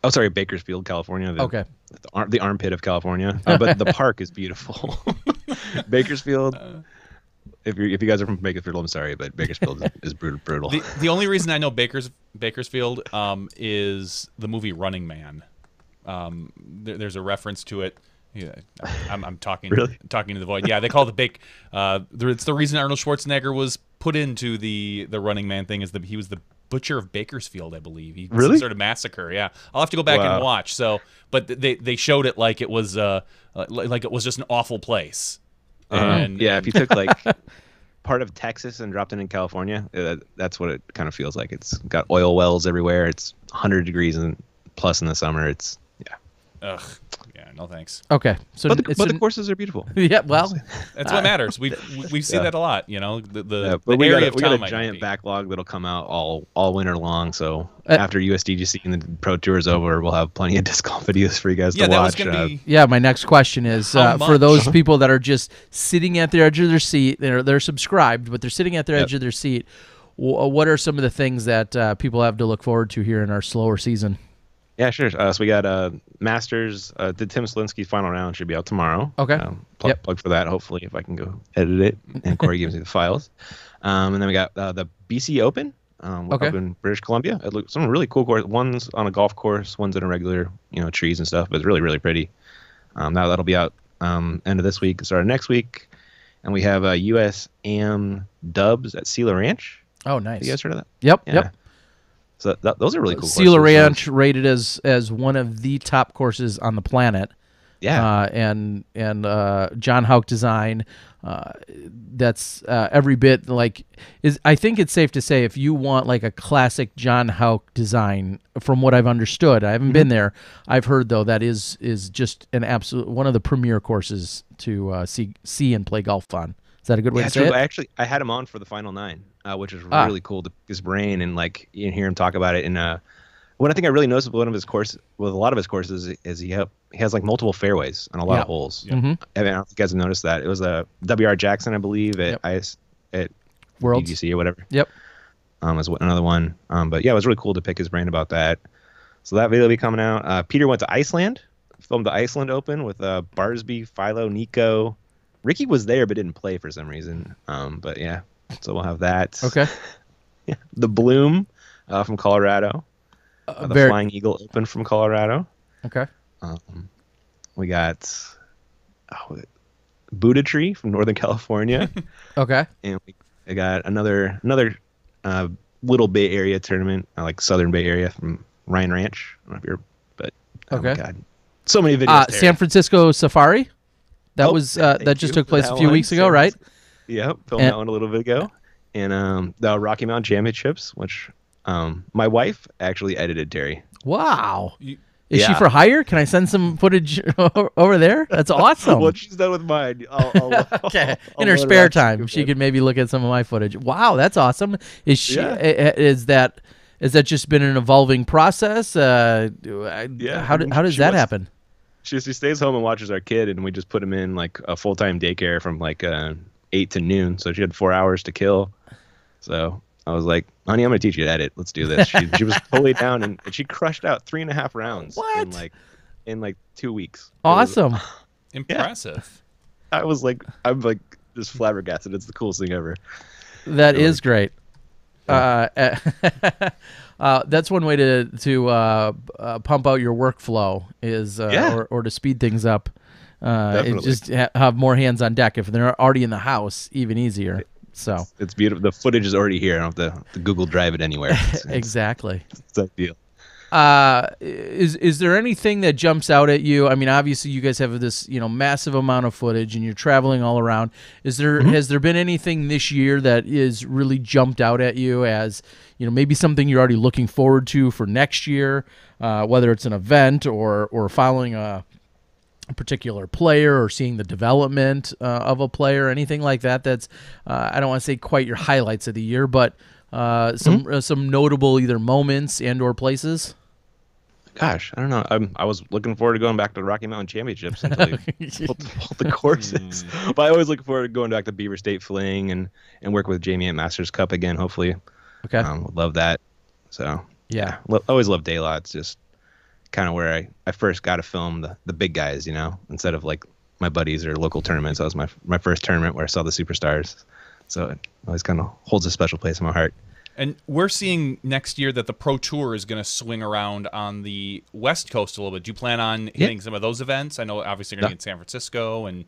Oh, sorry, Bakersfield, California. The armpit of California. But the park is beautiful. Bakersfield. If you guys are from Bakersfield, I'm sorry, but Bakersfield is brutal. The only reason I know Bakersfield is the movie Running Man. There's a reference to it. Yeah, I'm talking talking to the void. Yeah, they call it the it's the reason Arnold Schwarzenegger was put into the Running Man thing, is that he was the Butcher of Bakersfield, I believe. He was some sort of massacre. Yeah, I'll have to go back and watch. So, but they showed it like it was like it was just an awful place. And if you took like part of Texas and dropped it in California, that's what it kind of feels like. It's got oil wells everywhere. It's 100 degrees and plus in the summer. It's Ugh. Yeah, no thanks. Okay, so but the courses are beautiful. Yeah, well, that's what matters. We see that a lot. The we area got of a giant backlog that'll come out all winter long. So after USDGC and the Pro Tour is over, we'll have plenty of disc golf videos for you guys to watch. That was gonna be... my next question is for those people that are just sitting at the edge of their seat. They're subscribed, but they're sitting at the edge of their seat. What are some of the things that people have to look forward to here in our slower season? Yeah, sure. So we got Masters. The Tim Slinsky final round should be out tomorrow. Okay. Plug for that, hopefully, if I can go edit it and Corey gives me the files. And then we got the BC Open up in British Columbia. It looks some really cool course. One's on a golf course, one's in a regular, trees and stuff. But it's really, really pretty. That'll be out end of this week, start of next week. And we have US Am Dubs at Sela Ranch. Oh, nice. Have you guys heard of that? Yep. So those are really cool. Sela Ranch rated as one of the top courses on the planet. Yeah. And John Houck design. That's every bit like is. I think it's safe to say if you want like a classic John Houck design, from what I've understood, I haven't been there. I've heard though that is just an absolute one of the premier courses to see and play golf on. Is that a good way to say it? I had him on for the final 9, which is really cool to pick his brain and like you hear him talk about it. And what I think I really noticed with a lot of his courses is he has like multiple fairways on a lot of holes. Yeah. Mm-hmm. I don't know if you guys have noticed that. It was a W.R. Jackson, I believe, at Worlds. UGC or whatever. Yep. As another one. But yeah, it was really cool to pick his brain about that. So that video will be coming out. Peter went to Iceland, filmed the Iceland Open with Barsby, Philo, Nico. Ricky was there but didn't play for some reason. But yeah, so we'll have that. Okay. Yeah. The Bloom from Colorado. The Flying Eagle Open from Colorado. Okay. We got Buddha Tree from Northern California. Okay. And we got another little Bay Area tournament, like Southern Bay Area from Ryan Ranch. I don't know if you're, but oh my God, so many videos. San Francisco Safari. That Oh, was thank that just you took for place a that few one. weeks ago, So- right? Yep, filmed And- that one a little bit ago. And the Rocky Mountain Championships, which my wife actually edited, Terry. Wow. You- Is she Yeah. for hire? Can I send some footage over there? That's awesome. What she's done with mine. Okay. I'll In her load it spare up so you time, can she watch. could maybe look at some of my footage. Wow, that's awesome. Is she? Yeah. Is that just been an evolving process? How does She that was- happen? She stays home and watches our kid, and we just put him in like a full-time daycare from like 8 to noon. So she had 4 hours to kill. So I was like, honey, I'm going to teach you to edit. Let's do this. She was totally down, and she crushed out 3.5 rounds What? in like 2 weeks. It was- Awesome. Impressive. I'm like just flabbergasted. It's the coolest thing ever. That is great. That's one way to pump out your workflow is or to speed things up. Definitely. Just have more hands on deck. If they're already in the house, even easier. So It's beautiful. The footage is already here. I don't have to Google Drive it anywhere. exactly. It's ideal. Is there anything that jumps out at you? I mean, obviously you guys have this, massive amount of footage and you're traveling all around. Has there been anything this year that is really jumped out at you as, maybe something you're already looking forward to for next year, whether it's an event or following a particular player or seeing the development of a player, anything like that? That's I don't want to say quite your highlights of the year, but some notable either moments and or places. Gosh, I don't know. I was looking forward to going back to the Rocky Mountain Championships until they pulled the courses. But I always look forward to going back to Beaver State Fling and work with Jamie at Masters Cup again, hopefully. Okay. Would love that. So, Yeah. Always love Dayla. It's just kind of where I first got to film the big guys, instead of like my buddies or local tournaments. That was my first tournament where I saw the superstars. So it always kind of holds a special place in my heart. And we're seeing next year that the Pro Tour is going to swing around on the West Coast a little bit. Do you plan on hitting some of those events? I know obviously you're going to get San Francisco and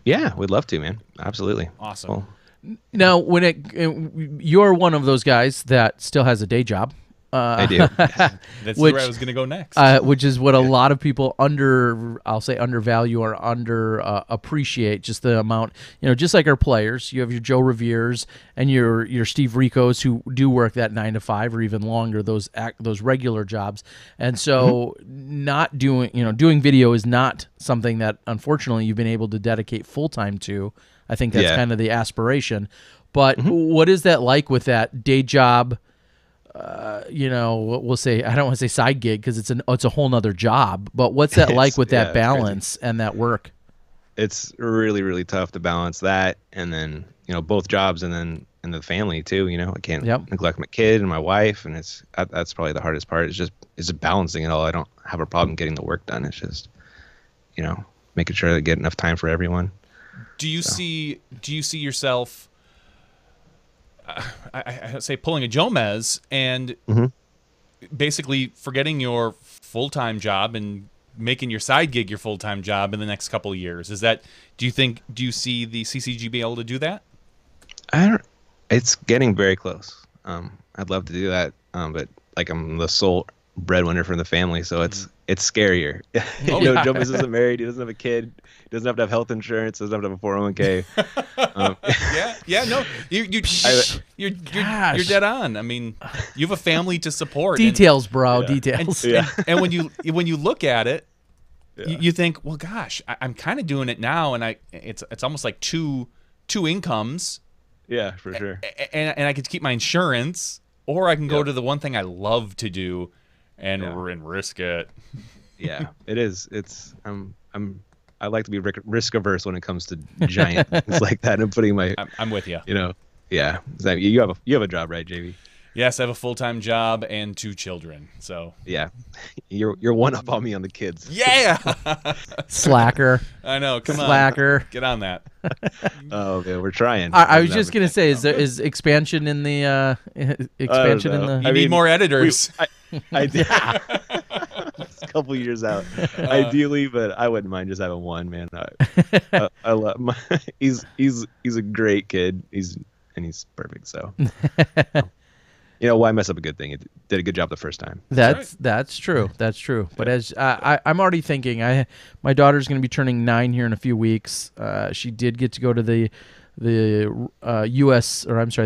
Yeah, we'd love to, man. Absolutely. awesome. Well, Now, you're one of those guys that still has a day job. I do. That's which- where I was going to go next. Which is what a lot of people undervalue or appreciate, just the amount, just like our players. You have your Joe Revere's and your Steve Rico's who do work that 9 to 5 or even longer, those regular jobs. And so not doing video is not something that unfortunately you've been able to dedicate full time to. I think that's kind of the aspiration. But what is that like with that day job? We'll say, I don't want to say side gig because it's a whole nother job, but what's that like with that balance and that work? It's really, really tough to balance that. And then, both jobs and the family too, I can't neglect my kid and my wife. And that's probably the hardest part is just balancing it all. I don't have a problem getting the work done. It's just, making sure that I get enough time for everyone. Do you see yourself I say pulling a Jomez and basically forgetting your full-time job and making your side gig your full-time job in the next couple of years? Do you see the CCG be able to do that? It's getting very close. I'd love to do that. But like I'm the sole breadwinner for the family, so it's scarier. Jomez isn't married. He doesn't have a kid. He doesn't have to have health insurance. Doesn't have to have a 401k. No, you're dead on. I mean, you have a family to support. Details, bro. Details. And when you look at it, you think, well, gosh, I'm kind of doing it now, and it's almost like two incomes. Yeah, for sure. And I could keep my insurance, or I can go to the one thing I love to do, and risk it. Yeah, it is. I like to be risk averse when it comes to giant things like that, and putting my. I'm with you. Yeah. You have a job, right, JV? Yes, I have a full-time job and 2 children. So yeah, you're one up on me on the kids. Yeah, Slacker. I know. Come on, Slacker. Get on that. Oh man, we're trying. I was just gonna say, is expansion in the expansion in the? You need more editors. I did. It's a couple years out, ideally, but I wouldn't mind just having one. Man, I love. He's a great kid. He's perfect. So. You know, why mess up a good thing? It did a good job the first time. That's true. That's true. But as I'm already thinking, my daughter's going to be turning 9 here in a few weeks. She did get to go to the the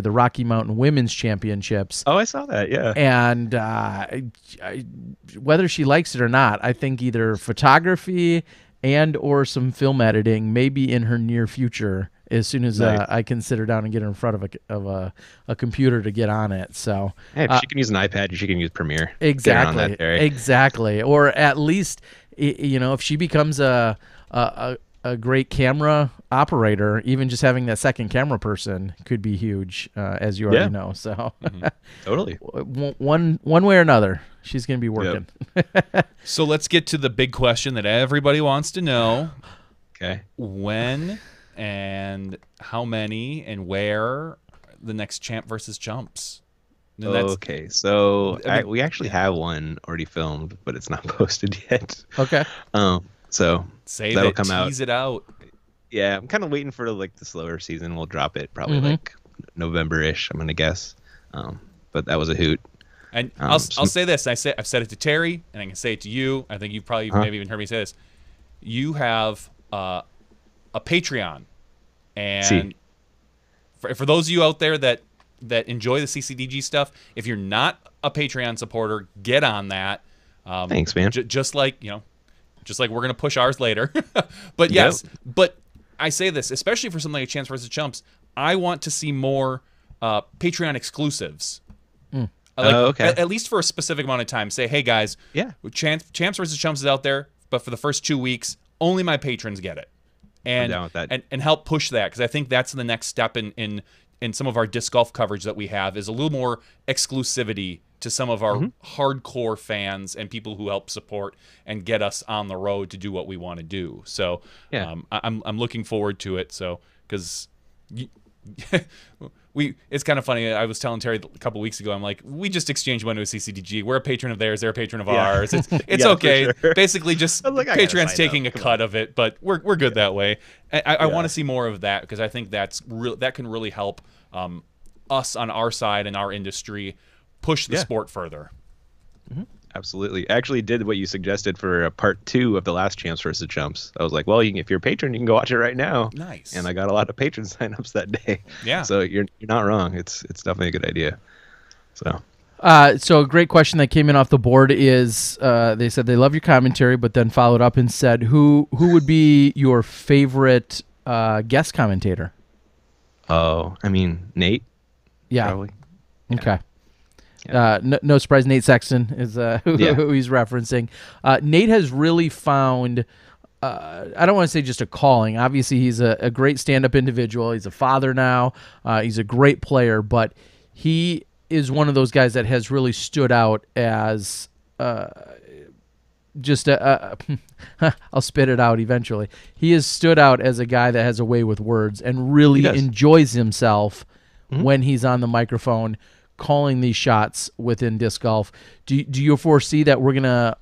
Rocky Mountain Women's Championships. Oh, I saw that. Yeah. And whether she likes it or not, I think either photography and or some film editing may be in her near future as soon as Nice. I can sit her down and get her in front of a computer to get on it. So Hey, if she can use an iPad, she can use Premiere. Get her on exactly, that, Terry. exactly. Or at least, if she becomes a great camera operator, even just having that second camera person could be huge, as you already know. So Totally. one way or another, she's going to be working. So let's get to the big question that everybody wants to know. Okay. When and how many and where the next Champ versus Chumps? And that's- Okay, so I mean, we actually have one already filmed, but it's not posted yet. Okay. So Save that'll it, come out. tease it out. Yeah, I'm kind of waiting for like the slower season. We'll drop it probably like November-ish, I'm gonna guess. But that was a hoot. And I'll say this. I've said it to Terry, and I can say it to you. I think you've probably maybe even heard me say this. You have a Patreon, and for those of you out there that enjoy the CCDG stuff, if you're not a Patreon supporter, get on that. Thanks, man. Just like we're gonna push ours later. But yes, but I say this especially for something like Champs versus Chumps. I want to see more Patreon exclusives. Okay. At least for a specific amount of time. Say, hey guys, Champs versus Chumps is out there, but for the first 2 weeks, only my patrons get it. And I'm down with that. and help push that, because I think that's the next step in some of our disc golf coverage that we have, is a little more exclusivity to some of our hardcore fans and people who help support and get us on the road to do what we want to do. So I'm looking forward to it. So because it's kind of funny. I was telling Terry a couple weeks ago, I'm like, we just exchanged one to a CCDG. We're a patron of theirs. They're a patron of ours. It's Yeah, okay. for sure. Basically, just I was like, I gotta Patreon's sign taking up. a cut of it, but we're good that way. I want to see more of that, because I think that can really help us on our side and our industry push the sport further. Absolutely. I actually did what you suggested for part 2 of the last Champs versus Chumps. I was like, well, if you're a patron, you can go watch it right now. Nice. And I got a lot of patron signups that day. Yeah. So you're not wrong. It's definitely a good idea. So. So a great question that came in off the board is, they said they love your commentary, but then followed up and said, who would be your favorite guest commentator? Oh, I mean, Nate. Yeah. Probably. Okay. No surprise, Nate Sexton is who he's referencing. Nate has really found, I don't want to say just a calling. Obviously, he's a great stand-up individual. He's a father now. He's a great player, but he is one of those guys that has really stood out as just I'll spit it out eventually. He has stood out as a guy that has a way with words and really enjoys himself when he's on the microphone calling these shots within disc golf. Do you foresee that we're going to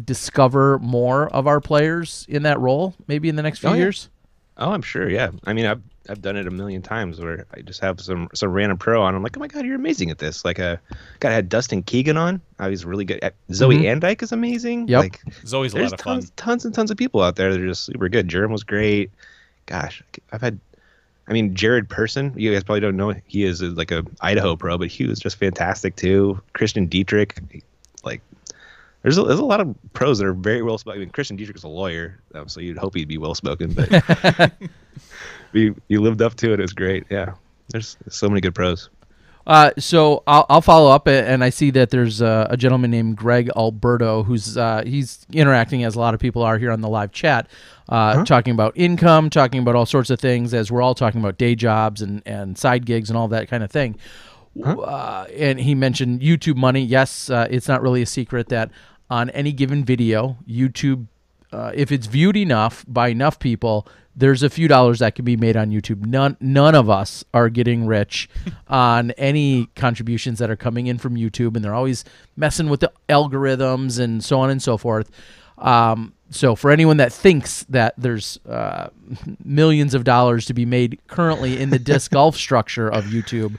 discover more of our players in that role maybe in the next few years? Oh, I'm sure. Yeah. I mean, I've done it a million times where I just have some random pro on. I'm like, oh my God, you're amazing at this. Like I had Dustin Keegan on. I was really good at Zoe Andyke is amazing. Yep. Like Zoe's a lot of fun. Tons and tons of people out there that are just super good. Jerem was great. Gosh, Jared Person, you guys probably don't know. He is like a Idaho pro, but he was just fantastic too. Christian Dietrich, like there's a lot of pros that are very well spoken. I mean, Christian Dietrich is a lawyer, so you'd hope he'd be well spoken, but he lived up to it. It was great. Yeah, there's so many good pros. So I'll follow up, and I see that there's a gentleman named Greg Alberto who's he's interacting, as a lot of people are here on the live chat, talking about income, talking about all sorts of things, as we're all talking about day jobs and side gigs and all that kind of thing. And he mentioned YouTube money. Yes, it's not really a secret that on any given video, YouTube, if it's viewed enough by enough people, there's a few dollars that can be made on YouTube. None of us are getting rich on any contributions that are coming in from YouTube, and they're always messing with the algorithms and so on and so forth. So for anyone that thinks that there's millions of dollars to be made currently in the disc golf structure of YouTube,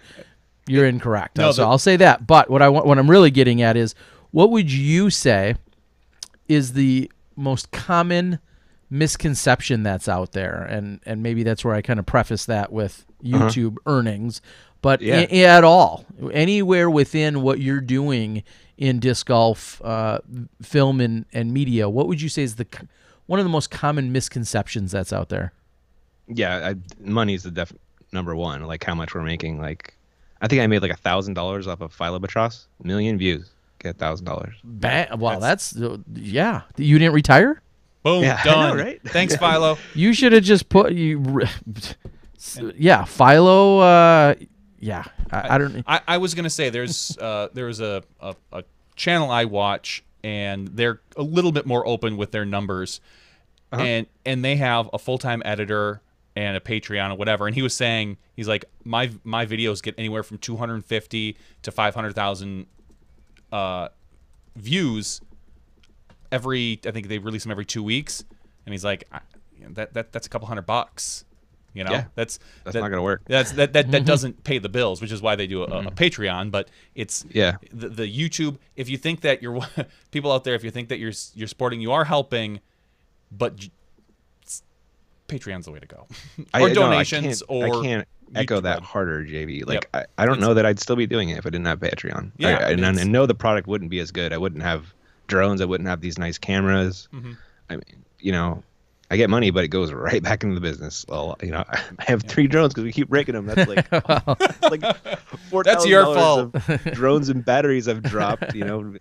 You're incorrect. No, So I'll say that. But what I'm really getting at is, what would you say is the most common misconception that's out there? And maybe that's where I kind of preface that with YouTube earnings. But at all, anywhere within what you're doing in disc golf, film, and media, what would you say is one of the most common misconceptions that's out there? Yeah, money's the number one. Like how much we're making. Like, I think I made like $1,000 off of Philobatros. 1 million views, get $1,000. Well, that's yeah. You didn't retire? Boom, Yeah, done. I know, right? Thanks, Philo. You should have just put yeah, Philo. Yeah, I don't. I was gonna say there was a channel I watch, and they're a little bit more open with their numbers, and they have a full-time editor and a Patreon or whatever. And he was saying, he's like, my videos get anywhere from 250 to 500,000 views every. I think they release them every 2 weeks, and he's like, that's a couple $100. You know, Yeah, that's not gonna work. That doesn't pay the bills, which is why they do a Patreon. But it's the YouTube. If you think that you're people out there, if you think that you're sporting, you are helping, but Patreon's the way to go. Or donations. I can't echo YouTube that harder, JV. Like Yep. I don't know that I'd still be doing it if I didn't have Patreon. Yeah, and know the product wouldn't be as good. I wouldn't have drones. I wouldn't have these nice cameras. I mean, you know, I get money, but it goes right back into the business. Well, you know, I have 3 drones because we keep breaking them. That's like, like $4,000 That's your fault. of drones and batteries I've dropped. You know,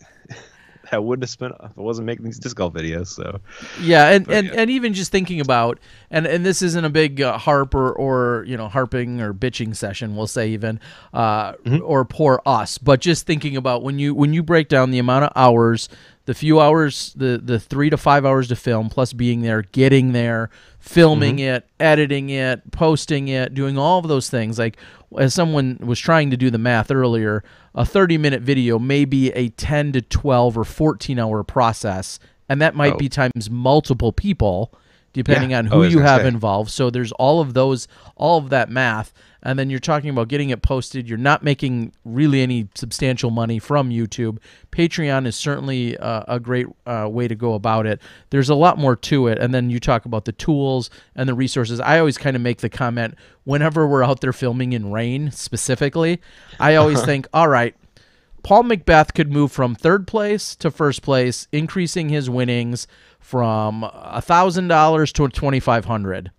I wouldn't have spent if I wasn't making these disc golf videos. So yeah, and even just thinking about, and this isn't a big harp or you know, harping or bitching session, we'll say even, or poor us, but just thinking about when you break down the amount of hours, the few hours, the 3 to 5 hours to film, plus being there, getting there, filming it, editing it, posting it, doing all of those things. Like, as someone was trying to do the math earlier, a 30-minute video may be a 10 to 12 or 14-hour process, and that might be times multiple people, depending on who you have involved. So there's all of that math, and then you're talking about getting it posted. You're not making really any substantial money from YouTube. Patreon is certainly a great way to go about it. There's a lot more to it, and then you talk about the tools and the resources. I always kind of make the comment, whenever we're out there filming in rain specifically, I always think, all right, Paul Macbeth could move from 3rd place to 1st place, increasing his winnings from $1,000 to $2,500.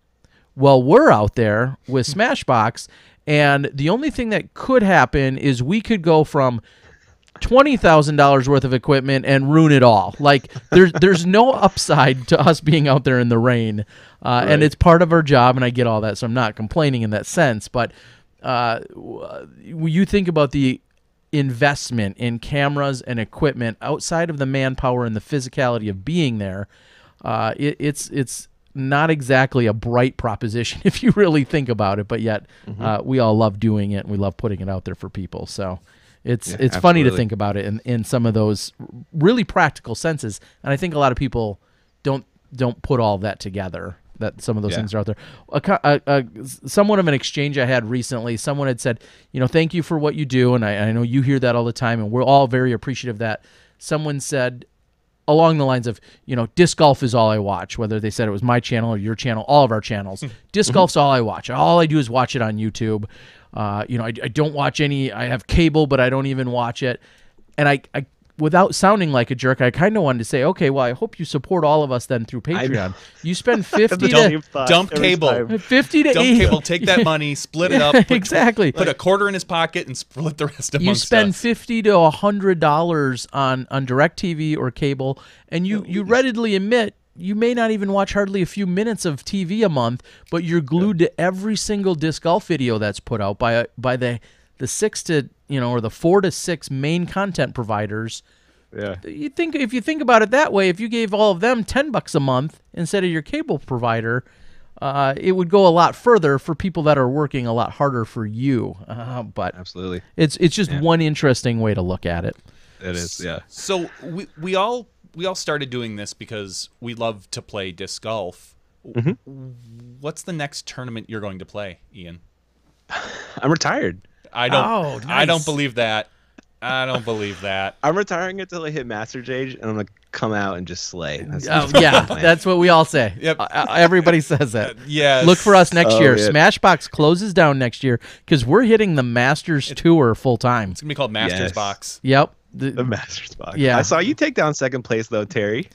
Well, we're out there with SmashBoxx, and the only thing that could happen is we could go from $20,000 worth of equipment and ruin it all. Like, there's no upside to us being out there in the rain, and it's part of our job, and I get all that, so I'm not complaining in that sense. But you think about the investment in cameras and equipment outside of the manpower and the physicality of being there, it's not exactly a bright proposition if you really think about it, but yet we all love doing it and we love putting it out there for people. So it's funny to think about it in some of those really practical senses, and I think a lot of people don't put all that together, that some of those things are out there. Somewhat of an exchange I had recently, someone had said, you know, thank you for what you do, and I know you hear that all the time, and we're all very appreciative of that. Someone said, along the lines of, you know, disc golf is all I watch, whether they said it was my channel or your channel, all of our channels. Disc golf's all I watch. All I do is watch it on YouTube. You know, I don't watch any. I have cable, but I don't even watch it. And I without sounding like a jerk, I kind of wanted to say, okay, well, I hope you support all of us then through Patreon. You spend 50 to dump cable, 50 to dump 80. cable. Take that money, split it up. Exactly. Put a quarter in his pocket and split the rest amongst You spend us. $50 to $100 on DirecTV or cable, and you readily admit you may not even watch hardly a few minutes of TV a month, but you're glued to every single disc golf video that's put out by the 6 to, you know, or the 4 to 6 main content providers. Yeah. If you think about it that way, if you gave all of them $10 a month instead of your cable provider, it would go a lot further for people that are working a lot harder for you. But absolutely, it's just one interesting way to look at it. It is, yeah. So we all started doing this because we love to play disc golf. What's the next tournament you're going to play, Ian? I'm retired. I don't. Oh, I don't nice. believe that. I don't believe that. I'm retiring until I hit Master's Age, and I'm gonna come out and just slay. That's Yeah, that's what we all say. Yep. Everybody says that. Yes. Look for us next year. yeah. Smashbox closes down next year because we're hitting the Masters Tour full time. It's gonna be called Masters Yes. Box. Yep. the Master's Box. Yeah. I saw you take down second place though, Terry.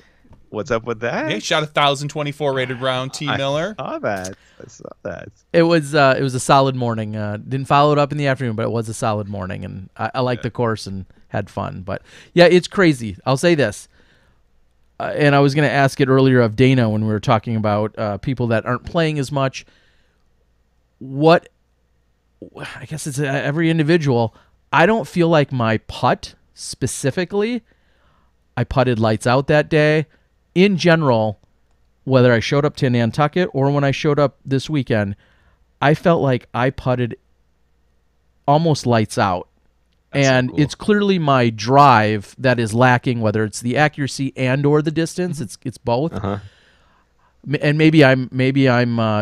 What's up with that? Hey, shot 1,024 rated round. T. Miller. I saw that. It was a solid morning. Didn't follow it up in the afternoon, but it was a solid morning, and I liked the course and had fun. But yeah, it's crazy. I'll say this, and I was going to ask it earlier of Dana when we were talking about people that aren't playing as much. What I guess it's every individual. I don't feel like my putt specifically. I putted lights out that day. In general, whether I showed up to Nantucket or when I showed up this weekend, I felt like I putted almost lights out. That's so And cool. it's clearly my drive that is lacking, whether it's the accuracy and or the distance. It's both. Uh-huh. And maybe I'm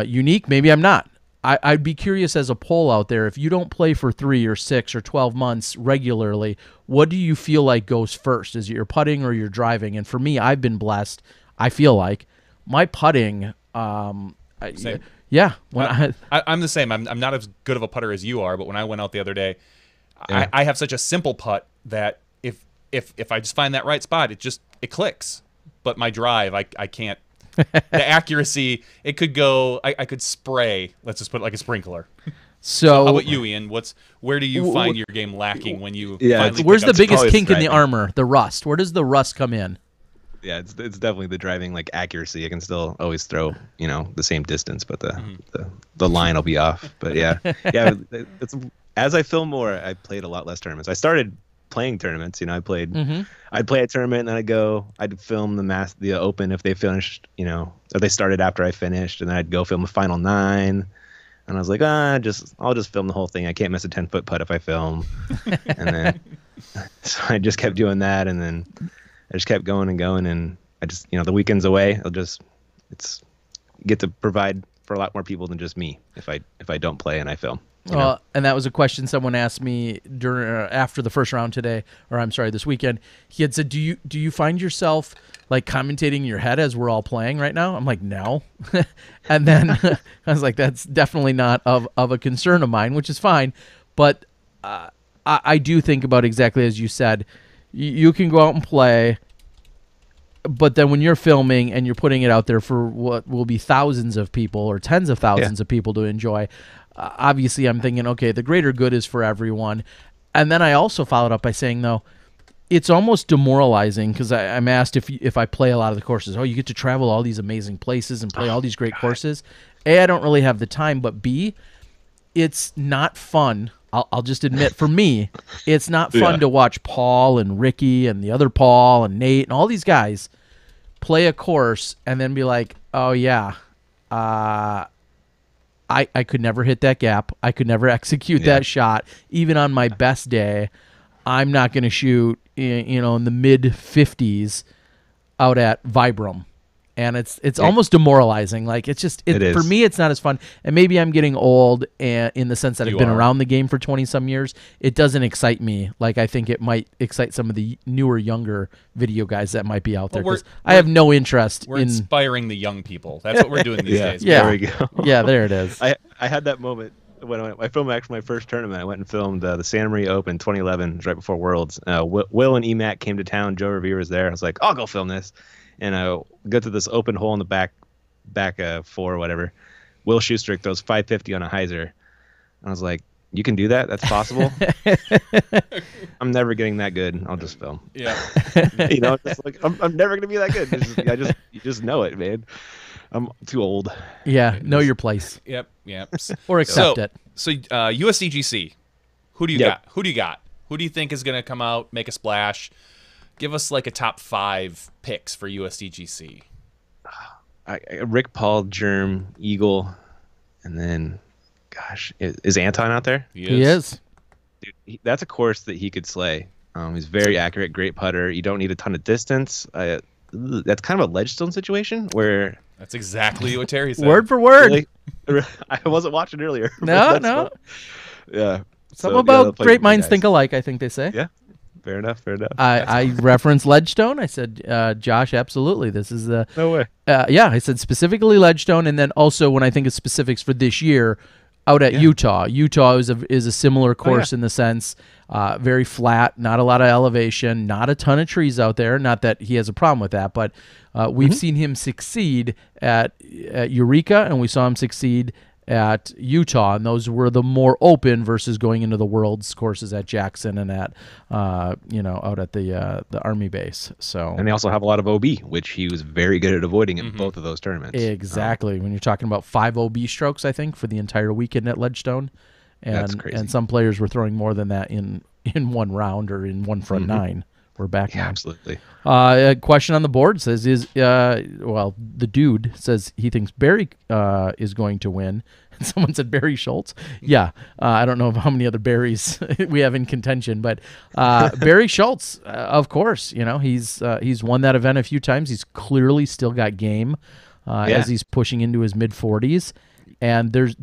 unique, maybe I'm not. I'd be curious as a poll out there, if you don't play for 3 or 6 or 12 months regularly, what do you feel like goes first? Is it your putting or your driving? And for me, I've been blessed. I feel like my putting, Same. yeah. I'm the same. I'm not as good of a putter as you are, but when I went out the other day, Yeah. I have such a simple putt that if I just find that right spot, it clicks. But my drive, I can't. The accuracy, it could go. I could spray. Let's just put it like a sprinkler. So How about you, Ian? Where do you find your game lacking when you? Yeah, finally where's pick the up biggest always kink in the driving. armor? The rust. Where does the rust come in? Yeah, it's definitely the driving like accuracy. I can still always throw, the same distance, but the line will be off. But yeah. It's as I film more, I played a lot less tournaments. I started playing tournaments, I'd play a tournament and then I'd film the open if they finished, or they started after I finished, and then I'd go film the final 9. And I was like, I'll just film the whole thing. I can't miss a 10-foot putt if I film. And then so I just kept doing that, and then I just kept going and going, and I just, the weekend's away. It's get to provide for a lot more people than just me if I don't play and I film. Well, and that was a question someone asked me after the first round today, or I'm sorry, this weekend. He had said, "Do you find yourself like commentating in your head as we're all playing right now?" I'm like, "No," and then I was like, "That's definitely not of a concern of mine," which is fine. But I do think about exactly as you said. You can go out and play, but then when you're filming and you're putting it out there for what will be thousands of people or tens of thousands of people to enjoy. Obviously, I'm thinking, okay, the greater good is for everyone. And then I also followed up by saying, though, it's almost demoralizing because I'm asked if I play a lot of the courses. Oh, you get to travel all these amazing places and play all these great courses. A, I don't really have the time, but B, it's not fun. I'll just admit, for me, it's not fun to watch Paul and Ricky and the other Paul and Nate and all these guys play a course and then be like, oh, yeah, I could never hit that gap. I could never execute that shot. Even on my best day, I'm not going to shoot, in the mid 50s out at Vibram. And it's almost demoralizing. Like it is. For me, it's not as fun. And maybe I'm getting old in the sense that I've been around the game for 20 some years. It doesn't excite me like I think it might excite some of the newer, younger video guys that might be out there. 'Cause I have no interest We're in inspiring the young people. That's what we're doing these days. Yeah. There we go. Yeah, there it is. I had that moment when I filmed actually my first tournament. I went and filmed the Santa Maria Open 2011, it was right before Worlds. Will and EMAC came to town. Joe Revere was there. I was like, I'll go film this. And I go to this open hole in the back 4 or whatever. Will Schustrick throws 550 on a hyzer. And I was like, you can do that? That's possible? I'm never getting that good. I'll just film. Yeah. Just like, I'm never going to be that good. You just know it, man. I'm too old. Yeah, know your place. Yep. Or accept it. So USDGC, who do you got? Who do you got? Who do you think is going to come out, make a splash? Give us like a top 5 picks for USDGC. Rick, Paul, Germ, Eagle, and then, gosh, is Anton out there? He is. Dude, that's a course that he could slay. He's very accurate, great putter. You don't need a ton of distance. That's kind of a ledgestone situation where... That's exactly what Terry said. Word for word. Really? I wasn't watching earlier. No. Yeah. Something about great minds think alike, I think they say. Yeah. Fair enough. I referenced Ledgestone. I said, Josh, absolutely. This is the No way. yeah. I said specifically Ledgestone, and then also when I think of specifics for this year, out at Utah. Utah is a similar course in the sense very flat, not a lot of elevation, not a ton of trees out there. Not that he has a problem with that, but we've seen him succeed at Eureka, and we saw him succeed at Utah, and those were the more open versus going into the World's courses at Jackson and at out at the Army base. So, and they also have a lot of OB, which he was very good at avoiding in both of those tournaments. Exactly. When you're talking about 5 OB strokes, I think for the entire weekend at Ledgestone, That's crazy. And some players were throwing more than that in one round or in one front nine. We're back now. Absolutely. A question on the board says the dude says he thinks Barry is going to win. And someone said Barry Schultz. Yeah. I don't know how many other Barrys we have in contention, but Barry Schultz, of course, he's won that event a few times. He's clearly still got game as he's pushing into his mid 40s. And there's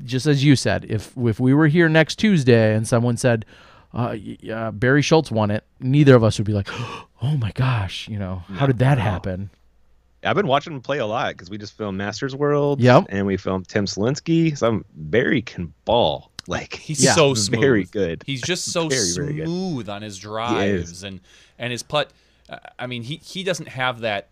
just as you said, if we were here next Tuesday and someone said, Barry Schultz won it, neither of us would be like, oh my gosh, how did that happen? I've been watching him play a lot because we just filmed Masters World, and we filmed Tim Slinsky. So Barry can ball. Like he's so smooth. Very good. He's just so very smooth on his drives and his putt. I mean, he doesn't have that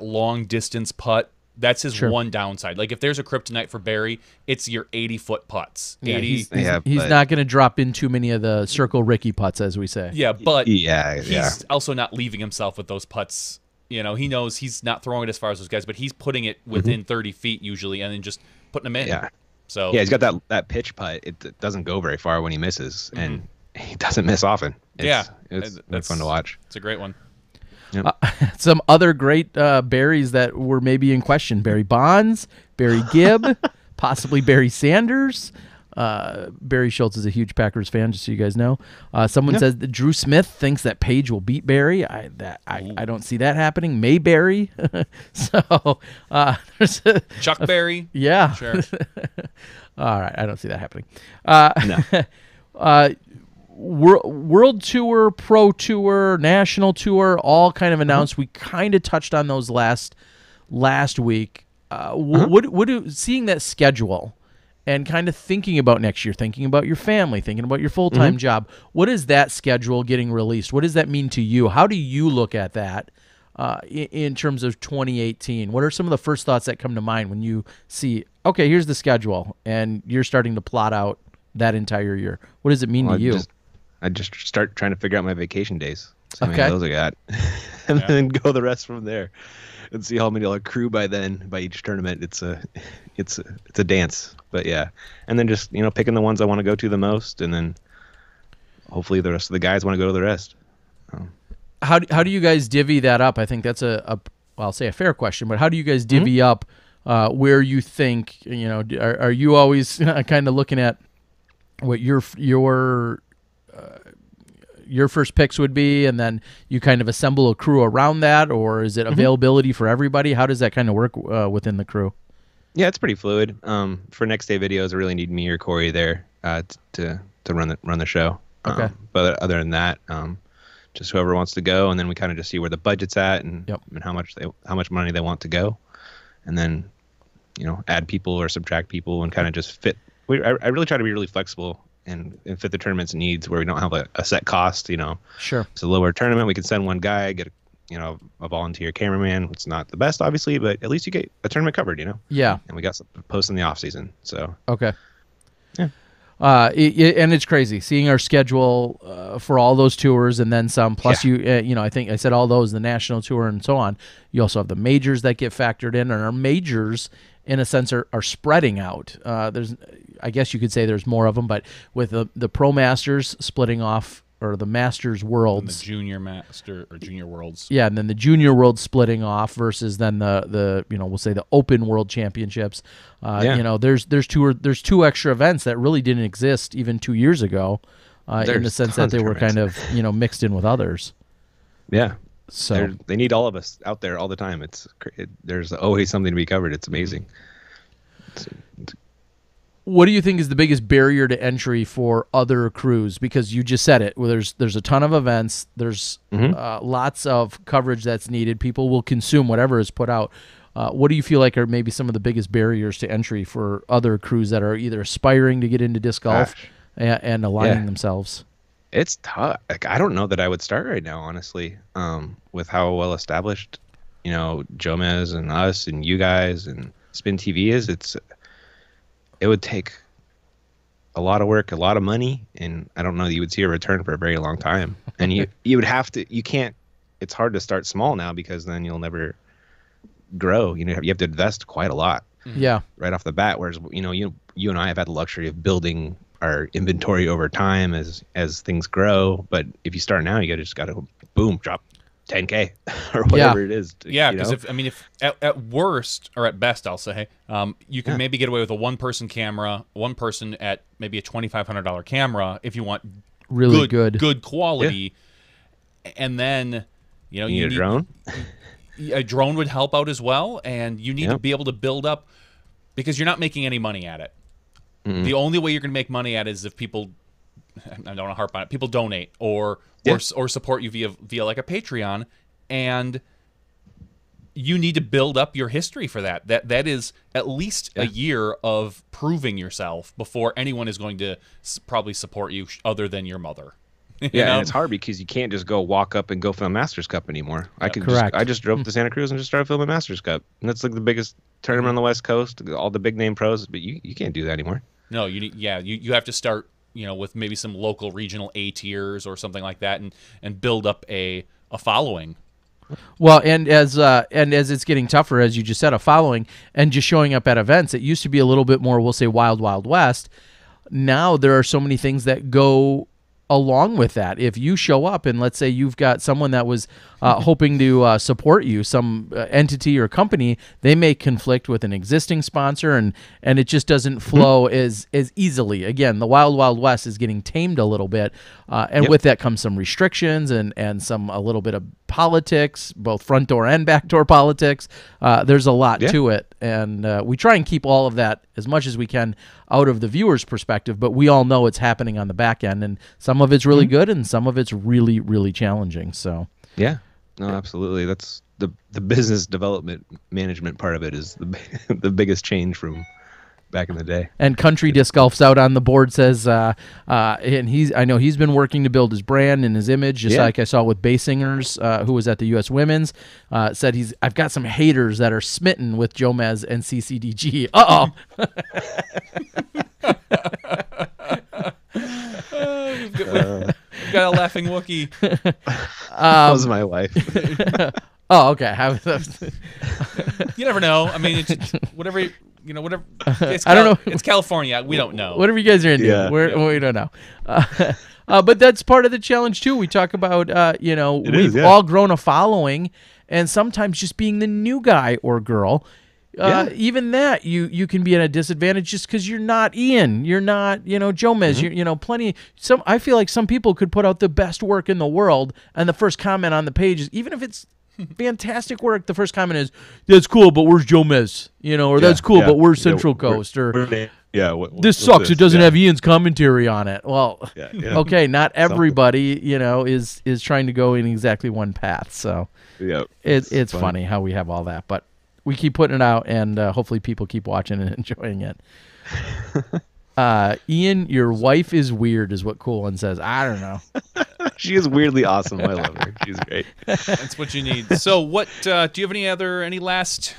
long distance putt. That's his one downside. Like if there's a kryptonite for Barry, it's your 80-foot putts. Yeah, he's not going to drop in too many of the Circle Ricky putts, as we say. Yeah, but he's also not leaving himself with those putts. He knows he's not throwing it as far as those guys, but he's putting it within 30 feet usually, and then just putting them in. Yeah. So he's got that pitch putt. It doesn't go very far when he misses, and he doesn't miss often. It's fun to watch. It's a great one. Yep. Some other great Barrys that were maybe in question: Barry Bonds, Barry Gibb, possibly Barry Sanders. Barry Schultz is a huge Packers fan, just so you guys know. Someone says that Drew Smith thinks that Paige will beat Barry. I don't see that happening. Mayberry. So there's Chuck Berry. Yeah. Sure. All right, I don't see that happening. No. World Tour, Pro Tour, National Tour, all kind of announced. We kind of touched on those last week. Seeing that schedule and kind of thinking about next year, thinking about your family, thinking about your full-time job, what is that schedule getting released? What does that mean to you? How do you look at that in terms of 2018? What are some of the first thoughts that come to mind when you see, okay, here's the schedule, and you're starting to plot out that entire year? What does it mean to you? I just start trying to figure out my vacation days. See how many of those I got, and then go the rest from there, and see how many I'll accrue by then. By each tournament, it's a dance. But yeah, and then just picking the ones I want to go to the most, and then hopefully the rest of the guys want to go to the rest. How do you guys divvy that up? I think that's I'll say a fair question, but how do you guys divvy up where you think are you always kind of looking at what your first picks would be, and then you kind of assemble a crew around that, or is it availability for everybody? How does that kind of work within the crew? Yeah, it's pretty fluid. For next day videos, I really need me or Corey there to run the show. Okay. But other than that, just whoever wants to go, and then we kind of just see where the budget's at and how much money they want to go, and then add people or subtract people and kind of just fit. I really try to be really flexible and fit the tournament's needs where we don't have a set cost. Sure. It's a lower tournament. We can send one guy, get a volunteer cameraman. It's not the best, obviously, but at least you get a tournament covered. Yeah. And we got some posts in the off season. So okay. Yeah. And it's crazy seeing our schedule for all those tours and then some. Plus, I think I said all those, the national tour and so on. You also have the majors that get factored in, and our majors, in a sense, are spreading out. I guess you could say there's more of them, but with the Pro Masters splitting off, or the Masters Worlds, and the Junior Master or Junior Worlds, and then the Junior Worlds splitting off versus then the we'll say the Open World Championships. There's two extra events that really didn't exist even 2 years ago, in the sense that they were kind of mixed in with others. Yeah. So they need all of us out there all the time. There's always something to be covered. It's amazing. What do you think is the biggest barrier to entry for other crews? Because you just said it. Well, there's a ton of events. There's lots of coverage that's needed. People will consume whatever is put out. What do you feel like are maybe some of the biggest barriers to entry for other crews that are either aspiring to get into disc golf and aligning themselves? It's tough. Like, I don't know that I would start right now, honestly, with how well established, Jomez and us and you guys and Spin TV is. It would take a lot of work, a lot of money, and I don't know that you would see a return for a very long time. And you would have to. You can't. It's hard to start small now because then you'll never grow. You have to invest quite a lot. Yeah. Right off the bat. Whereas you and I have had the luxury of building our inventory over time as things grow. But if you start now, you just got to boom, drop $10K or whatever it is. Because if at worst or at best, I'll say, you can maybe get away with a one-person camera, one person at maybe a $2,500 camera if you want really good quality, and then you need a drone. A drone would help out as well, and you need to be able to build up because you're not making any money at it. The only way you're going to make money at it is if people, I don't want to harp on it, people donate or support you via like a Patreon, and you need to build up your history for that. That is at least a year of proving yourself before anyone is going to probably support you other than your mother. And it's hard because you can't just go walk up and go film Masters Cup anymore. I just drove to Santa Cruz and just started filming Masters Cup, and that's like the biggest tournament on the West Coast, all the big name pros. But you can't do that anymore. No, you have to start with maybe some local regional A tiers or something like that, and build up a following. Well, and as it's getting tougher, as you just said, a following and just showing up at events, it used to be a little bit more, we'll say, wild, wild west. Now there are so many things that go along with that. If you show up and let's say you've got someone that was hoping to support you, some entity or company, they may conflict with an existing sponsor, and it just doesn't flow as easily. Again, the wild, wild west is getting tamed a little bit, and with that comes some restrictions and a little bit of politics, both front door and back door politics. There's a lot to it, and we try and keep all of that as much as we can out of the viewer's perspective, but we all know it's happening on the back end, and some of it's really good and some of it's really, really challenging. So no, absolutely. That's the business development management part of it is the biggest change from back in the day. And Country Disc Golf's out on the board, says, and I know he's been working to build his brand and his image, just like I saw with Basingers, who was at the U.S. Women's, said I've got some haters that are smitten with Jomez and CCDG. We've got a laughing Wookiee. That was my wife. Oh, okay. You never know. I mean, it's whatever. Whatever. I don't know. It's California. We don't know. Whatever you guys are into, we don't know. But that's part of the challenge too. We talk about, we've all grown a following, and sometimes just being the new guy or girl, even that you can be at a disadvantage just because you're not Ian, you're not Jomez, you're plenty. I feel like some people could put out the best work in the world, and the first comment on the page is, even if it's fantastic work, the first comment is, "That's cool, but where's Jomez?" Or "That's cool, but where's Central Coast?" Or "This sucks. It doesn't have Ian's commentary on it." Well, okay, not everybody is trying to go in exactly one path. So it's funny how we have all that, but we keep putting it out, and hopefully people keep watching and enjoying it. Ian, your wife is weird, is what Coolin says. I don't know. She is weirdly awesome. I love her. She's great. That's what you need. So, what do you have any last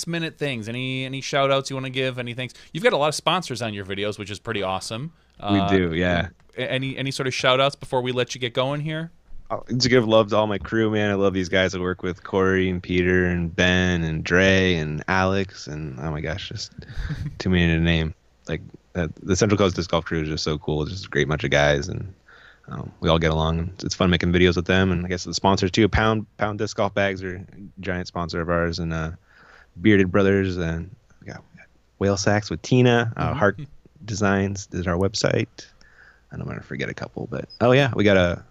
minute things? Any shout outs you want to give? Any things? You've got a lot of sponsors on your videos, which is pretty awesome. We do, yeah. Any sort of shout outs before we let you get going here? To give love to all my crew, man. I love these guys I work with, Corey and Peter and Ben and Dre and Alex, and oh my gosh, just too many to name. Like the Central Coast Disc Golf crew is just so cool. It's just a great bunch of guys, and we all get along. It's fun making videos with them, and I guess the sponsors too. Pound Disc Golf Bags are a giant sponsor of ours, and Bearded Brothers, and we got Whale Sacks with Tina. Heart Designs is our website. I don't want to forget a couple, but we got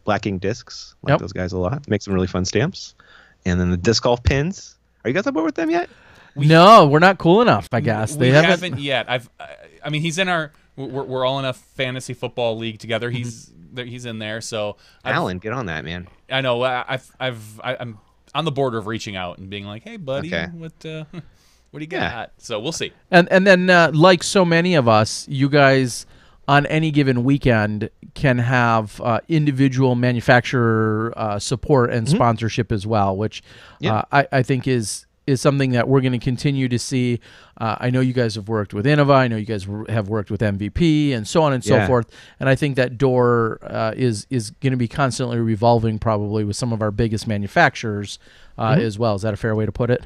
Black Ink Discs. Those guys a lot. Make some really fun stamps, and then the Disc Golf Pins. Are you guys on board with them yet? No, we're not cool enough. I guess we haven't yet. I mean, he's in our. We're all in a fantasy football league together. He's in there. So Alan, get on that, man. I know. I'm on the border of reaching out and being like, "Hey, buddy, what do you got?" Yeah. So we'll see. And then like so many of us, you guys on any given weekend can have individual manufacturer support and sponsorship as well, which I think is something that we're going to continue to see. I know you guys have worked with Innova. I know you guys have worked with MVP and so on and so forth. And I think that door is going to be constantly revolving probably with some of our biggest manufacturers as well. Is that a fair way to put it?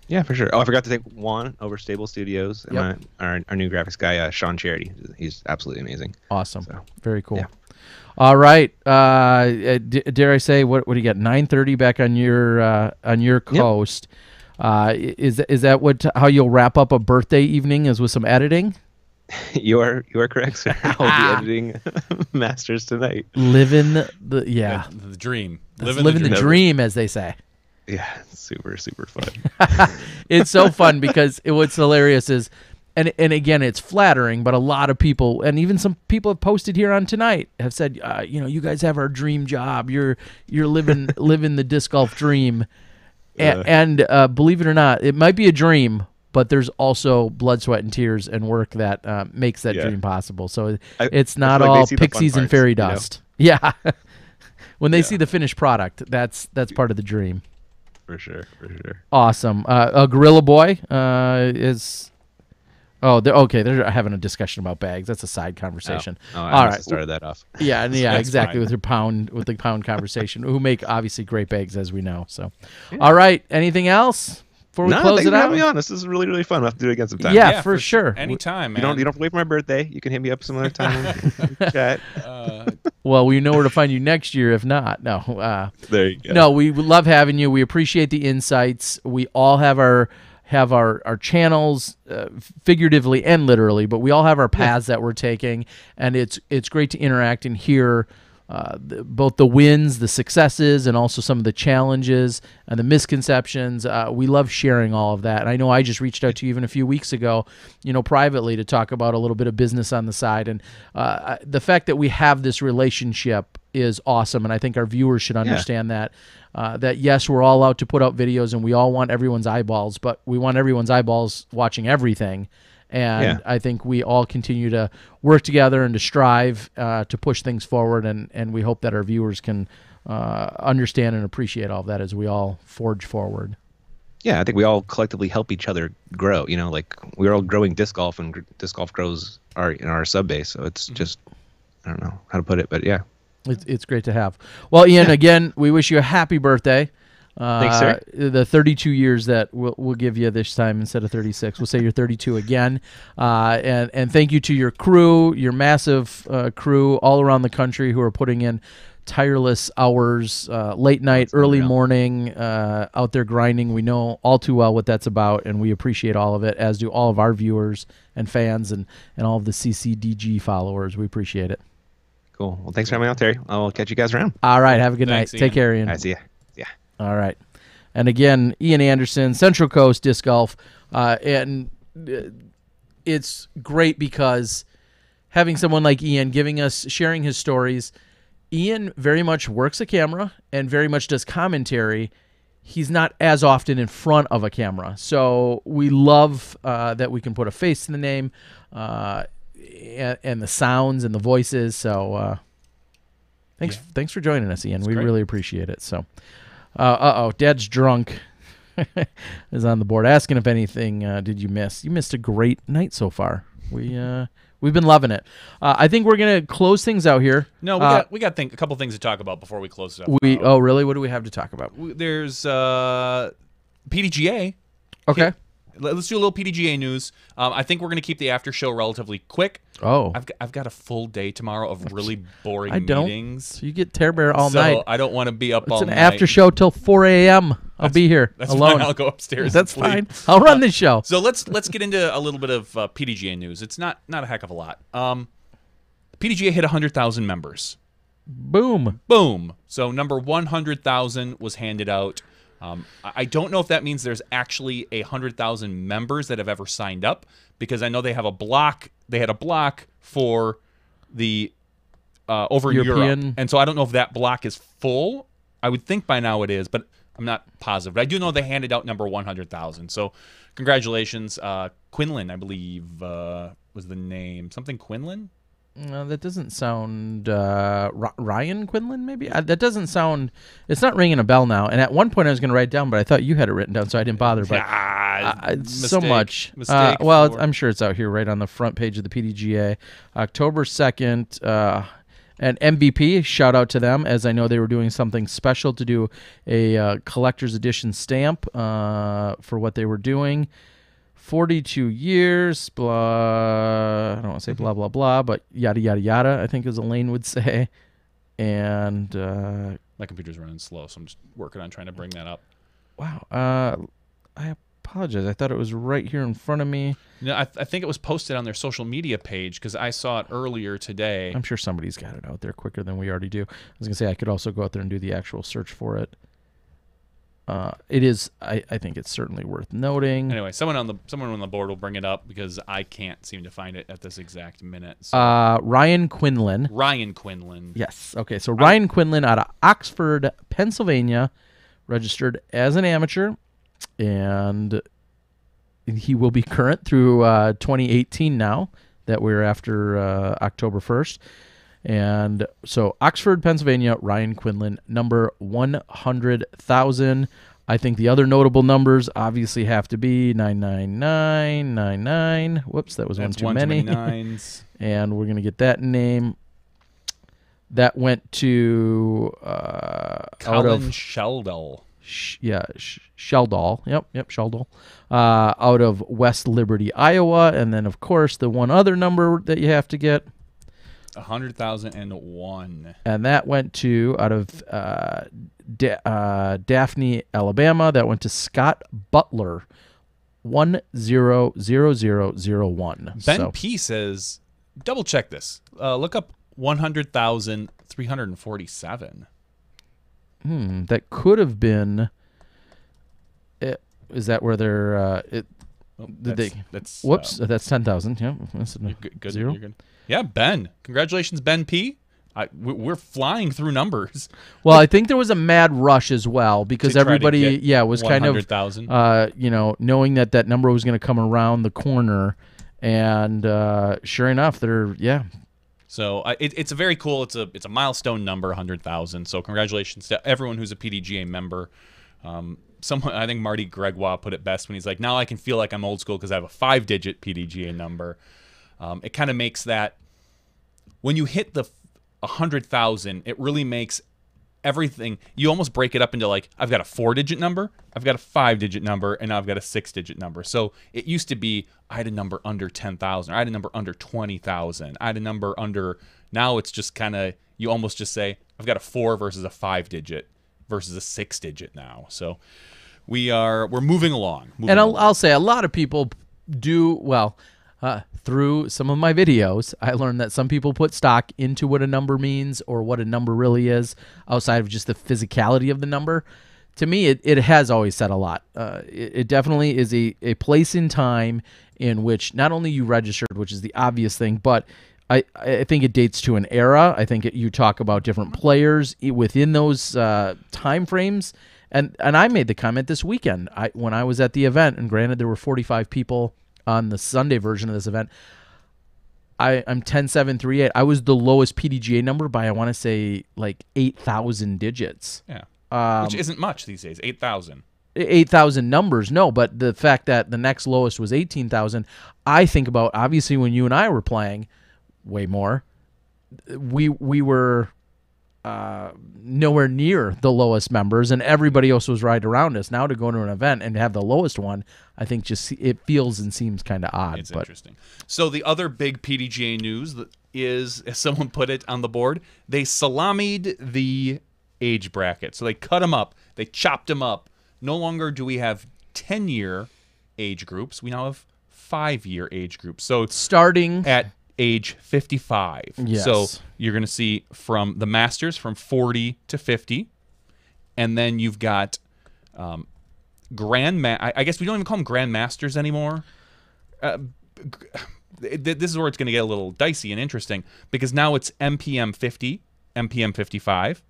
Yeah, for sure. Oh, I forgot to thank Juan over Stable Studios and our new graphics guy, Sean Charity. He's absolutely amazing. Awesome. So, very cool. yeah. All right. Dare I say, what do you got? 9:30 back on your coast. Is that how you'll wrap up a birthday evening? Is with some editing? You are correct, sir. I'll be editing Masters tonight. Living the dream. Living the dream, as they say. Yeah, super fun. It's so fun because what's hilarious is, and again, it's flattering, but a lot of people, and even some people have posted here on tonight, have said, you guys have our dream job. You're living the disc golf dream. And believe it or not, it might be a dream, but there's also blood, sweat, and tears and work that makes that dream possible. So it's not all pixies and fairy dust. Yeah. When they see the finished product, that's part of the dream. For sure. Awesome. Gorilla Boy is... Oh, they're having a discussion about bags. That's a side conversation. All right, started that off. Yeah, exactly. With the pound conversation, who make obviously great bags, as we know. So, all right. Anything else before we close it out? Have me on. This is really fun. We'll have to do it again sometime. Yeah, for sure. Anytime, man. You don't have to wait for my birthday. You can hit me up some other time. Chat. Well, we know where to find you next year. If not, no. There you go. No, we love having you. We appreciate the insights. We all have our channels, figuratively and literally, but we all have our paths that we're taking, and it's great to interact and hear both the wins, the successes, and also some of the challenges and the misconceptions. We love sharing all of that. And I know I just reached out to you even a few weeks ago, privately to talk about a little bit of business on the side. And the fact that we have this relationship is awesome, and I think our viewers should understand that. That yes, we're all out to put out videos, and we all want everyone's eyeballs, but we want everyone's eyeballs watching everything. And I think we all continue to work together and to strive to push things forward, and we hope that our viewers can understand and appreciate all of that as we all forge forward. Yeah, I think we all collectively help each other grow. Like we're all growing disc golf, and disc golf grows our sub base. So it's just, I don't know how to put it, but yeah. It's great to have. Well, Ian, again, we wish you a happy birthday. Thanks, sir. The 32 years that we'll give you this time instead of 36. We'll say you're 32 again. And thank you to your crew, your massive crew all around the country who are putting in tireless hours, late night, early morning, out there grinding. We know all too well what that's about, and we appreciate all of it, as do all of our viewers and fans and all of the CCDG followers. We appreciate it. Cool. Well, thanks for having me out, Terry. I'll catch you guys around. All right. Have a good night. Ian. Take care, Ian. I see ya. Yeah. All right. And again, Ian Anderson, Central Coast Disc Golf. And it's great because having someone like Ian sharing his stories. Ian very much works a camera and very much does commentary. He's not as often in front of a camera. So we love that we can put a face to the name. And the sounds and the voices. So thanks for joining us, Ian. We really appreciate it. So, Dad's drunk is on the board asking if anything did you miss. You missed a great night so far. We've been loving it. I think we're gonna close things out here. No, we got a couple things to talk about before we close it up. Oh really? What do we have to talk about? There's PDGA. Okay. Let's do a little PDGA news. I think we're going to keep the after show relatively quick. Oh. I've got a full day tomorrow of really boring meetings. So you get Tear Bear all night. I don't want to be up all night. It's an after show till 4 a.m. I'll be here alone. Fine. I'll go upstairs. That's fine. I'll run this show. So let's get into a little bit of PDGA news. It's not a heck of a lot. PDGA hit 100,000 members. Boom. Boom. So number 100,000 was handed out I don't know if that means there's actually 100,000 members that have ever signed up, because I know they have a block. They had a block for the over in Europe, and so I don't know if that block is full. I would think by now it is, but I'm not positive. But I do know they handed out number 100,000. So congratulations, Quinlan, I believe was the name. Something Quinlan. No, that doesn't sound Ryan Quinlan, maybe? That doesn't sound... It's not ringing a bell now. And at one point I was going to write it down, but I thought you had it written down, so I didn't bother. But so much. Well, I'm sure it's out here right on the front page of the PDGA. October 2nd, and MVP, shout out to them, as I know they were doing something special to do a collector's edition stamp for what they were doing. 42 years, blah, I don't want to say blah, blah, blah, but yada, yada, yada, I think as Elaine would say. And my computer's running slow, so I'm just working on trying to bring that up. Wow. I apologize. I thought it was right here in front of me. No, I think it was posted on their social media page, because I saw it earlier today. I'm sure somebody's got it out there quicker than we already do. I was going to say I could also go out there and do the actual search for it. It is. I think it's certainly worth noting. Anyway, someone on the board will bring it up, because I can't seem to find it at this exact minute. So. Ryan Quinlan. Ryan Quinlan. Yes. Okay. So Ryan Quinlan out of Oxford, Pennsylvania, registered as an amateur, and he will be current through 2018 now that we're after October 1st. And so Oxford, Pennsylvania, Ryan Quinlan, number 100,000. I think the other notable numbers obviously have to be 99999. Whoops, that was one too many. And we're going to get that name. That went to Colin Sheldall. Sheldall. Yep, Sheldall. Out of West Liberty, Iowa. And then, of course, the one other number that you have to get. 100,001. And that went to, out of Daphne, Alabama, that went to Scott Butler, 100001. Ben P says, double check this. Look up 100,347. That could have been. Is that where they're? Whoops, that's 10,000. Yeah, that's good. Zero. You're good. Yeah, Ben. Congratulations, Ben P. We're flying through numbers. Well, I think there was a mad rush as well, because everybody, was kind of, knowing that number was going to come around the corner, and sure enough, So it's a very cool. It's a milestone number, 100,000. So congratulations to everyone who's a PDGA member. Someone, I think Marty Gregoire put it best when he's like, now I can feel like I'm old school because I have a 5-digit PDGA number. It kind of makes that, when you hit the 100,000, it really makes everything, you almost break it up into, like, I've got a 4-digit number, I've got a 5-digit number, and now I've got a 6-digit number. So it used to be, I had a number under 10,000, I had a number under 20,000, I had a number under, now it's just kind of, you almost just say, I've got a 4 versus a 5-digit versus a 6-digit now. So we're moving along. I'll say a lot of people do, through some of my videos, I learned that some people put stock into what a number means or what a number really is outside of just the physicality of the number. To me, it has always said a lot. It definitely is a place in time in which not only you registered, which is the obvious thing, but I think it dates to an era. I think you talk about different players within those time frames. And I made the comment this weekend when I was at the event, and granted there were 45 people on the Sunday version of this event. I'm 10738. I was the lowest PDGA number by, I want to say, like 8,000 digits. Yeah. Which isn't much these days. 8,000. 8,000 numbers, no, but the fact that the next lowest was 18,000, I think about, obviously, when you and I were playing way more, we were nowhere near the lowest members, and everybody else was right around us. Now to go to an event and have the lowest one, I think just it feels and seems kind of odd. It's interesting. So the other big PDGA news is, as someone put it on the board, they salamied the age bracket. So they cut them up. They chopped them up. No longer do we have 10-year age groups. We now have 5-year age groups. So starting at age 55. Yes. So you're going to see from the Masters from 40 to 50. And then you've got I guess we don't even call them grandmasters anymore. This is where it's going to get a little dicey and interesting, because now it's MPM 50, MPM 55.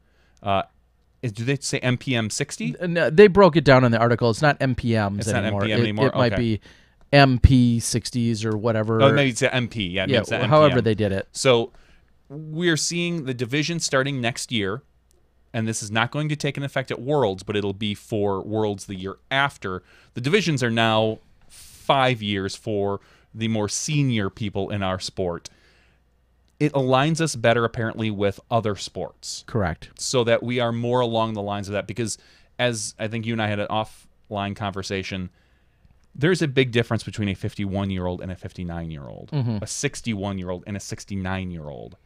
Do they say MPM 60? No, they broke it down in the article. It's not MPMs It's anymore. not MPM anymore? It might be MP 60s or whatever. Oh, maybe it's MP. Yeah, maybe it's yeah, MPM. however they did it. So we're seeing the division starting next year, and this is not going to take an effect at Worlds, but it'll be for Worlds the year after. The divisions are now 5 years for the more senior people in our sport. It aligns us better, apparently, with other sports. Correct. So that we are more along the lines of that, because as I think you and I had an offline conversation, there's a big difference between a 51-year-old and a 59-year-old, a 61-year-old and a 69-year-old.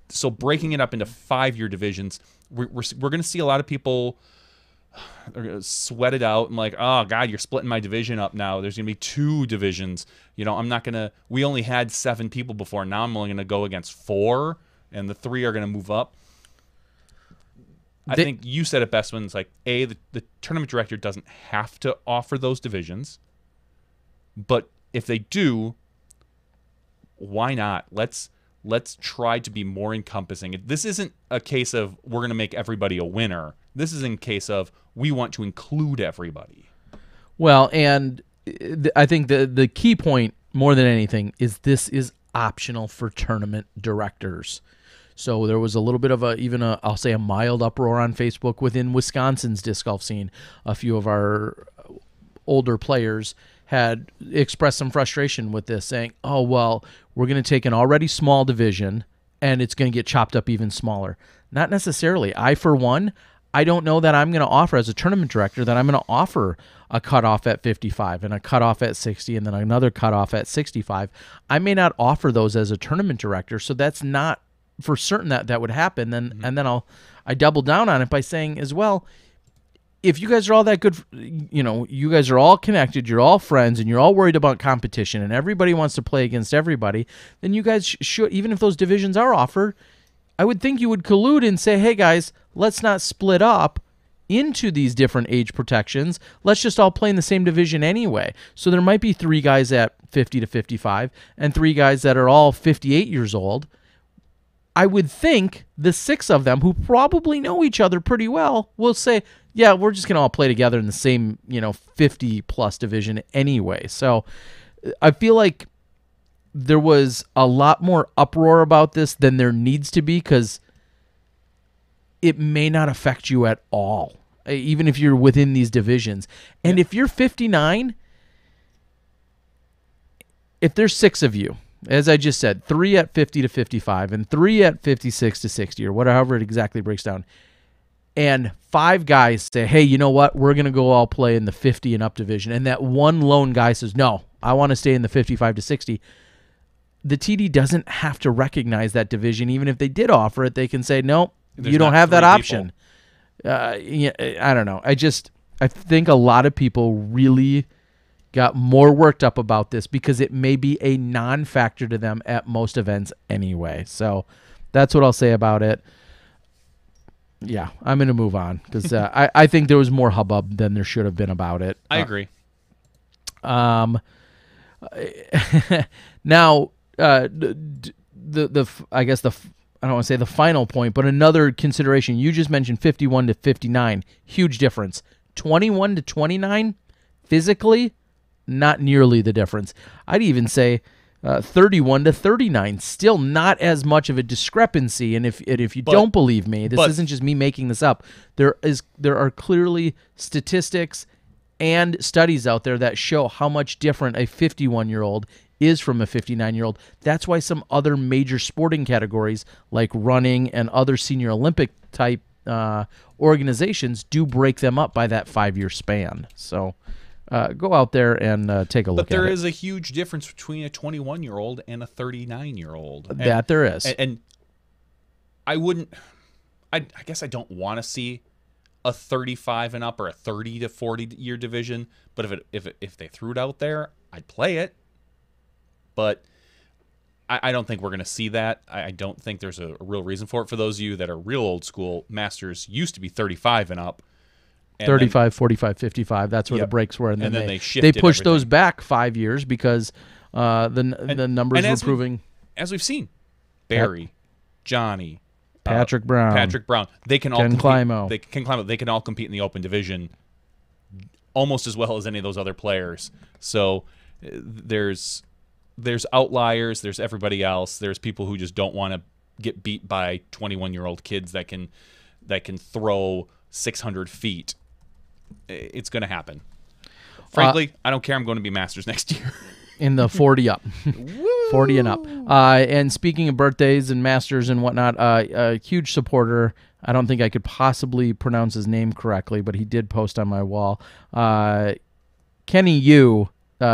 So breaking it up into 5-year divisions, we're going to see a lot of people sweat it out and like, oh God, you're splitting my division up now. There's going to be 2 divisions. You know, I'm not going to, we only had 7 people before. Now I'm only going to go against 4, and the 3 are going to move up. I think you said it best when it's like, the tournament director doesn't have to offer those divisions, but if they do, why not? Let's try to be more encompassing. This isn't a case of we're going to make everybody a winner. This is in case of we want to include everybody. Well, and I think the key point more than anything is this is optional for tournament directors. So there was a little bit of I'll say a mild uproar on Facebook within Wisconsin's disc golf scene. A few of our older players had expressed some frustration with this, saying, oh, well, we're going to take an already small division and it's going to get chopped up even smaller. Not necessarily. For one, I don't know that I'm going to offer, as a tournament director, that I'm going to offer a cutoff at 55 and a cutoff at 60 and then another cutoff at 65. I may not offer those as a tournament director, so that's not for certain that would happen. And then I double down on it by saying as well, if you guys are all that good, you know, you guys are all connected, you're all friends, and you're all worried about competition, and everybody wants to play against everybody, then you guys should, even if those divisions are offered, I would think you would collude and say, hey guys, let's not split up into these different age protections. Let's just all play in the same division anyway. So there might be 3 guys at 50 to 55 and 3 guys that are all 58 years old. I would think the 6 of them, who probably know each other pretty well, will say, yeah, we're just going to all play together in the same, 50-plus division anyway. So I feel like there was a lot more uproar about this than there needs to be, because it may not affect you at all, even if you're within these divisions. And if you're 59, if there's 6 of you, as I just said, 3 at 50 to 55 and 3 at 56 to 60, or whatever it exactly breaks down, and 5 guys say, hey, you know what, we're going to go all play in the 50 and up division, and that one lone guy says, no, I want to stay in the 55 to 60, the TD doesn't have to recognize that division. Even if they did offer it, they can say, no, you don't have that option. I don't know. I think a lot of people really got more worked up about this because it may be a non-factor to them at most events anyway. So that's what I'll say about it. Yeah, I'm going to move on because I think there was more hubbub than there should have been about it. I agree. Now, I guess I don't want to say the final point, but another consideration. You just mentioned 51 to 59, huge difference. 21 to 29, physically, not nearly the difference. I'd even say 31 to 39, still not as much of a discrepancy. And if you don't believe me, this isn't just me making this up. There are clearly statistics and studies out there that show how much different a 51-year-old is from a 59-year-old. That's why some other major sporting categories like running and other senior Olympic type organizations do break them up by that 5-year span. So go out there and take a look at it. But there is a huge difference between a 21-year-old and a 39-year-old. That there is. And I guess I don't want to see a 35 and up or a 30 to 40 year division, but if they threw it out there, I'd play it. But I don't think we're going to see that. I don't think there's a real reason for it. For those of you that are real old school, Masters used to be 35 and up. And 35, 45, 55. That's where the Yep. breaks were, and then they they shifted pushed those everything. back 5 years because the numbers were proving. As we've seen, Barry, Johnny, Patrick Brown. They can all Ken compete. Climo. They can all compete in the open division almost as well as any of those other players. So there's outliers. There's everybody else. There's people who just don't want to get beat by 21-year-old kids that can throw 600 feet. It's going to happen. Frankly, I don't care. I'm going to be Masters next year. In the 40 up. 40 and up. And speaking of birthdays and Masters and whatnot, a huge supporter. I don't think I could possibly pronounce his name correctly, but he did post on my wall. Kenny Yu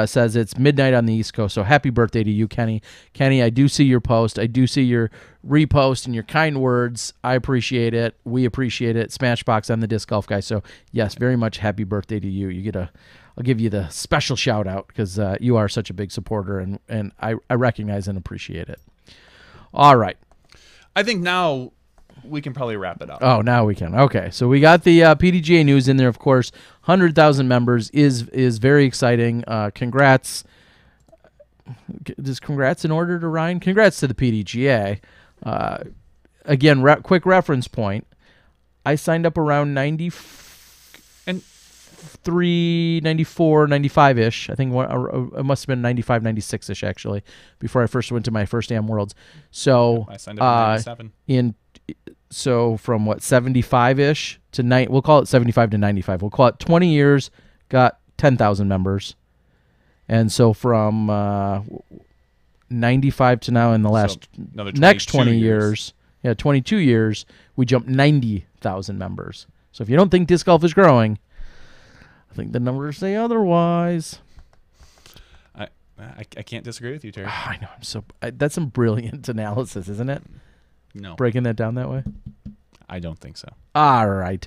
says it's midnight on the East Coast, so happy birthday to you, Kenny. Kenny, I do see your post. I do see your repost and your kind words. I appreciate it. We appreciate it. Smashbox, I'm the Disc Golf Guy. So, yes, very much happy birthday to you. I'll give you the special shout out because you are such a big supporter, and I recognize and appreciate it. All right. I think now we can probably wrap it up. Oh, now we can. Okay, so we got the PDGA news in there, of course. 100,000 members is very exciting. Congrats. Does congrats in order to Ryan? Congrats to the PDGA. Again, quick reference point. I signed up around 93, 94, 95-ish. I think it must have been 95, 96-ish, actually, before I first went to my first Am Worlds. So I signed up in 97. So from 75-ish to we'll call it 75 to 95. We'll call it 20 years, got 10,000 members. And so from 95 to now in the next 20 years, 22 years, we jumped 90,000 members. So if you don't think disc golf is growing, I think the numbers say otherwise. I can't disagree with you, Terry. I know. That's some brilliant analysis, isn't it? No. Breaking that down that way? I don't think so. All right.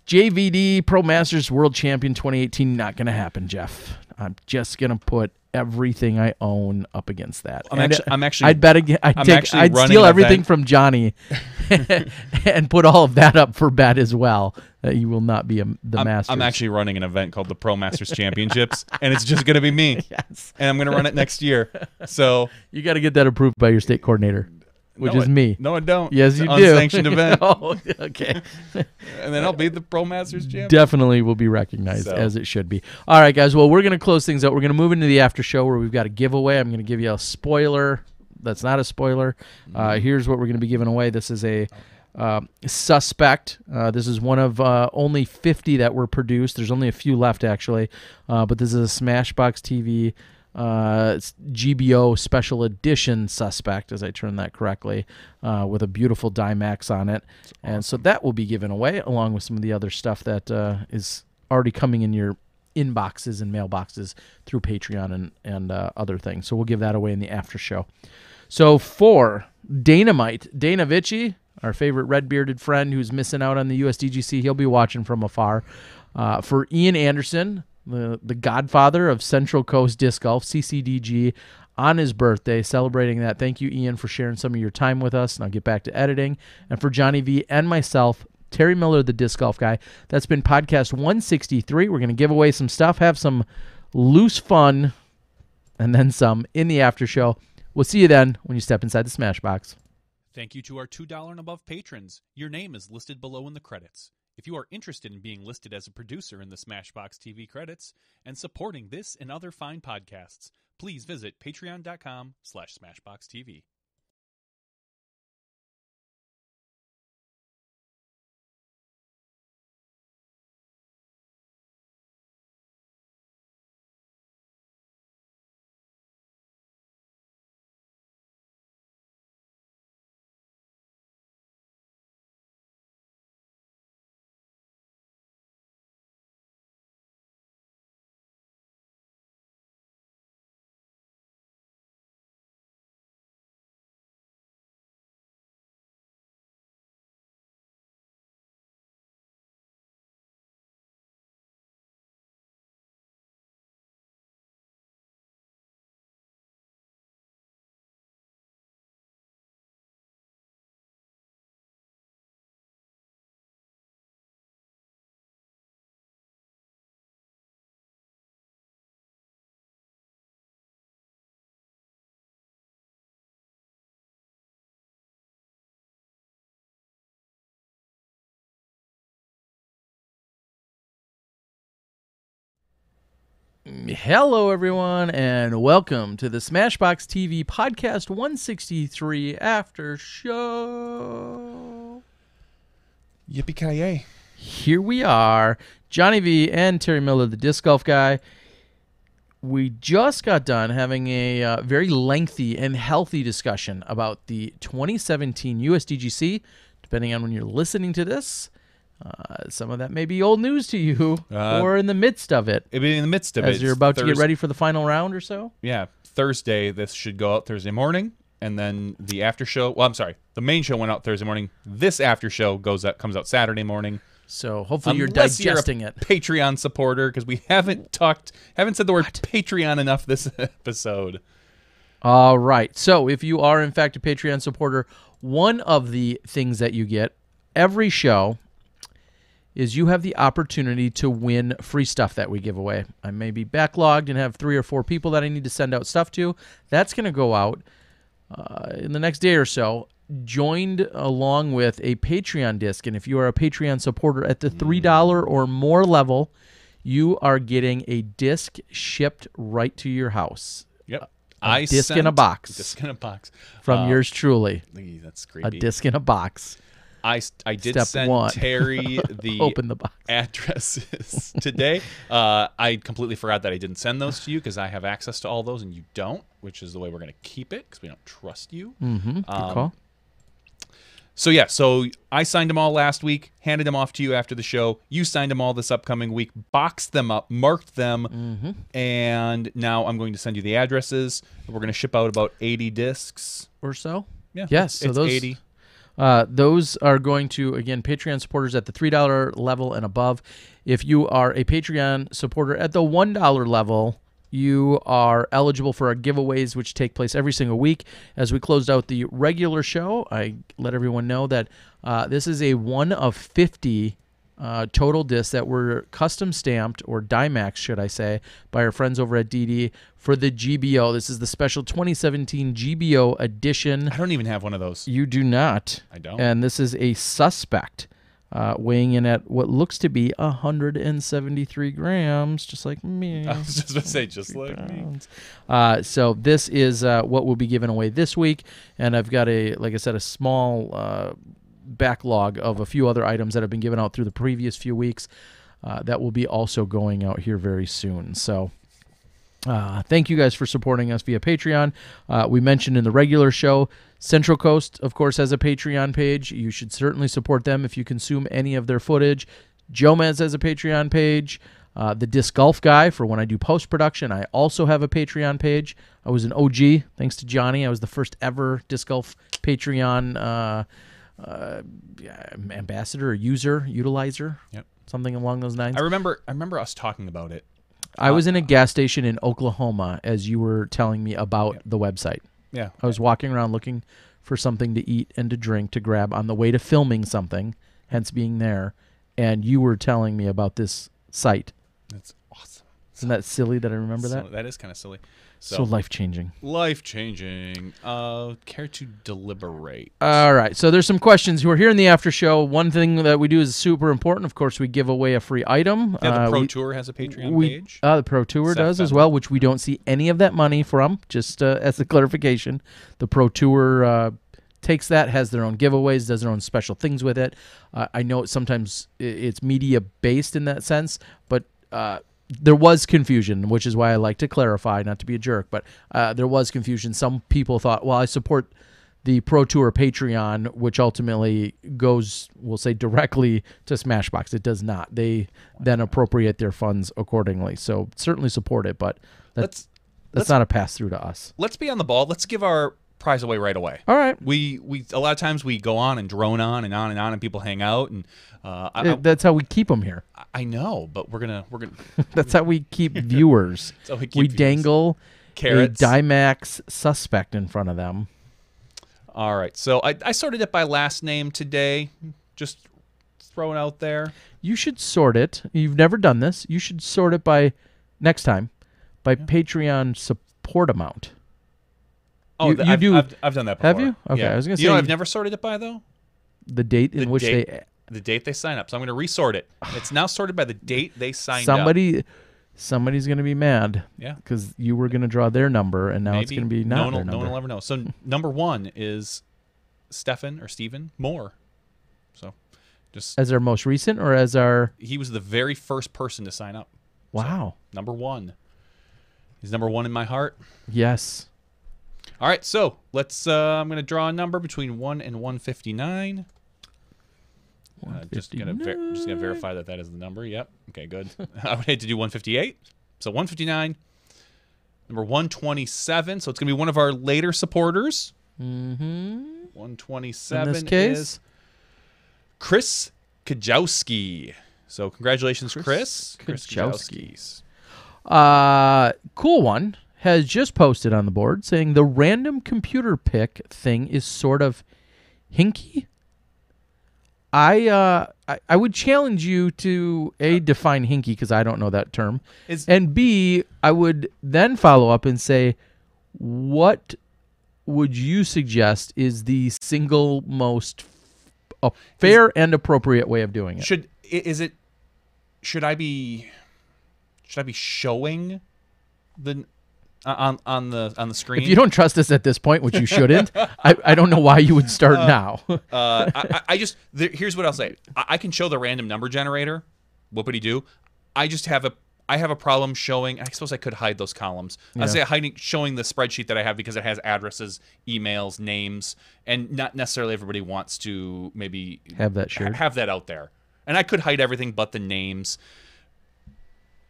JVD Pro Masters World Champion 2018, not going to happen, Jeff. I'm just going to put everything I own up against that. I'd bet again. I'd steal everything from Johnny and put all of that up for bet as well. That you will not be the Masters. I'm actually running an event called the Pro Masters Championships, and it's just going to be me. Yes. And I'm going to run it next year. So you got to get that approved by your state coordinator, which is me. No, I don't. Yes, you it's do. An unsanctioned event. Oh, okay. And then I'll be the Pro Masters champion. Definitely will be recognized as it should be. All right, guys. Well, we're going to close things out. We're going to move into the after show where we've got a giveaway. I'm going to give you a spoiler. That's not a spoiler. Here's what we're going to be giving away. This is a suspect. This is one of only 50 that were produced. There's only a few left, actually. But this is a SmashBoxxTV it's GBO special edition suspect, as I turn that correctly, with a beautiful Dimax on it. And so that will be given away along with some of the other stuff that is already coming in your inboxes and mailboxes through Patreon and other things. So we'll give that away in the after show. So for Dana Vicich, our favorite red-bearded friend who's missing out on the USDGC, he'll be watching from afar. For Ian Anderson, the godfather of Central Coast Disc Golf, CCDG, on his birthday, celebrating that. Thank you, Ian, for sharing some of your time with us, and I'll get back to editing. And for Johnny V and myself, Terry Miller, the Disc Golf Guy, that's been podcast 163. We're going to give away some stuff, have some loose fun, and then some in the after show. We'll see you then when you step inside the Smashbox. Thank you to our $2 and above patrons. Your name is listed below in the credits. If you are interested in being listed as a producer in the SmashBoxxTV credits and supporting this and other fine podcasts, please visit patreon.com/SmashBoxxTV. Hello, everyone, and welcome to the SmashBoxxTV Podcast 163 After Show. Yippee-ki-yay. Here we are, Johnny V and Terry Miller, the disc golf guy. We just got done having a very lengthy and healthy discussion about the 2017 USDGC. Depending on when you're listening to this, some of that may be old news to you, or in the midst of it. It'd be in the midst of it. As you're about to get ready for the final round or so? Yeah, Thursday. This should go out Thursday morning, and then the after show. Well, I'm sorry, the main show went out Thursday morning. This after show comes out Saturday morning. So hopefully you're Unless digesting you're a it. Patreon supporter, because we haven't said the word Patreon enough this episode. All right. So if you are in fact a Patreon supporter, one of the things that you get every show is you have the opportunity to win free stuff that we give away. I may be backlogged and have 3 or 4 people that I need to send out stuff to. That's going to go out in the next day or so, joined along with a Patreon disc. And if you are a Patreon supporter at the $3 or more level, you are getting a disc shipped right to your house. Yep. A disc in a box. Disc in a box. From yours truly. That's creepy. A disc in a box. I did Step send 1. Terry the Open the box. addresses today. I completely forgot that I didn't send those to you because I have access to all those and you don't, which is the way we're going to keep it because we don't trust you. Good call. So yeah, so I signed them all last week, handed them off to you after the show. You signed them all this upcoming week, boxed them up, marked them, and now I'm going to send you the addresses. We're going to ship out about 80 discs Or so? Yeah, Yes. So it's those 80. Those are going to, again, Patreon supporters at the $3 level and above. If you are a Patreon supporter at the $1 level, you are eligible for our giveaways, which take place every single week. As we closed out the regular show, I let everyone know that this is a 1 of 50 total discs that were custom stamped, or Dimax, should I say, by our friends over at DD for the GBO. This is the special 2017 GBO edition. I don't even have one of those. You do not. I don't. And this is a suspect, weighing in at what looks to be 173 grams, just like me. I was just going to say, just like me. So this is what will be given away this week. And I've got like I said, a small backlog of a few other items that have been given out through the previous few weeks that will be also going out here very soon. So thank you guys for supporting us via Patreon. We mentioned in the regular show, Central Coast, of course, has a Patreon page. You should certainly support them if you consume any of their footage. Jomez has a Patreon page. The Disc Golf Guy, for when I do post-production, I also have a Patreon page. I was an OG, thanks to Johnny. I was the first ever Disc Golf Patreon ambassador or utilizer, something along those lines. I remember us talking about it. I was in a gas station in Oklahoma as you were telling me about the website. Yeah. I was walking around looking for something to eat and to drink to grab on the way to filming something, hence being there, and you were telling me about this site. That's awesome. Isn't that silly that I remember that? That is kind of silly. So life-changing. Life-changing. Care to deliberate? All right. So there's some questions. Who are here in the after show. One thing that we do is super important. Of course, we give away a free item. Yeah, the Pro Tour has a Patreon page. The Pro Tour does as well, which we don't see any of that money from, just as a clarification. The Pro Tour takes that, has their own giveaways, does their own special things with it. I know sometimes it's media-based in that sense, but there was confusion, which is why I like to clarify, not to be a jerk, but there was confusion. Some people thought, well, I support the Pro Tour Patreon, which ultimately goes, we'll say, directly to Smashbox. It does not. They then appropriate their funds accordingly. So certainly support it, but that's not a pass-through to us. Let's be on the ball. Let's give our prize away right away. All right. We a lot of times we go on and drone on and on and on, and people hang out, and that's how we keep them here. I know, but we're gonna. That's how we keep viewers. That's how we keep we viewers. Dangle Carrots. a Dimax suspect in front of them. All right, so I sorted it by last name today. Just throw it out there. You should sort it. You've never done this. You should sort it by next time by Patreon support amount. Oh, you do. I've done that before. Have you? Okay, yeah. I was gonna say. You know, I've never sorted it by though. The date in which they. The date they sign up. So I'm going to resort it. It's now sorted by the date they signed up. Somebody somebody's going to be mad. Yeah. Because you were going to draw their number, and now it's Maybe going to be no not one, their no number. one will ever know. So number 1 is Stephen Moore. So just As our most recent, or as our... he was the very first person to sign up. Wow. So, number 1. He's number 1 in my heart. Yes. All right, so let's. I'm going to draw a number between 1 and 159. Just gonna verify that is the number. Yep. Okay, good. I would hate to do 158. So 159. Number 127. So it's gonna be one of our later supporters. 127 In this case? is Chris Kajowski. So congratulations, Chris. Chris Kajowski. Kajowski. Cool One has just posted on the board saying the random computer pick thing is sort of hinky. I would challenge you to A, define hinky, because I don't know that term, and B, I would then follow up and say, what would you suggest is the single most fair and appropriate way of doing it? Should I be showing the on the screen? If you don't trust us at this point, which you shouldn't, I don't know why you would start now. Here's what I'll say. I can show the random number generator. Whoopity do. I have a problem showing. I suppose I could hide those columns. Yeah. I say showing the spreadsheet that I have because it has addresses, emails, names, and not necessarily everybody wants to maybe Have that shared. have that out there. And I could hide everything but the names.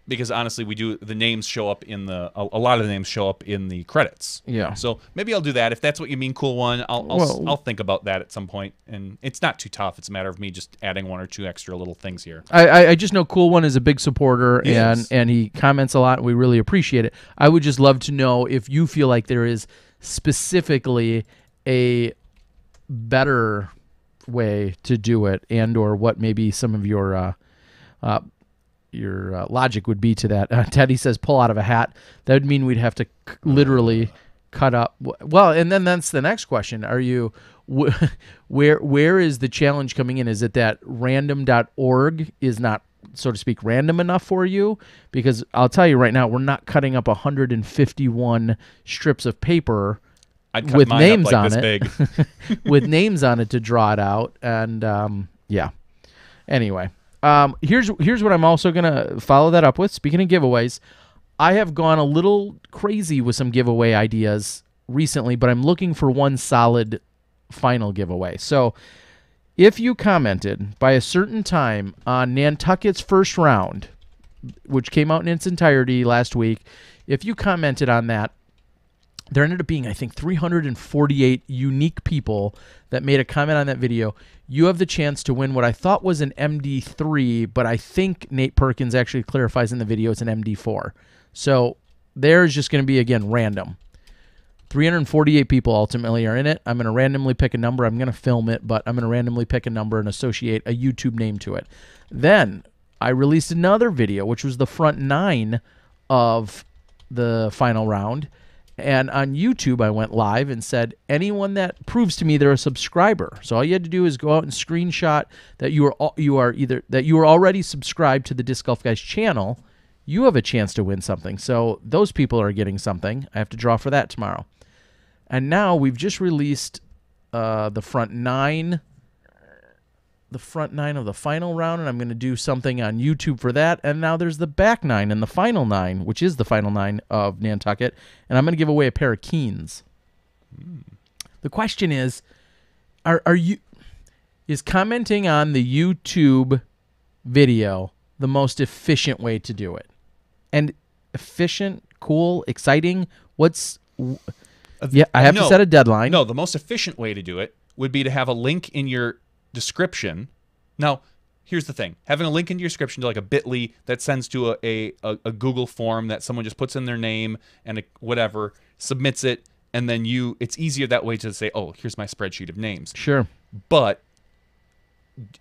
Because honestly, the names show up in a lot of the names show up in the credits. Yeah. So maybe I'll do that if that's what you mean. Cool One. I'll think about that at some point, and it's not too tough. It's a matter of me just adding 1 or 2 extra little things here. I just know Cool One is a big supporter, Yes. and he comments a lot, and we really appreciate it. I would just love to know if you feel like there is specifically a better way to do it, and or what maybe some of your logic would be to that. Teddy says pull out of a hat. That would mean we'd have to literally cut up. Well, and then that's the next question. Are you where is the challenge coming in? Is it that random.org is not, so to speak, random enough for you? Because I'll tell you right now, we're not cutting up 151 strips of paper I'd cut with mine names up like on this it big. with names on it to draw it out. And yeah. Anyway. Here's what I'm also going to follow that up with. Speaking of giveaways, I have gone a little crazy with some giveaway ideas recently, but I'm looking for one solid final giveaway. So if you commented by a certain time on Nantucket's first round, which came out in its entirety last week, if you commented on that, there ended up being, I think, 348 unique people that made a comment on that video. You have the chance to win what I thought was an MD3, but I think Nate Perkins actually clarifies in the video it's an MD4. So there's just going to be, again, random. 348 people ultimately are in it. I'm going to randomly pick a number. I'm going to film it, but I'm going to randomly pick a number and associate a YouTube name to it. Then I released another video, which was the front 9 of the final round. And on YouTube, I went live and said, anyone that proves to me they're a subscriber. So all you had to do is go out and screenshot that you are already subscribed to the Disc Golf Guys channel. You have a chance to win something. So those people are getting something. I have to draw for that tomorrow. And now we've just released the front 9 of the final round, and I'm going to do something on YouTube for that. And now there's the back 9 and the final 9, which is the final 9 of Nantucket, and I'm going to give away a pair of Keens. The question is, is commenting on the YouTube video the most efficient way to do it? And efficient, cool, exciting, I have to set a deadline. No, the most efficient way to do it would be to have a link in your description. Now, here's the thing. Having a link in your description to like a bit.ly that sends to a Google form that someone just puts in their name and whatever, submits it, and then it's easier that way to say, oh, here's my spreadsheet of names. Sure. But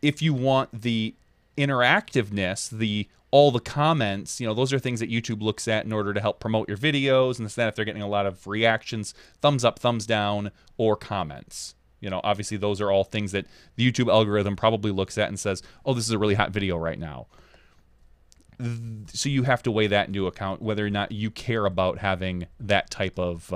if you want the interactiveness, all the comments, those are things that YouTube looks at in order to help promote your videos, and if they're getting a lot of reactions, thumbs up, thumbs down, or comments. Obviously those are all things that the YouTube algorithm probably looks at and says, oh, this is a really hot video right now. So you have to weigh that into account, whether or not you care about having that type of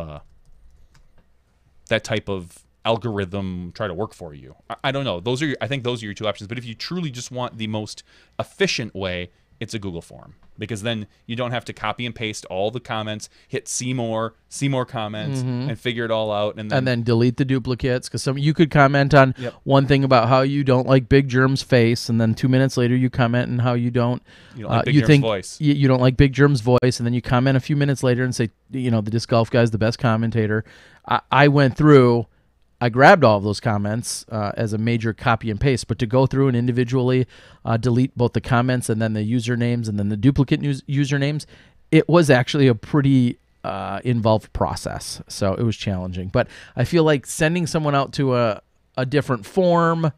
algorithm try to work for you. I don't know. I think those are your two options. But if you truly just want the most efficient way, it's a Google form, because then you don't have to copy and paste all the comments, hit see more comments, and figure it all out, and then delete the duplicates, because you could comment on one thing about how you don't like Big Germ's face, and then 2 minutes later you comment on how you don't like Big Germ's voice. You don't like Big Germ's voice, and then you comment a few minutes later and say, the disc golf guy's the best commentator. I went through. I grabbed all of those comments as a major copy and paste, but to go through and individually delete both the comments and then the usernames and then the duplicate usernames, it was actually a pretty involved process. So it was challenging. But I feel like sending someone out to a different form,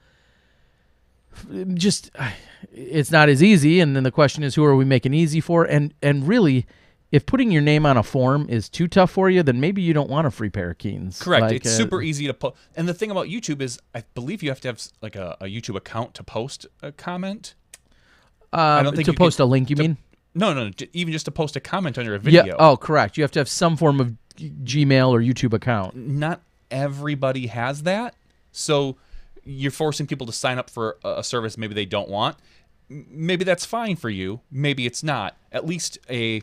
it's not as easy. And then the question is, who are we making easy for? And really, if putting your name on a form is too tough for you, then maybe you don't want a free pair of Keens. Correct. It's super easy to post. And the thing about YouTube is, I believe you have to have like a YouTube account to post a comment. I don't think to post a link, you mean? No. Even just to post a comment under a video. Yeah. Oh, correct. You have to have some form of Gmail or YouTube account. Not everybody has that, so you're forcing people to sign up for a service maybe they don't want. Maybe that's fine for you. Maybe it's not. At least a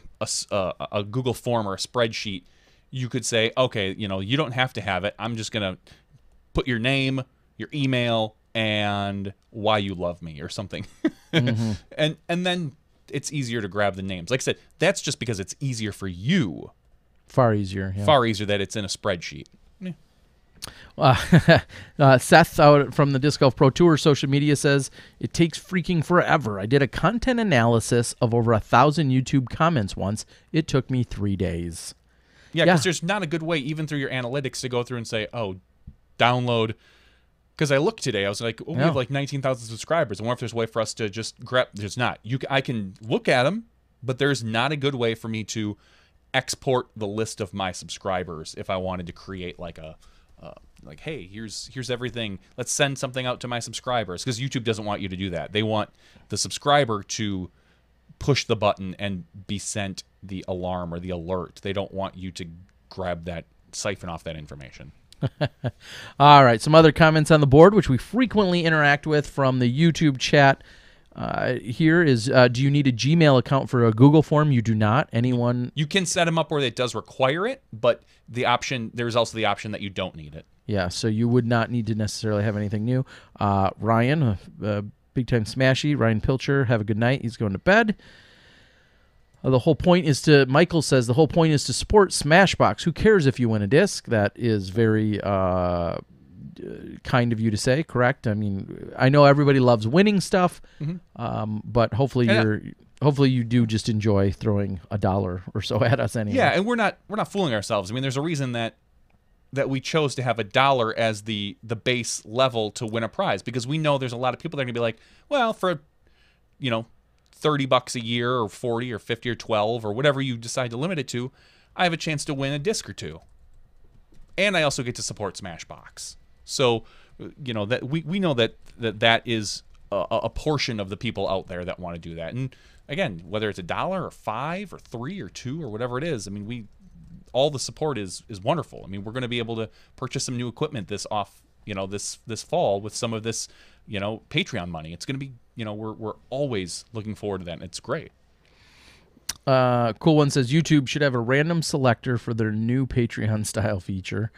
Google form or a spreadsheet, you could say, okay, you don't have to have it. I'm just gonna put your name, your email, and why you love me or something, and then it's easier to grab the names. Like I said, that's just because it's easier for you. Far easier. Yeah. Far easier that it's in a spreadsheet. Seth out from the Disc Golf Pro Tour social media says, it takes freaking forever. I did a content analysis of over 1,000 YouTube comments once. It took me 3 days. Yeah, because there's not a good way, even through your analytics, to go through and say, oh, download. Because I looked today, I was like, we have like 19,000 subscribers. I wonder if there's a way for us to just grab. There's not. I can look at them, but there's not a good way for me to export the list of my subscribers if I wanted to create like a like, hey, here's everything. Let's send something out to my subscribers, because YouTube doesn't want you to do that. They want the subscriber to push the button and be sent the alarm or the alert. They don't want you to grab that, siphon off that information. All right, some other comments on the board, which we frequently interact with from the YouTube chat. Here is, do you need a Gmail account for a Google form? You do not. Anyone? You can set them up where it does require it, but there's also the option that you don't need it. Yeah, so you would not need to necessarily have anything new. Ryan, big time smashy. Ryan Pilcher, have a good night. He's going to bed. The whole point is Michael says, the whole point is to support Smashbox. Who cares if you win a disc? That is very kind of you to say, correct? I mean, I know everybody loves winning stuff, but hopefully hopefully you do just enjoy throwing $1 or so at us anyway. Yeah, and we're not fooling ourselves. I mean, there's a reason that we chose to have $1 as the base level to win a prize, because we know there's a lot of people that are gonna be like, well, for $30 a year or 40 or 50 or 12 or whatever you decide to limit it to, I have a chance to win a disc or two, and I also get to support Smashbox. So that we know that is a portion of the people out there that want to do that. And again, whether it's $1 or $5 or $3 or $2 or whatever it is, I mean, all the support is wonderful. I mean, we're going to be able to purchase some new equipment this fall with some of this Patreon money. It's going to be we're always looking forward to that, and it's great. Cool One says YouTube should have a random selector for their new Patreon style feature.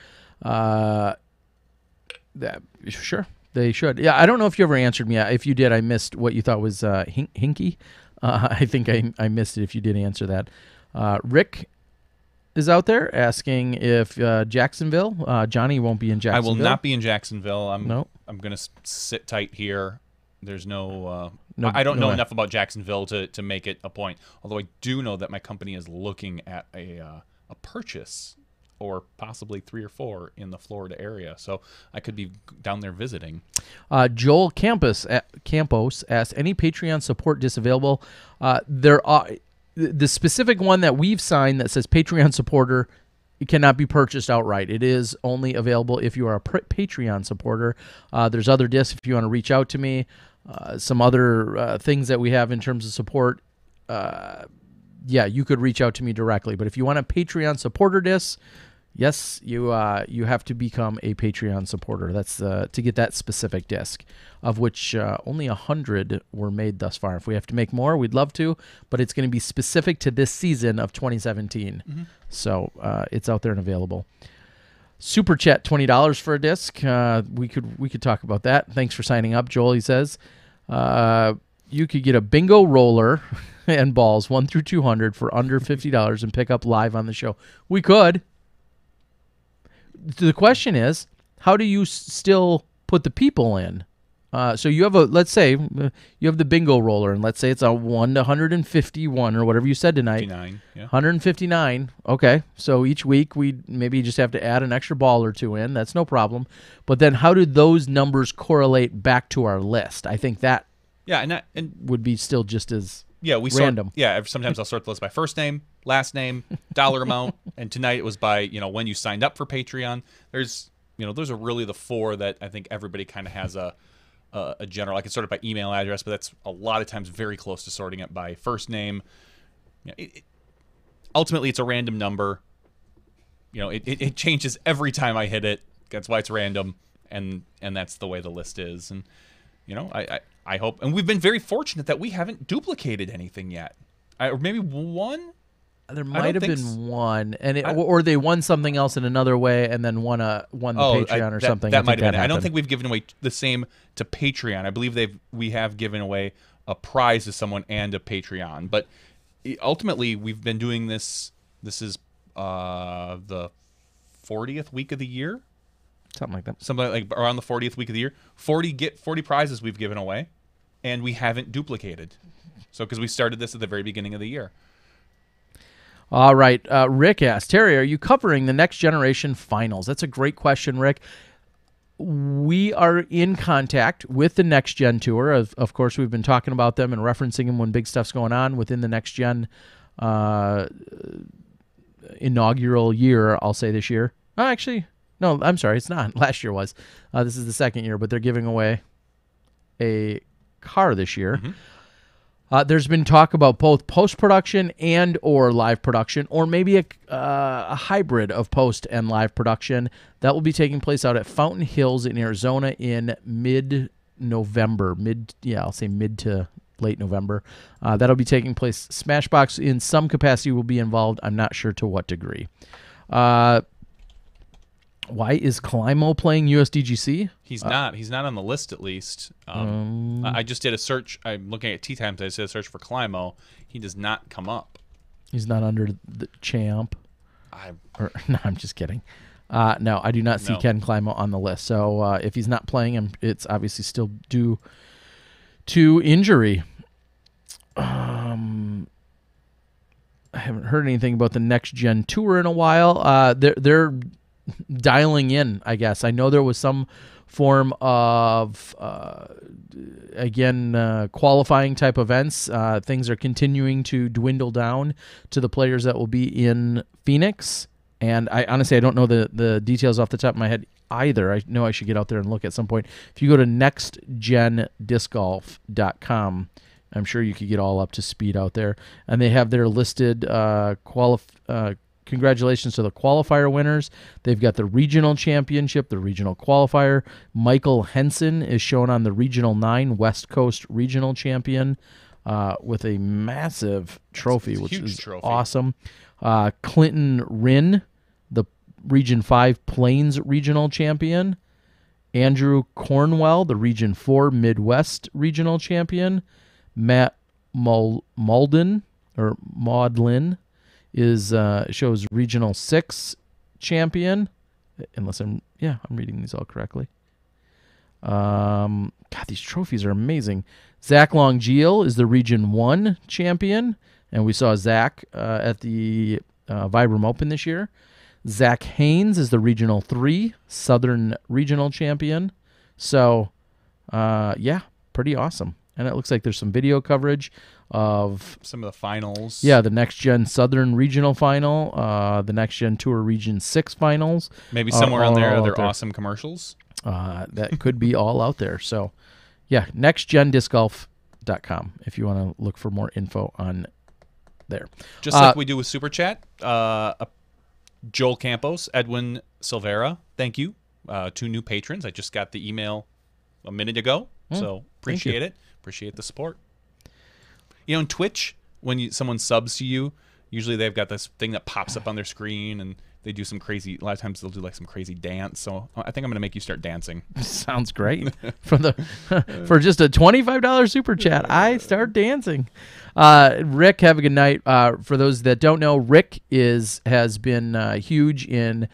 Sure, they should. Yeah, I don't know if you ever answered me. If you did, I missed what you thought was hinky. I think I missed it if you did answer that. Rick is out there asking if Jacksonville. Johnny won't be in Jacksonville. I will not be in Jacksonville. I'm going to sit tight here. There's no I don't know enough about Jacksonville to make it a point. Although I do know that my company is looking at a purchase, or possibly 3 or 4 in the Florida area. So I could be down there visiting. Joel Campos asks, any Patreon support disc available? There are. The specific one that we've signed that says Patreon supporter, it cannot be purchased outright. It is only available if you are a Patreon supporter. There's other discs if you want to reach out to me. Some other things that we have in terms of support. yeah, you could reach out to me directly. But if you want a Patreon supporter disc, yes, you have to become a Patreon supporter. That's to get that specific disc, of which only 100 were made thus far. If we have to make more, we'd love to, but it's going to be specific to this season of 2017. So it's out there and available. Super chat, $20 for a disc. We could talk about that. Thanks for signing up, Joel. He says you could get a bingo roller and balls 1 through 200 for under $50 and pick up live on the show. We could. The question is, how do you still put the people in? So you have let's say you have the bingo roller, and let's say it's a 1 to 151 or whatever you said tonight. 59, yeah. 159. Okay. So each week we maybe just have to add an extra ball or two in. That's no problem. But then how do those numbers correlate back to our list? I think that would be still just as random. Sometimes I'll sort the list by first name, last name, dollar amount, and tonight it was by when you signed up for Patreon. Those are really the four that I think everybody kind of has a general. I can sort it by email address, but that's a lot of times very close to sorting it by first name. Ultimately, it's a random number. It changes every time I hit it. That's why it's random, and that's the way the list is. And I hope, and we've been very fortunate that we haven't duplicated anything yet. Or maybe one. There might have been one, and or they won something else in another way, and then won the Patreon or something. That might have been. I don't think we've given away the same to Patreon. I believe we have given away a prize to someone and a Patreon, but ultimately we've been doing this. This is the 40th week of the year, something like that. Something like around the 40th week of the year. 40 prizes we've given away, and we haven't duplicated. So because we started this at the very beginning of the year. All right. Rick asked, Terry, are you covering the Next Generation Finals? That's a great question, Rick. We are in contact with the Next Gen Tour. Of course, we've been talking about them and referencing them when big stuff's going on within the Next Gen inaugural year, I'll say this year. Actually, no, I'm sorry, it's not. Last year was. This is the second year, but they're giving away a car this year. There's been talk about both post-production and or live production, or maybe a hybrid of post and live production that will be taking place out at Fountain Hills in Arizona in mid-November. I'll say mid to late November. That'll be taking place. SmashBoxx in some capacity will be involved. I'm not sure to what degree. Why is Climo playing USDGC? He's not. He's not on the list, at least. I just did a search. I'm looking at Tea Times. I just did a search for Climo. He does not come up. He's not under the champ. No, I'm just kidding. No, I do not see Ken Climo on the list. So if he's not playing him, it's obviously still due to injury. I haven't heard anything about the Next Gen Tour in a while. They're dialing in, I guess. I know there was some form of, qualifying type events. Things are continuing to dwindle down to the players that will be in Phoenix. And I honestly don't know the details off the top of my head either. I know I should get out there and look at some point. If you go to nextgendiscgolf.com, I'm sure you could get all up to speed out there. And they have their listed congratulations to the qualifier winners. They've got the regional championship, the regional qualifier. Michael Henson is shown on the Regional 9 West Coast regional champion with a massive trophy, which is awesome. Clinton Rinn, the Region 5 Plains regional champion. Andrew Cornwell, the Region 4 Midwest regional champion. Matt Maudlin is shows Regional 6 champion, unless I'm reading these all correctly. God, these trophies are amazing. Zach Longiel is the Region 1 champion, and we saw Zach at the Vibram Open this year. Zach Haynes is the Regional 3 Southern Regional champion. So, pretty awesome. And it looks like there's some video coverage of some of the finals. Yeah, the Next Gen Southern Regional Final, the Next Gen Tour Region 6 Finals. Maybe somewhere on there are there awesome commercials. That could be all out there. So, yeah, nextgendiscgolf.com if you want to look for more info on there. Just like we do with Super Chat, Joel Campos, Edwin Silvera, thank you. 2 new patrons. I just got the email a minute ago, so appreciate it. Appreciate the support. You know, in Twitch, when someone subs to you, usually they've got this thing that pops up on their screen, and they do some crazy. A lot of times they'll do like some crazy dance. So I think I'm gonna make you start dancing. Sounds great. For just a $25 super chat, I start dancing. Rick, have a good night. For those that don't know, Rick has been huge in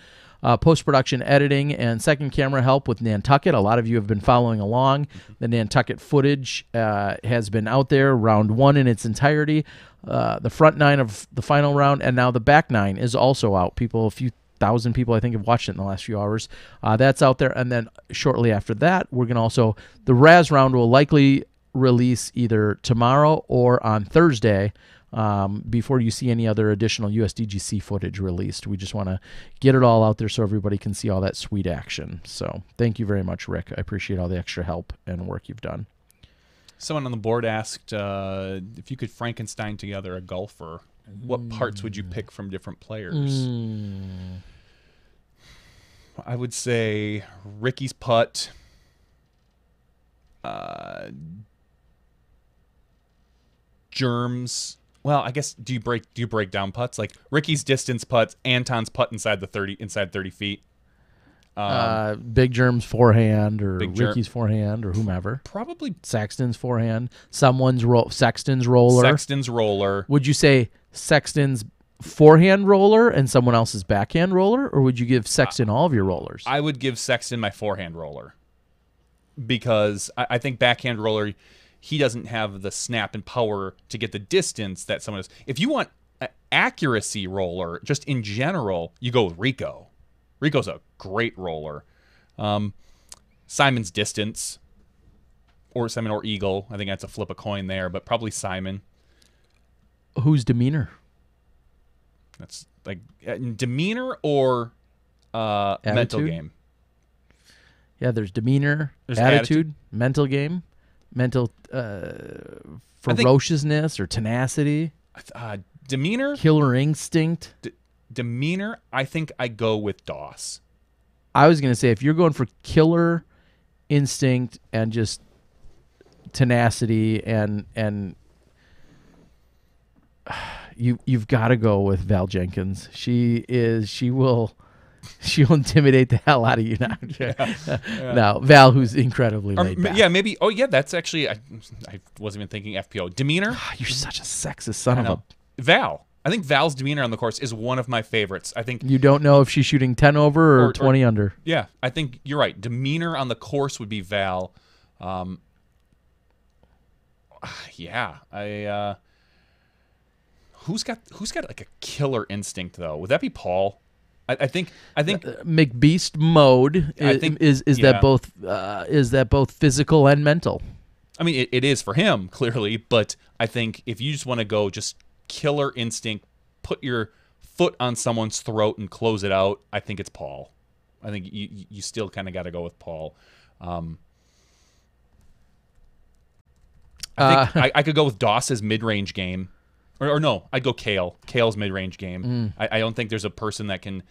post-production editing and second camera help with Nantucket. A lot of you have been following along. The Nantucket footage has been out there, round 1 in its entirety, the front 9 of the final round, and now the back 9 is also out. A few thousand people, I think, have watched it in the last few hours. That's out there, and then shortly after that, we're going to also, the Raz round will likely release either tomorrow or on Thursday, before you see any other additional USDGC footage released. We just want to get it all out there so everybody can see all that sweet action. So thank you very much, Rick. I appreciate all the extra help and work you've done. Someone on the board asked if you could Frankenstein together a golfer, what parts would you pick from different players? I would say Ricky's putt, Germs. Well, I guess do you break down putts like Ricky's distance putts, Anton's putt inside 30 feet, Big Germ's forehand or Ricky's forehand or whomever. Probably Sexton's forehand. Sexton's roller. Sexton's roller. Would you say Sexton's forehand roller and someone else's backhand roller, or would you give Sexton all of your rollers? I would give Sexton my forehand roller because I think backhand roller, he doesn't have the snap and power to get the distance that someone does. If you want an accuracy roller, just in general, you go with Rico. Rico's a great roller. Simon's distance, or Simon or Eagle. I think that's a flip a coin there, but probably Simon. Who's demeanor? That's like demeanor or mental game. Yeah, there's demeanor, There's attitude, mental game, mental ferociousness or tenacity, demeanor, killer instinct. Demeanor, I think I go with Doss. I was going to say, if you're going for killer instinct and just tenacity and you've got to go with Val Jenkins. She'll intimidate the hell out of you now. Now, Val, who's incredibly laid back. Yeah, maybe. Oh, yeah, that's actually, I wasn't even thinking FPO. Demeanor. You're such a sexist son of a... Val. I think Val's demeanor on the course is one of my favorites. I think you don't know if she's shooting 10 over or 20 under. Yeah, I think you're right. Demeanor on the course would be Val. Yeah, who's got like a killer instinct though? Would that be Paul? I think McBeast mode. Is that both physical and mental? I mean, it is for him clearly, but I think if you just want to go just killer instinct, put your foot on someone's throat and close it out, I think it's Paul. I think you still kind of got to go with Paul. I think I could go with Doss's mid-range game, or no, I'd go Kale's mid-range game. I don't think there's a person that can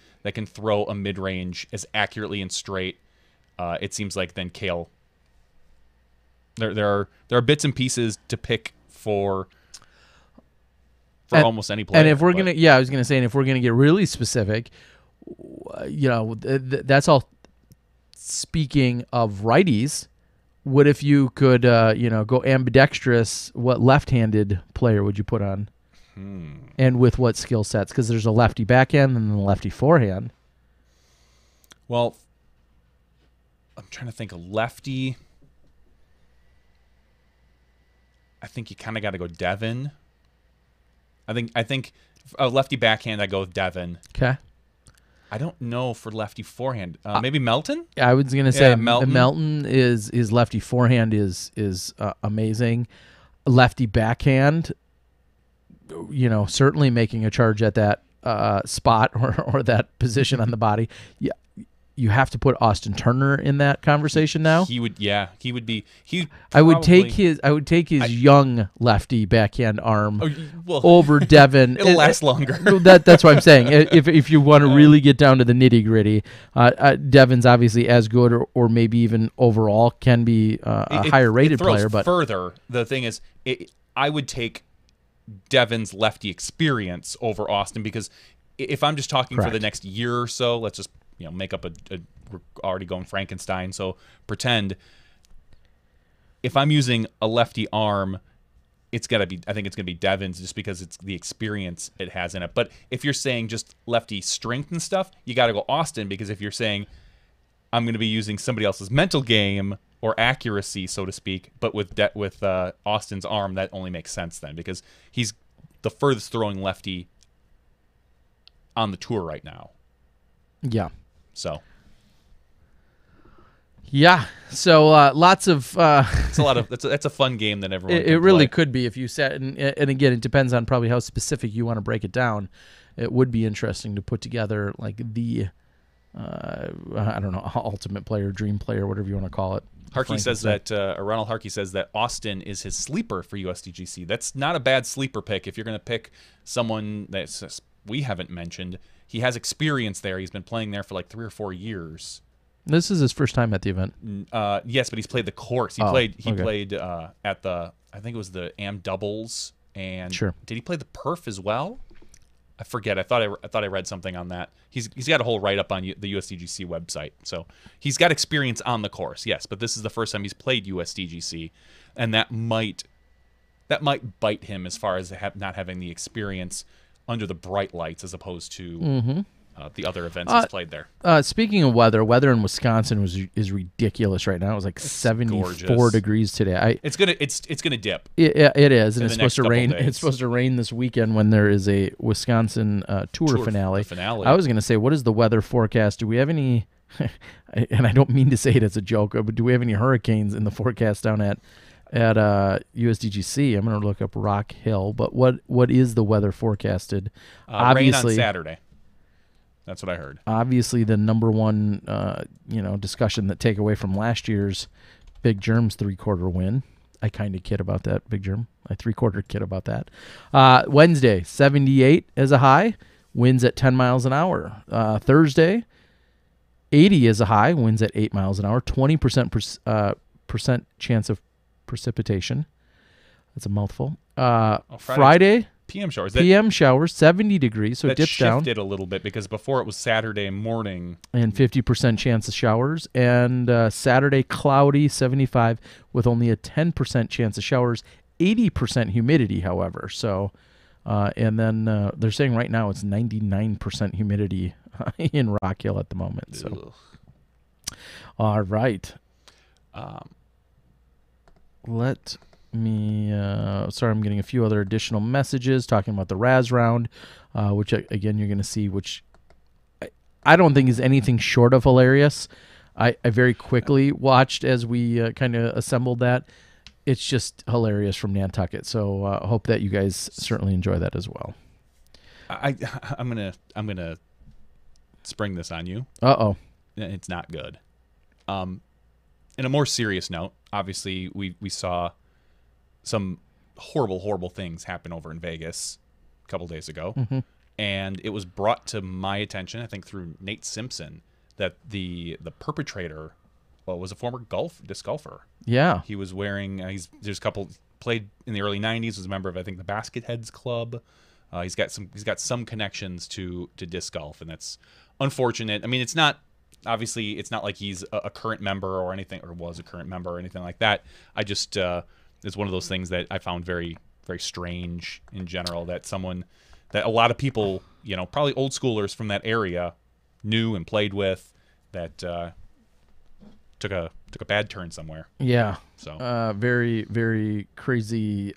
throw a mid-range as accurately and straight. It seems like then Kale. There are bits and pieces to pick for almost any player. And if we're I was gonna say, and if we're gonna get really specific, that's all. Speaking of righties, what if you could, go ambidextrous? What left-handed player would you put on? And with what skill sets? Because there's a lefty backhand and a lefty forehand. Well, I'm trying to think. A lefty. I think you kind of got to go Devin. I think a lefty backhand, I go with Devin. Okay. I don't know for lefty forehand. Maybe Melton? I was going to say Melton is lefty forehand is amazing. Lefty backhand, certainly making a charge at that spot or that position on the body. Yeah, you have to put Austin Turner in that conversation now. He would be. I would take his young lefty backhand arm well, over Devin. It'll last longer. That's what I'm saying. If you want to really get down to the nitty gritty, Devin's obviously as good or maybe even overall can be a higher rated player. But further, the thing is, I would take Devin's lefty experience over Austin, because if I'm just talking for the next year or so, let's just make up we're already going Frankenstein, so pretend if I'm using a lefty arm, I think it's gonna be Devin's, just because it's the experience it has in it. But if you're saying just lefty strength and stuff, you got to go Austin, because if you're saying I'm gonna be using somebody else's mental game or accuracy, so to speak, but with Austin's arm, that only makes sense then, because he's the furthest throwing lefty on the tour right now. Yeah. So. Yeah. So lots of. It's a lot of. That's a fun game that everyone. It really could be if you sat and again, it depends on probably how specific you want to break it down. It would be interesting to put together like the, I don't know, ultimate player, dream player, whatever you want to call it. Harkey says that Ronald Harkey says that Austin is his sleeper for USDGC. That's not a bad sleeper pick if you're going to pick someone that we haven't mentioned. He has experience there. He's been playing there for like 3 or 4 years. This is his first time at the event. Yes, but he's played the course. He played at the, I think it was the AM doubles, and did he play the perf as well? I forget. I thought I read something on that. He's got a whole write up on the USDGC website, so he's got experience on the course. Yes, but this is the first time he's played USDGC, and that might bite him as far as not having the experience under the bright lights as opposed to the other events he's played there. Speaking of weather in Wisconsin is ridiculous right now. It was like 74 degrees today. It's gonna dip. It is, and it's supposed to rain. It's supposed to rain this weekend when there is a Wisconsin tour finale. I was gonna say, what is the weather forecast? Do we have any? And I don't mean to say it as a joke, but do we have any hurricanes in the forecast down at USDGC? I'm going to look up Rock Hill, but what is the weather forecasted? Obviously, rain on Saturday. That's what I heard. Obviously, the number one discussion that take away from last year's Big Germ's 3/4 win. I kind of kid about that, Big Germ. I 3/4 kid about that. Wednesday, 78 as a high, winds at 10 miles an hour. Thursday, 80 as a high, winds at 8 miles an hour. 20% chance of precipitation. That's a mouthful. Friday, PM showers. PM showers, 70 degrees, so it dips down. That shifted a little bit because before it was Saturday morning. And 50% chance of showers. And Saturday, cloudy, 75, with only a 10% chance of showers. 80% humidity, however. So, and then they're saying right now it's 99% humidity in Rock Hill at the moment. So, all right. Let me sorry, I'm getting a few other additional messages talking about the Raz round, which again you're going to see, which I don't think is anything short of hilarious. I very quickly watched as we kind of assembled that. It's just hilarious from Nantucket. So I hope that you guys certainly enjoy that as well. I'm gonna spring this on you. Uh-oh. It's not good. In a more serious note, obviously we saw some horrible things happen over in Vegas a couple days ago. And it was brought to my attention, I think through Nate Simpson, that the perpetrator was a former disc golfer. Yeah. He was wearing there's a couple, played in the early 90s, was a member of I think the Basket Heads Club. He's got some connections to disc golf, and that's unfortunate. I mean, it's not like he's a current member or anything, or was a current member or anything like that. I just it's one of those things that I found very, very strange in general, that a lot of people, probably old schoolers from that area knew and played with, that took a bad turn somewhere. Yeah. So very, very crazy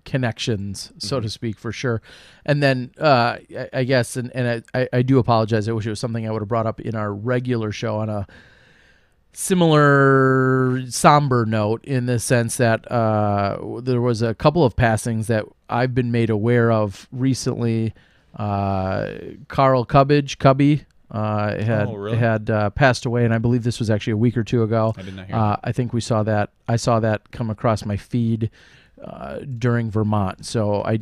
connections, so to speak, for sure. And then I guess, and I do apologize. I wish it was something I would have brought up in our regular show on a similar somber note, in the sense that there was a couple of passings that I've been made aware of recently. Carl Cubby, really? had passed away, and I believe this was actually a week or two ago. I did not hear that. I think we saw that. I saw that come across my feed during Vermont. So I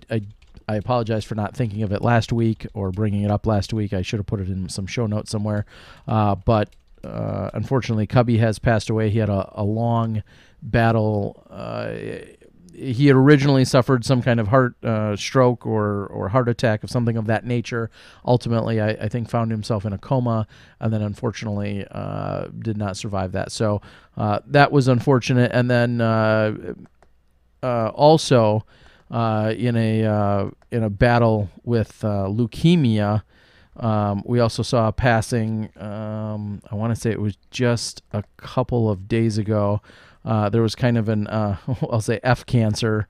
apologize for not thinking of it last week or bringing it up last week. I should have put it in some show notes somewhere. But unfortunately, Cubby has passed away. He had a long battle. He had originally suffered some kind of heart stroke or heart attack of something of that nature. Ultimately, I think found himself in a coma, and then unfortunately did not survive that. So that was unfortunate. And then also in a battle with leukemia, we also saw a passing. I want to say it was just a couple of days ago. There was kind of an, I'll say F cancer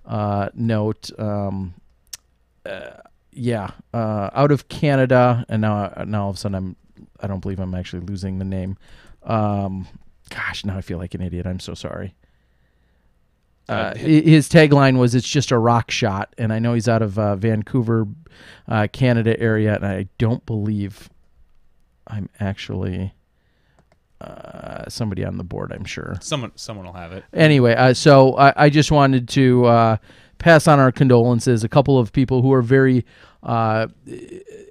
note. Out of Canada, and now all of a sudden I don't believe I'm actually losing the name. Gosh, now I feel like an idiot. I'm so sorry. His tagline was, "It's just a rock shot," and I know he's out of Vancouver, Canada area, and I don't believe I'm actually somebody on the board, I'm sure. Someone will have it. Anyway, so I just wanted to pass on our condolences. A couple of people who are very,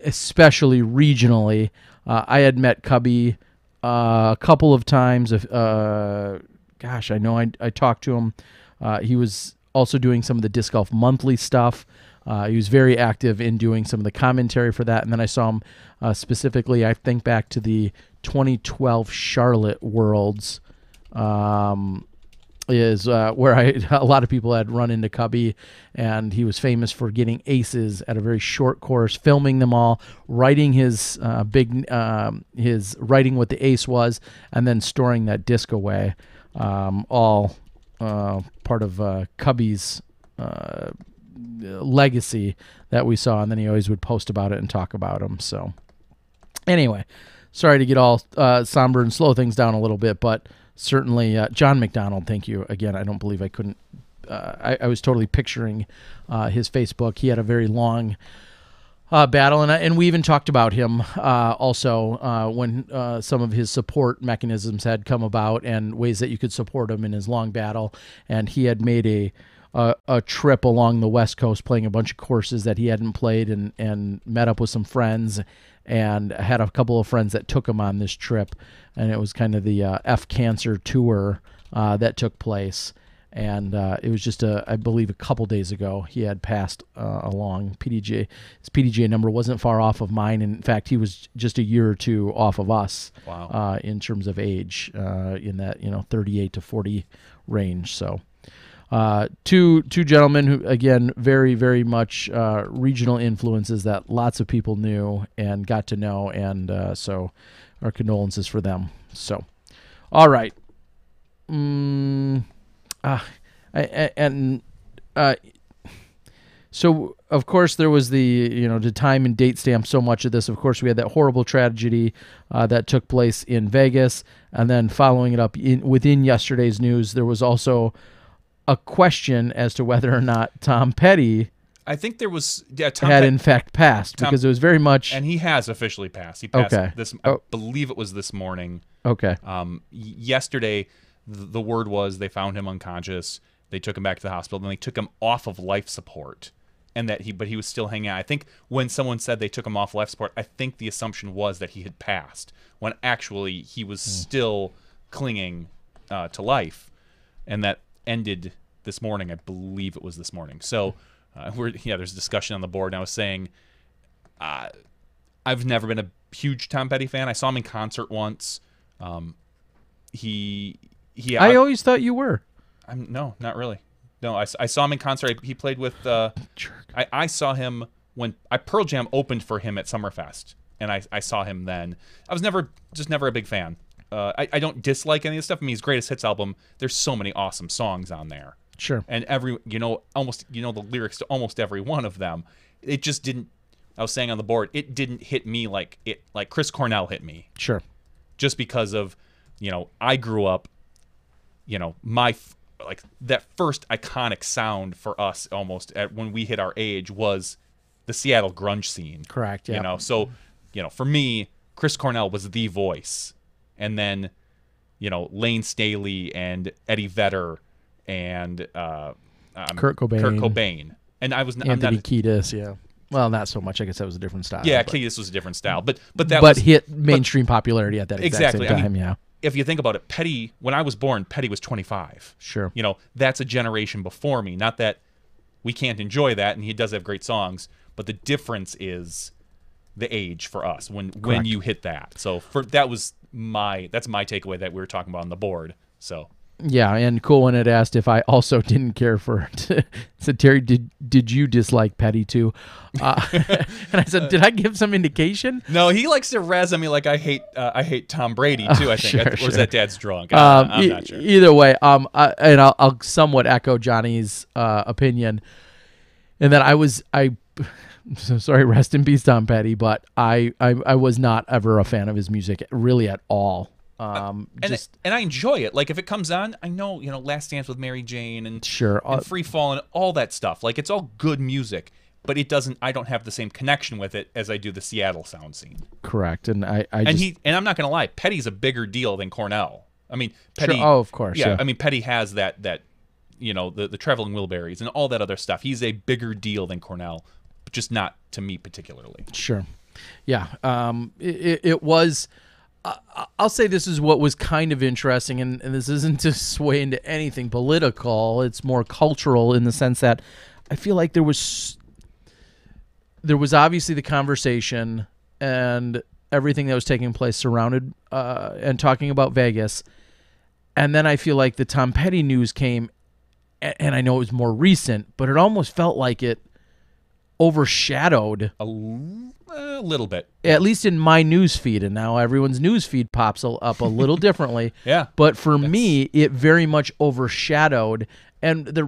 especially regionally, I had met Cubby a couple of times. Gosh, I know I talked to him. He was also doing some of the Disc Golf Monthly stuff. He was very active in doing some of the commentary for that. And then I saw him specifically, I think back to the 2012 Charlotte Worlds, is where a lot of people had run into Cubby, and he was famous for getting aces at a very short course, filming them all, writing his his writing what the ace was, and then storing that disc away. All part of Cubby's legacy that we saw, and then he always would post about it and talk about him. So anyway, sorry to get all somber and slow things down a little bit, but certainly John McDonald, thank you again. I don't believe I couldn't I was totally picturing his Facebook. He had a very long battle, and we even talked about him also when some of his support mechanisms had come about and ways that you could support him in his long battle. And he had made a trip along the West Coast, playing a bunch of courses that he hadn't played, and met up with some friends, and had a couple of friends that took him on this trip. And it was kind of the F Cancer tour that took place. And it was just, I believe, a couple days ago, he had passed along PDGA. His PDGA number wasn't far off of mine. In fact, he was just a year or two off of us. Wow. In terms of age, in that 38 to 40 range. So two gentlemen who, again, very, very much regional influences that lots of people knew and got to know. And so our condolences for them. So, all right. So of course there was the time and date stamp so much of this. Of course, we had that horrible tragedy that took place in Vegas, and then following it up within yesterday's news, there was also a question as to whether or not Tom Petty, I think there was, in fact passed, because it was very much, and he has officially passed. He passed this. I believe it was this morning. Okay. Yesterday, the word was they found him unconscious. They took him back to the hospital, then they took him off of life support, and but he was still hanging out. I think when someone said they took him off life support, I think the assumption was that he had passed, when actually he was still clinging to life, and that ended this morning. I believe it was this morning. So there's discussion on the board, and I was saying I've never been a huge Tom Petty fan. I saw him in concert once. I always thought you were. No, not really. No, I saw him in concert. He played with. I saw him when Pearl Jam opened for him at Summerfest, and I saw him then. I was never a big fan. I don't dislike any of the stuff. I mean, his greatest hits album, there's so many awesome songs on there. Sure. And almost the lyrics to almost every one of them. It just didn't. I was saying on the board, it didn't hit me like Chris Cornell hit me. Sure. Just because of, I grew up, that first iconic sound for us almost when we hit our age was the Seattle grunge scene. Correct. Yeah. So, for me, Chris Cornell was the voice, and then Lane Staley and Eddie Vedder and Kurt Cobain. And Anthony Kiedis, yeah. Well, not so much. I guess that was a different style. Yeah, but Kiedis was a different style, but hit mainstream popularity at that exact same time. Yeah. If you think about it, Petty, when I was born, Petty was 25. Sure. That's a generation before me. Not that we can't enjoy that, and he does have great songs, but the difference is the age for us when you hit that. So that's my takeaway that we were talking about on the board. So. Yeah, and Coolin had asked if I also didn't care for it. Said, Terry, did you dislike Petty too? And I said, did I give some indication? No, he likes to razz at me like I hate Tom Brady too. I think, or is that Dad's drunk? I'm not sure. Either way, I'll somewhat echo Johnny's opinion, and that I'm so sorry, rest in peace, Tom Petty, but I was not ever a fan of his music really at all. And I enjoy it. Like if it comes on, I know Last Dance with Mary Jane and sure, and Free Fall and all that stuff. Like it's all good music, but it doesn't. I don't have the same connection with it as I do the Seattle sound scene. Correct, and I'm not gonna lie, Petty's a bigger deal than Cornell. I mean, Petty. Sure. Oh, of course. Yeah. I mean, Petty has that the Traveling Wilburys and all that other stuff. He's a bigger deal than Cornell, but just not to me particularly. Sure. Yeah. It was. I'll say this is what was kind of interesting, and this isn't to sway into anything political. It's more cultural in the sense that I feel like there was obviously the conversation and everything that was taking place surrounded and talking about Vegas, and then I feel like the Tom Petty news came, and I know it was more recent, but it almost felt like it overshadowed a little bit, at least in my news feed, and now everyone's news feed pops up a little differently. Yeah, but for me, it very much overshadowed, and they're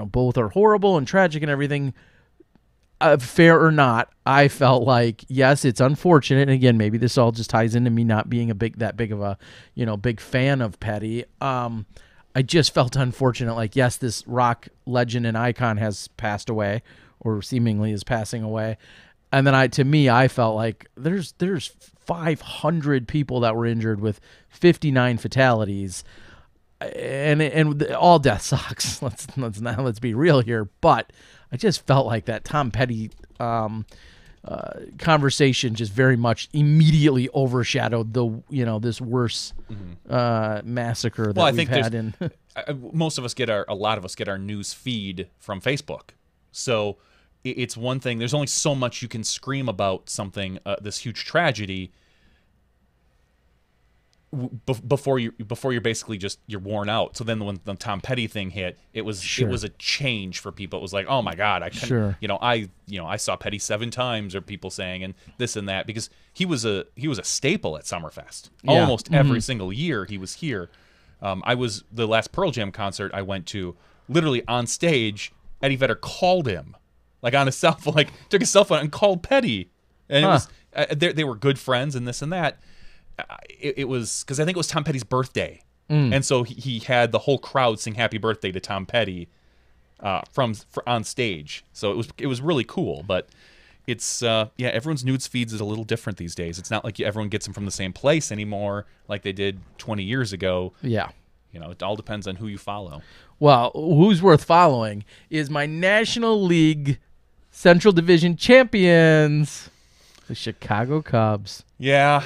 both are horrible and tragic and everything. Fair or not, I felt like yes, it's unfortunate. And again, maybe this all just ties into me not being that big of a big fan of Petty. I just felt unfortunate. Like yes, this rock legend and icon has passed away, or seemingly is passing away. And then I felt like there's 500 people that were injured with 59 fatalities, and all death sucks. Let's be real here. But I just felt like that Tom Petty conversation just very much immediately overshadowed this worse massacre that we've had in. A lot of us get our news feed from Facebook, so. It's one thing. There's only so much you can scream about something, this huge tragedy, before you're basically you're worn out. So then when the Tom Petty thing hit, it was a change for people. It was like, oh my God, I couldn't, I saw Petty 7 times, or people saying and this and that, because he was a staple at Summerfest. Yeah. Almost every single year he was here. I was the last Pearl Jam concert I went to. Literally on stage, Eddie Vedder called him. Like on a cell phone, like took a cell phone and called Petty, and it was they were good friends and this and that. It was because I think it was Tom Petty's birthday, and so he had the whole crowd sing "Happy Birthday" to Tom Petty on stage. So it was really cool. But it's everyone's news feeds is a little different these days. It's not like everyone gets them from the same place anymore, like they did 20 years ago. Yeah. It all depends on who you follow. Well, who's worth following is my National League Central Division champions, the Chicago Cubs. Yeah.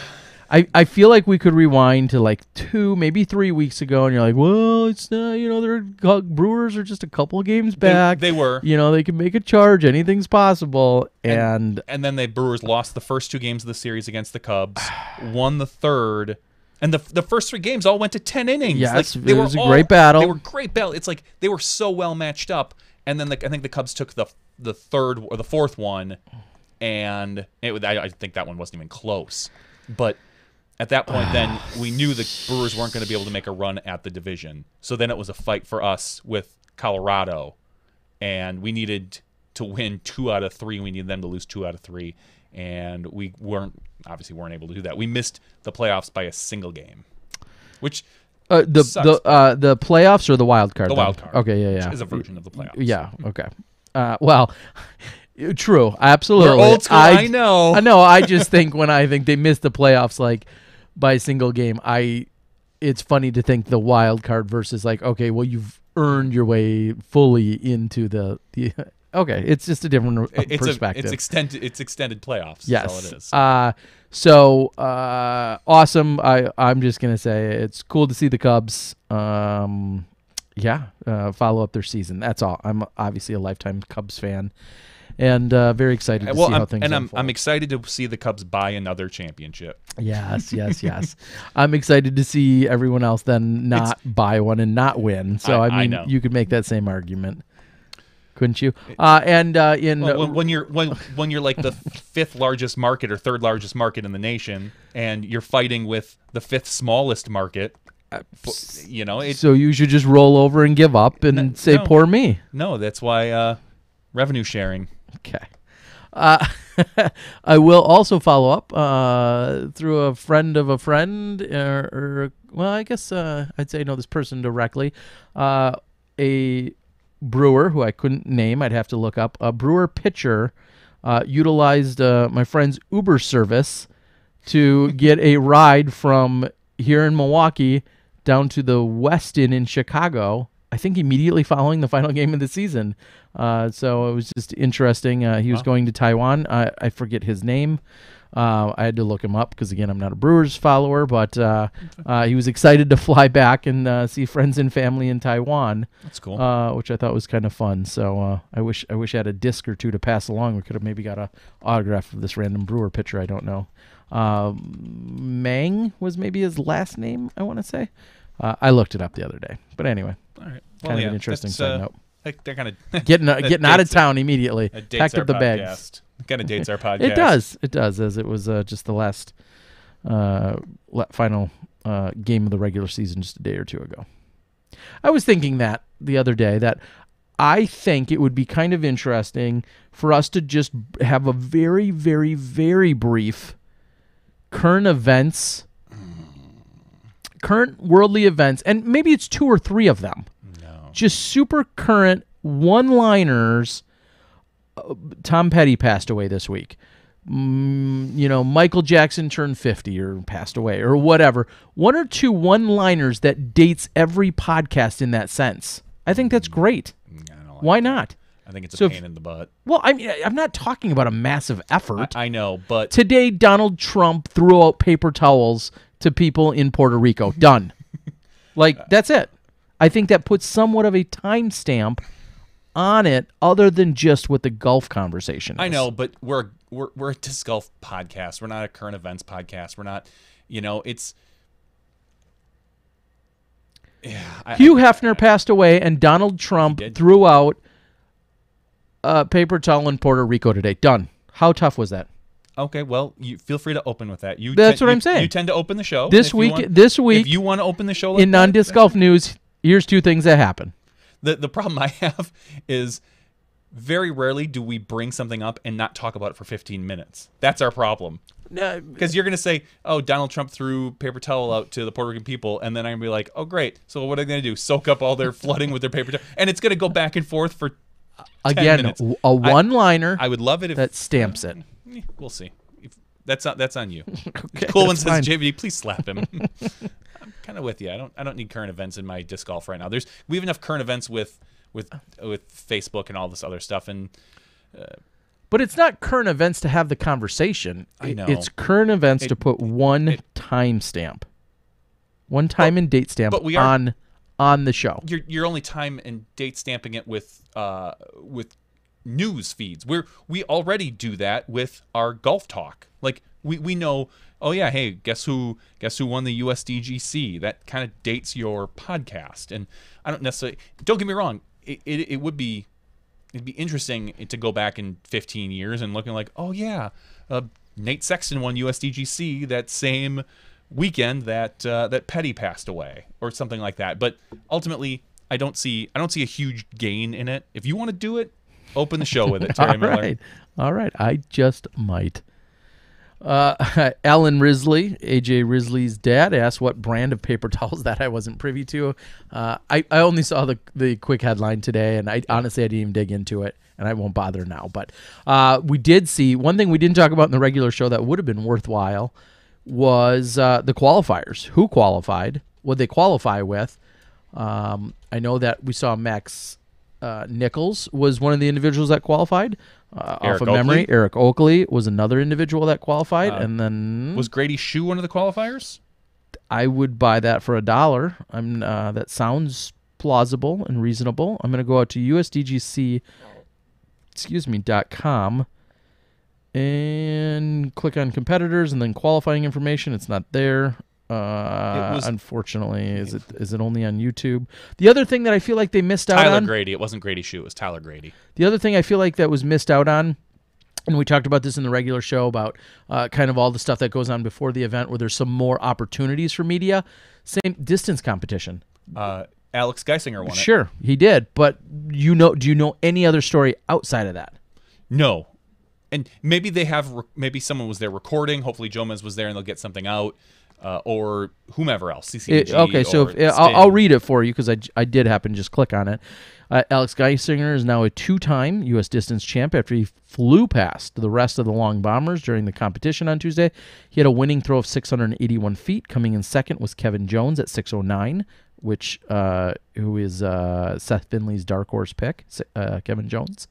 I feel like we could rewind to like 2, maybe 3 weeks ago, and you're like, well, it's not, their Brewers are just a couple of games back. They were. They can make a charge. Anything's possible. And then the Brewers lost the first 2 games of the series against the Cubs, won the third. And the first 3 games all went to 10 innings. Yes, it was a great battle. They were great battle. It's like they were so well matched up. And then I think the Cubs took the third or the fourth one, and I think that one wasn't even close. But at that point, then we knew the Brewers weren't going to be able to make a run at the division. So then it was a fight for us with Colorado, and we needed to win 2 out of 3. We needed them to lose 2 out of 3, and we weren't able to do that. We missed the playoffs by a single game, which the playoffs or the wild card? The wild card. Okay, yeah. Which is a version of the playoffs. Yeah. Okay. Well, True, absolutely. We're old school, I know. I know. I just think when I think they missed the playoffs like by a single game, it's funny to think the wild card versus like, okay, well, you've earned your way fully into the okay, it's just a different perspective. It's extended playoffs. Yes. That's all it is. So awesome. I'm just gonna say it's cool to see the Cubs. Follow up their season. That's all. I'm obviously a lifetime Cubs fan, and very excited to see how things unfold. I'm excited to see the Cubs buy another championship. Yes. I'm excited to see everyone else then not buy one and not win. So I know. You could make that same argument, couldn't you? When you're like the fifth largest market or third largest market in the nation, and you're fighting with the fifth smallest market, so you should just roll over and give up and say, "Poor me." No, that's why revenue sharing. Okay. I will also follow up through a friend of a friend, I guess I'd say know this person directly. A brewer who I couldn't name, I'd have to look up. A brewer pitcher utilized my friend's Uber service to get a ride from here in Milwaukee down to the Westin in Chicago, I think immediately following the final game of the season. So it was just interesting. He was going to Taiwan. I forget his name. I had to look him up because, again, I'm not a Brewers follower, but he was excited to fly back and see friends and family in Taiwan. That's cool. Which I thought was kind of fun. So I wish I had a disc or two to pass along. We could have maybe got an autograph of this random Brewer pitcher. I don't know. Mang was maybe his last name, I want to say. I looked it up the other day. But anyway, all right. Kind of an interesting side note. They're kind of getting out of town immediately. Packed up the bags. Kind of dates our podcast. It does, as it was just the last final game of the regular season just a day or two ago. I was thinking that the other day that I think it would be kind of interesting for us to just have a very, very, very brief current worldly events, and maybe it's 2 or 3 of them. No. Just super current one-liners. Tom Petty passed away this week. Michael Jackson turned 50 or passed away or whatever. 1 or 2 one-liners that dates every podcast in that sense. I think that's great. Why not? I think it's a pain in the butt. Well, I mean, I'm not talking about a massive effort. I know, but today Donald Trump threw out paper towels to people in Puerto Rico. Done. That's it. I think that puts somewhat of a timestamp on it, other than just what the golf conversation is. I know, but we're a disc golf podcast. We're not a current events podcast. We're not, it's. Yeah. Hugh Hefner passed away, and Donald Trump threw out a paper towel in Puerto Rico today. Done. How tough was that? Okay, well, you feel free to open with that. That's what I'm saying. You tend to open the show this week. If you want to open the show in non-disc golf news, here's 2 things that happen. The problem I have is very rarely do we bring something up and not talk about it for 15 minutes. That's our problem. Because you're going to say, oh, Donald Trump threw paper towel out to the Puerto Rican people, and then I'm going to be like, oh, great. So what are they going to do? Soak up all their flooding with their paper towel? And it's going to go back and forth for 10 minutes. A one-liner I would love it if that stamps it. We'll see. That's on you. Okay, Cool one says, JVD, please slap him. I'm kind of with you. I don't need current events in my disc golf right now. We have enough current events with Facebook and all this other stuff, and but it's not current events to have the conversation. I know. It's current events to put one timestamp, one time and date stamp on the show. You're only time and date stamping it with news feeds. We already do that with our golf talk. Like we know, oh yeah, hey, guess who won the USDGC? That kind of dates your podcast. And I don't necessarily, don't get me wrong, it'd be interesting to go back in 15 years and looking like, oh yeah, Nate Sexton won USDGC that same weekend that Petty passed away or something like that. But ultimately, I don't see a huge gain in it. If you want to do it, open the show with it, Terry Miller. All right. I just might. Alan Risley, AJ Risley's dad, asked what brand of paper towels that I wasn't privy to. I only saw the quick headline today, and honestly I didn't even dig into it, and I won't bother now. But we did see one thing we didn't talk about in the regular show that would have been worthwhile was the qualifiers. Who qualified? What they qualify with? I know that we saw Max Nichols was one of the individuals that qualified. Off of memory, Eric Oakley was another individual that qualified, and then was Grady Shue one of the qualifiers? I would buy that for $1. That sounds plausible and reasonable. I'm going to go out to USDGC, .com and click on competitors and then qualifying information. It's not there. Unfortunately, is it only on YouTube? The other thing that I feel like they missed out on... Tyler Grady. It wasn't Grady Shue. It was Tyler Grady. The other thing I feel like that was missed out on, and we talked about this in the regular show about kind of all the stuff that goes on before the event where there's some more opportunities for media. Same distance competition. Alex Geisinger won it. Sure, he did. But do you know any other story outside of that? No. And maybe they have... Maybe someone was there recording. Hopefully Jomez was there and they'll get something out. Or whomever else, CCG. Okay, so I'll read it for you because I did happen to just click on it. Alex Geisinger is now a 2-time U.S. distance champ after he flew past the rest of the long bombers during the competition on Tuesday. He had a winning throw of 681 feet. Coming in second was Kevin Jones at 609, who is Seth Finley's dark horse pick, Kevin Jones.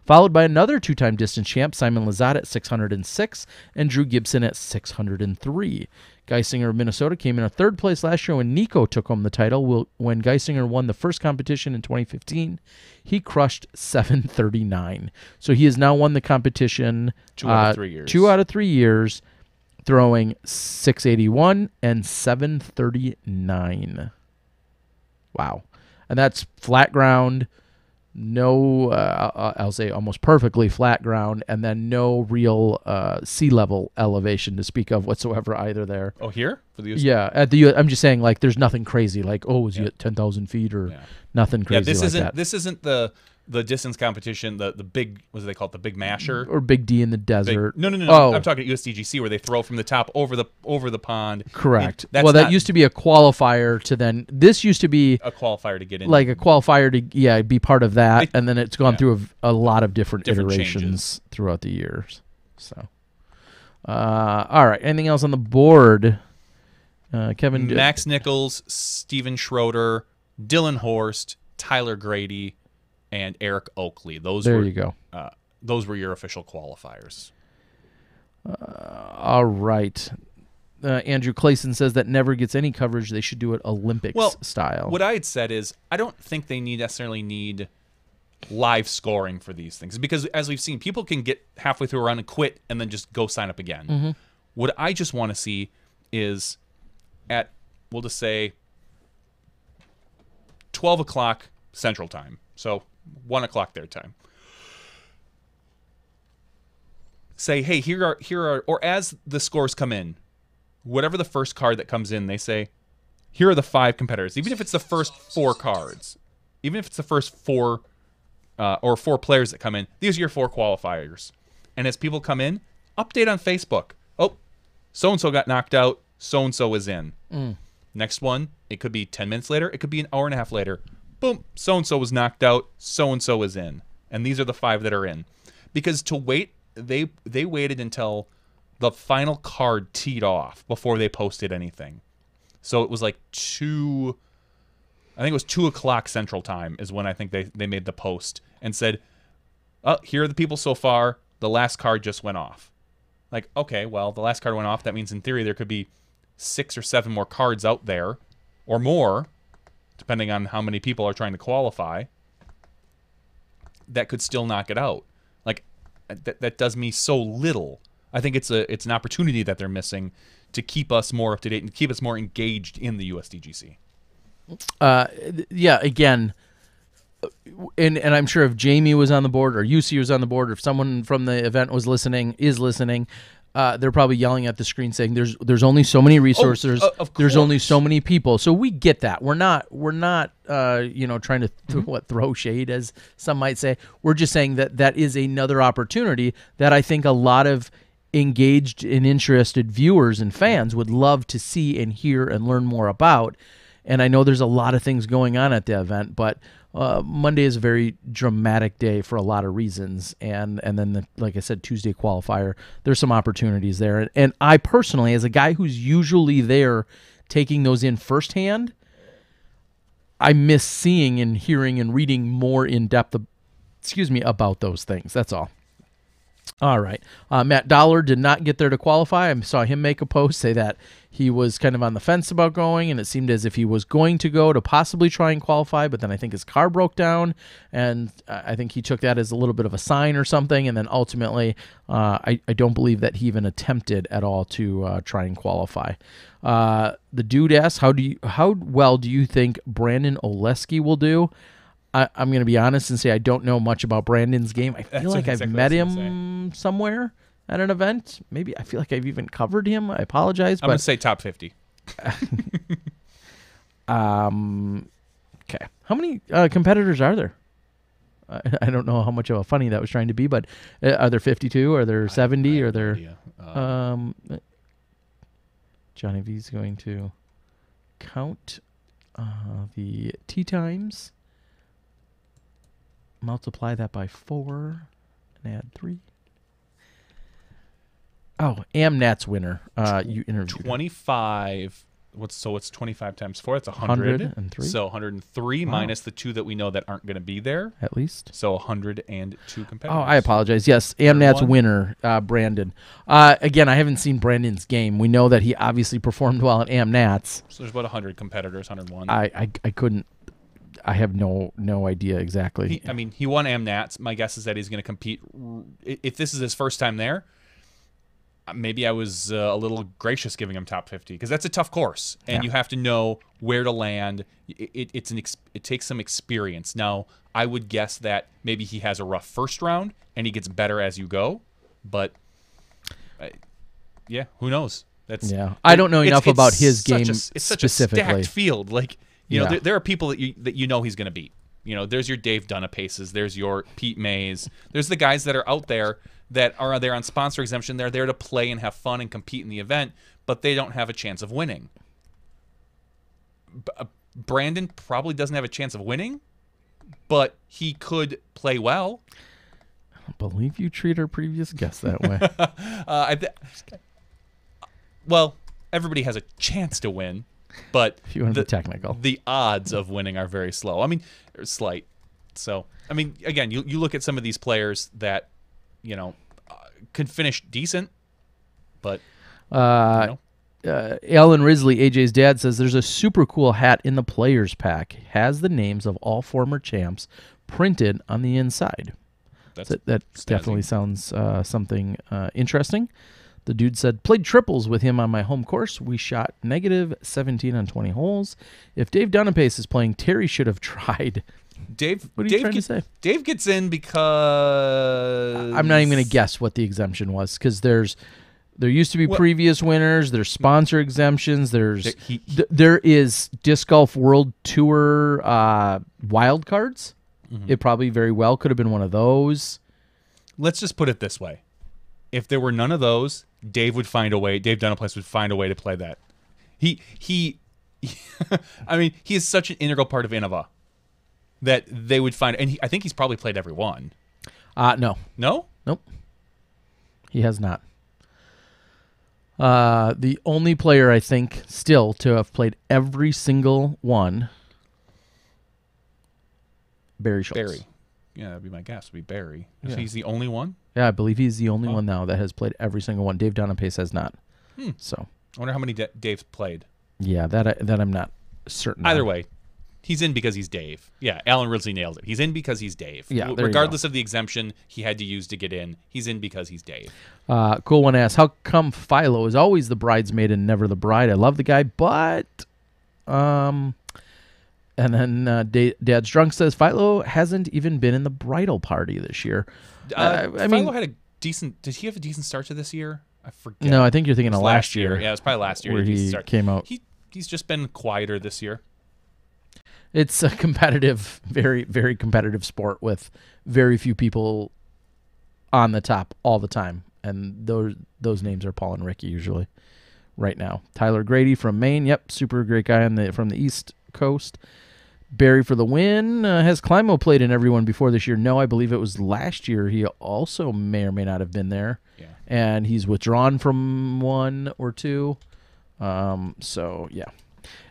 Followed by another 2-time distance champ, Simon Lizotte at 606, and Drew Gibson at 603. Geisinger of Minnesota came in a third place last year when Nico took home the title. When Geisinger won the first competition in 2015, he crushed 739. So he has now won the competition 2 out of 3 years. 2 out of 3 years, throwing 681 and 739. Wow. And that's flat ground. No, I'll say almost perfectly flat ground, and then no real sea level elevation to speak of whatsoever either there. Oh, here? For the US? Yeah, I'm just saying, like, there's nothing crazy, like, was he at 10,000 feet or nothing crazy that. This isn't the distance competition, the big, what do they call it, the big masher? Or Big D in the desert. No. Oh. I'm talking USDGC where they throw from the top over the pond. Correct. That used to be a qualifier to then, this used to be a qualifier to get in. Like a qualifier to, be part of that, and then it's gone through a lot of different iterations changes throughout the years. So, all right. Anything else on the board? Kevin Max Nichols, Steven Schroeder, Dylan Horst, Tyler Grady, and Eric Oakley. You go. Those were your official qualifiers. All right. Andrew Clayson says that never gets any coverage. They should do it Olympics style. What I had said is I don't think they necessarily need live scoring for these things because, as we've seen, people can get halfway through a run and quit and then just go sign up again. Mm-hmm. What I just want to see is at, we'll just say, 12 o'clock Central Time. So 1 o'clock their time. Say, hey, here are, or as the scores come in, whatever the first card that comes in, they say, here are the 5 competitors. Even if it's the first 4 cards, even if it's the first 4 or 4 players that come in, these are your 4 qualifiers. And as people come in, update on Facebook. Oh, so-and-so got knocked out. So-and-so is in. Next one, it could be 10 minutes later. It could be an hour and a half later. Boom, so-and-so was knocked out. So-and-so is in. And these are the 5 that are in. Because to wait, they waited until the final card teed off before they posted anything. So it was like 2 o'clock Central Time is when I think they made the post and said, oh, here are the people so far. The last card just went off. Like, okay, well, the last card went off. That means in theory there could be 6 or 7 more cards out there or more, depending on how many people are trying to qualify, that could still knock it out. Like, that does me so little. I think it's an opportunity that they're missing to keep us more up to date and keep us more engaged in the USDGC. Yeah, again, and I'm sure if Jamie was on the board or UC was on the board or if someone from the event is listening, they're probably yelling at the screen saying there's only so many resources, there's only so many people. So we get that. We're not trying to throw shade, as some might say. We're just saying that is another opportunity that I think a lot of engaged and interested viewers and fans would love to see and hear and learn more about. And I know there's a lot of things going on at the event, but Monday is a very dramatic day for a lot of reasons. And then, like I said, Tuesday qualifier, there's some opportunities there. And I personally, as a guy who's usually there taking those in firsthand, I miss seeing and hearing and reading more in depth, about those things. That's all. All right. Matt Dollar did not get there to qualify. I saw him make a post say that he was kind of on the fence about going, and it seemed as if he was going to go to possibly try and qualify, but then I think his car broke down, and I think he took that as a little bit of a sign or something, and then ultimately I don't believe that he even attempted at all to try and qualify. The dude asks, how well do you think Brandon Oleski will do? I'm going to be honest and say I don't know much about Brandon's game. I feel like I've met him somewhere at an event. Maybe I feel like I've even covered him. I apologize. I'm going to say top 50. Okay. How many competitors are there? I don't know how much of a funny that was trying to be, but are there 52? Are there 70? Are there? Johnny V's going to count the tee times. Multiply that by 4 and add 3. Oh, Amnat's winner. You interviewed 25. What's 25 times 4? That's 100. 103. So 103 minus the 2 that we know that aren't going to be there. At least. So 102 competitors. Oh, I apologize. Yes, Amnat's winner, Brandon. Again, I haven't seen Brandon's game. We know that he obviously performed well at Amnat's. So there's about 100 competitors, 101. I couldn't. I have no idea exactly. He won AmNats. My guess is that he's going to compete. If this is his first time there, maybe I was a little gracious giving him top 50 because that's a tough course, and you have to know where to land. It takes some experience. Now, I would guess that maybe he has a rough first round and he gets better as you go, but who knows? I don't know enough about his game it's such specifically. a stacked field, there are people that you know he's going to beat. There's your Dave Dunapaces, there's your Pete Mays, there's the guys that are out there that are there on sponsor exemption. They're there to play and have fun and compete in the event, but they don't have a chance of winning. Brandon probably doesn't have a chance of winning, but he could play well. I don't believe you treat our previous guest that way. Well, everybody has a chance to win. But if you want to be technical, the odds of winning are very slow. Slight. So, again, you look at some of these players that, could finish decent, but, Alan Risley, AJ's dad, says there's a super cool hat in the players pack. Has the names of all former champs printed on the inside. That definitely sounds something interesting. The dude said, played triples with him on my home course. We shot -17 on 20 holes. If Dave Dunapace is playing, Terry should have tried. Dave, what are you trying to say? Dave gets in because... I'm not even going to guess what the exemption was, because there used to be previous winners. There's sponsor exemptions. There is Disc Golf World Tour wild cards. Mm-hmm. It probably very well could have been one of those. Let's just put it this way. If there were none of those, Dave Dunapace would find a way to play that. He is such an integral part of Innova that they would find, and I think he's probably played every one. No. No? Nope. He has not. The only player I think still to have played every single one, Barry Schultz. Barry. Yeah, that'd be my guess. Would be Barry. Yeah. He's the only one? Yeah, I believe he's the only one now that has played every single one. Dave Dunapace has not. So I wonder how many Dave's played. Yeah, that I'm not certain. Either way, he's in because he's Dave. Yeah, Alan Ridley nailed it. He's in because he's Dave. Yeah, regardless of the exemption he had to use to get in, he's in because he's Dave. Cool one asks, how come Philo is always the bridesmaid and never the bride? I love the guy, but and then Dad's Drunk says Philo hasn't even been in the bridal party this year. Philo had a decent. Did he have a decent start to this year? I forget. No, I think you're thinking of last year. Yeah, it was probably last year where he came out. He's just been quieter this year. It's a competitive, very, very competitive sport with very few people on the top all the time. and those names are Paul and Ricky usually right now. Tyler Grady from Maine. Yep, super great guy from the East Coast. Barry for the win. Has Climo played in everyone before this year? No, I believe it was last year. He also may or may not have been there. Yeah. And he's withdrawn from 1 or 2. So, yeah.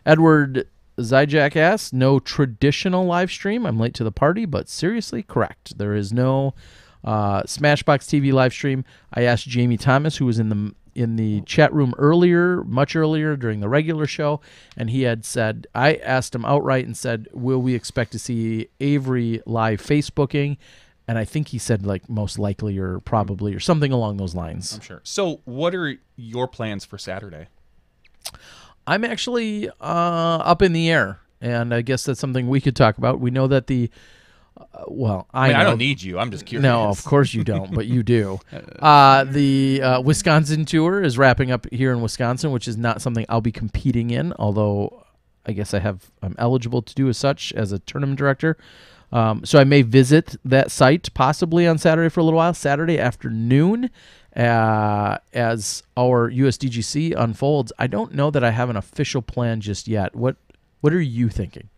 Edward Zijak asks, no traditional live stream. I'm late to the party, but seriously, correct. There is no SmashBoxxTV live stream. I asked Jamie Thomas, who was in the chat room much earlier during the regular show, and he had said, I asked him outright and said, will we expect to see Avery live Facebooking? And I think he said like most likely or probably or something along those lines. I'm sure. So what are your plans for Saturday? I'm actually up in the air, and I guess that's something we could talk about. We know that I don't need you. I'm just curious. No, of course you don't, but you do. The Wisconsin tour is wrapping up here in Wisconsin, which is not something I'll be competing in, although I guess I'm eligible to do as such as a tournament director. So I may visit that site possibly on Saturday for a little while, Saturday afternoon, as our USDGC unfolds. I don't know that I have an official plan just yet. What are you thinking?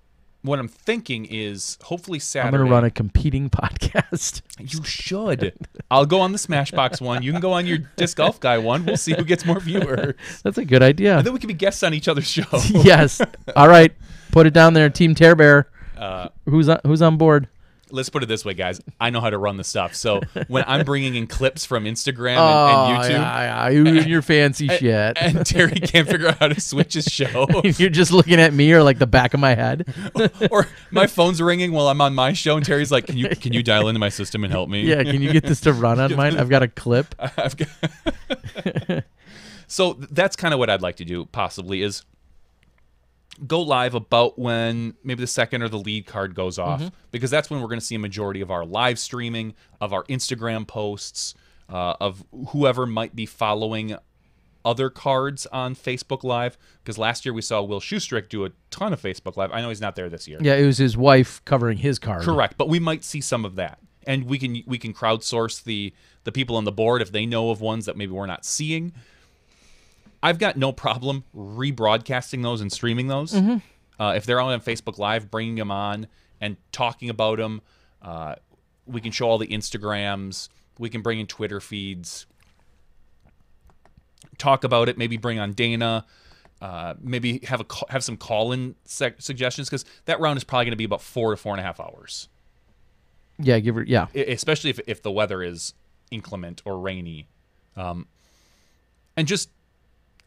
What I'm thinking is hopefully Saturday. I'm going to run a competing podcast. You should. I'll go on the Smashbox one. You can go on your Disc Golf Guy one. We'll see who gets more viewers. That's a good idea. And then we can be guests on each other's show. Yes. All right. Put it down there, Team Tear Bear. Who's on board? Let's put it this way, guys. I know how to run the stuff. So when I'm bringing in clips from Instagram and YouTube, yeah, your fancy shit, and Terry can't figure out how to switch his show, you're just looking at me or like the back of my head, or my phone's ringing while I'm on my show, and Terry's like, "Can you dial into my system and help me?" Yeah, can you get this to run on mine? I've got a clip. So that's kind of what I'd like to do. Possibly is go live about when maybe the second or the lead card goes off, because that's when we're going to see a majority of our live streaming, of our Instagram posts, of whoever might be following other cards on Facebook Live. Because last year we saw Will Schustrick do a ton of Facebook Live. I know he's not there this year. Yeah, it was his wife covering his card. Correct, but we might see some of that, and we can crowdsource the people on the board if they know of ones that maybe we're not seeing. I've got no problem rebroadcasting those and streaming those. If they're on Facebook Live, bringing them on and talking about them. We can show all the Instagrams. We can bring in Twitter feeds. Talk about it. Maybe bring on Dana. Maybe have some call-in suggestions, because that round is probably going to be about 4 to 4.5 hours. Yeah, Especially if the weather is inclement or rainy. And just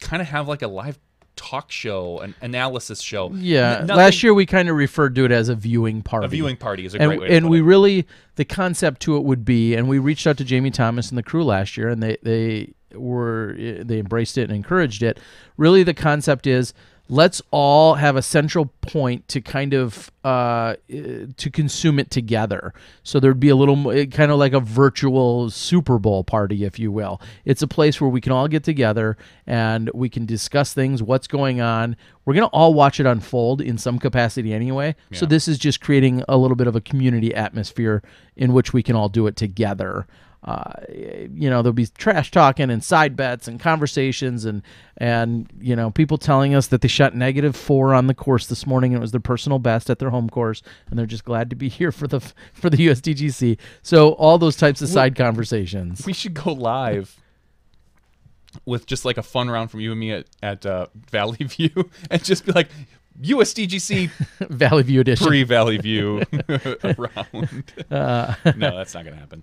kind of have like a live talk show, an analysis show. Yeah. Last year we kind of referred to it as a viewing party. A viewing party is a great way to put it. And we it. really, the concept to it would be, and we reached out to Jamie Thomas and the crew last year, and they embraced it and encouraged it. Really the concept is, let's all have a central point to kind of to consume it together. So there'd be a little kind of like a virtual Super Bowl party, if you will. It's a place where we can all get together and we can discuss things, what's going on. We're going to all watch it unfold in some capacity anyway. Yeah. So this is just creating a little bit of a community atmosphere in which we can all do it together. There'll be trash talking and side bets and conversations and people telling us that they shot -4 on the course this morning and it was their personal best at their home course, and they're just glad to be here for the USDGC. So all those types of side conversations. We should go live with just like a fun round from you and me at Valley View, and just be like, USDGC Valley View edition, pre-Valley View round. No, that's not going to happen.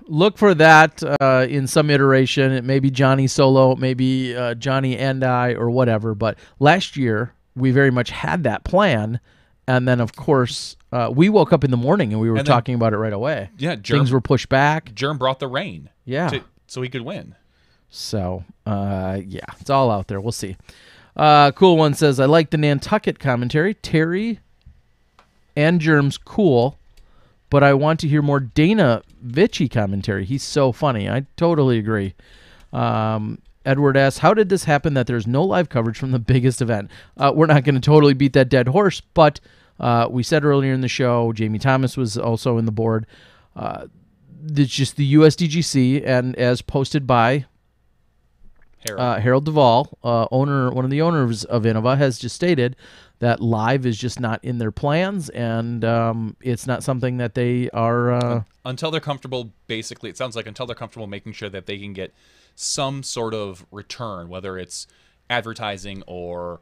Look for that in some iteration. It may be Johnny solo, maybe Johnny and I, or whatever. But last year we very much had that plan, and then of course we woke up in the morning and we were talking about it right away. Yeah, things were pushed back. Germ brought the rain. Yeah, so he could win. So it's all out there. We'll see. Cool One says, I like the Nantucket commentary. Terry and Germ's cool, but I want to hear more Dana Vicich commentary. He's so funny. I totally agree. Edward asks, how did this happen that there's no live coverage from the biggest event? We're not going to totally beat that dead horse, but we said earlier in the show, Jamie Thomas was also in the board. it's just the USDGC, and as posted by Harold Duvall, one of the owners of Innova, has just stated that live is just not in their plans, and it's not something that they are until they're comfortable. Basically, it sounds like until they're comfortable making sure that they can get some sort of return, whether it's advertising or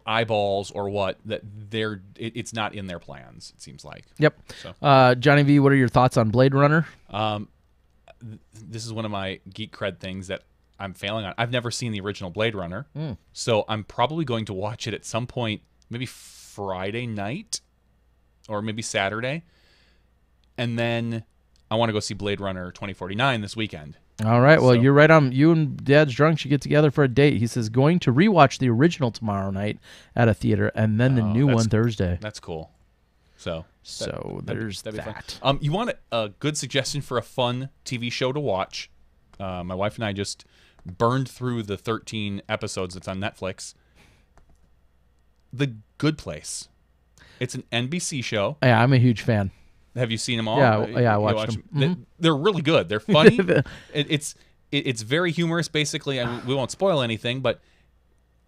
eyeballs or what, that it's not in their plans. It seems like. Yep. So. Johnny V, what are your thoughts on Blade Runner? This is one of my geek cred things that I'm failing on. I've never seen the original Blade Runner, so I'm probably going to watch it at some point, maybe Friday night or maybe Saturday, and then I want to go see Blade Runner 2049 this weekend. All right. Well, you're right on. You and Dad's Drunk should get together for a date. He says going to rewatch the original tomorrow night at a theater, and then the new one Thursday. That's cool. So there's that'd be that. Fun. You want a good suggestion for a fun TV show to watch? My wife and I just burned through the 13 episodes that's on Netflix. The Good Place. It's an NBC show. Yeah, I'm a huge fan. Have you seen them all? Yeah, I watched them. Mm-hmm. They're really good. They're funny. It's very humorous, basically. And we won't spoil anything, but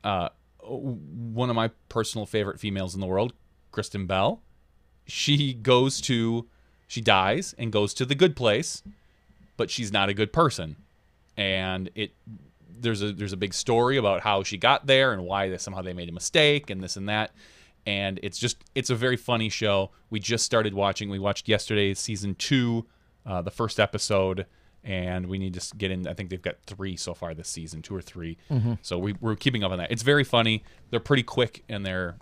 one of my personal favorite females in the world, Kristen Bell, she dies and goes to the good place, but she's not a good person. And there's a big story about how she got there and why somehow they made a mistake and this and that. And it's a very funny show. We just started watching. We watched yesterday season 2, the first episode, and we need to get in. I think they've got 3 so far this season, 2 or 3. Mm-hmm. So we're keeping up on that. It's very funny. They're pretty quick, and they're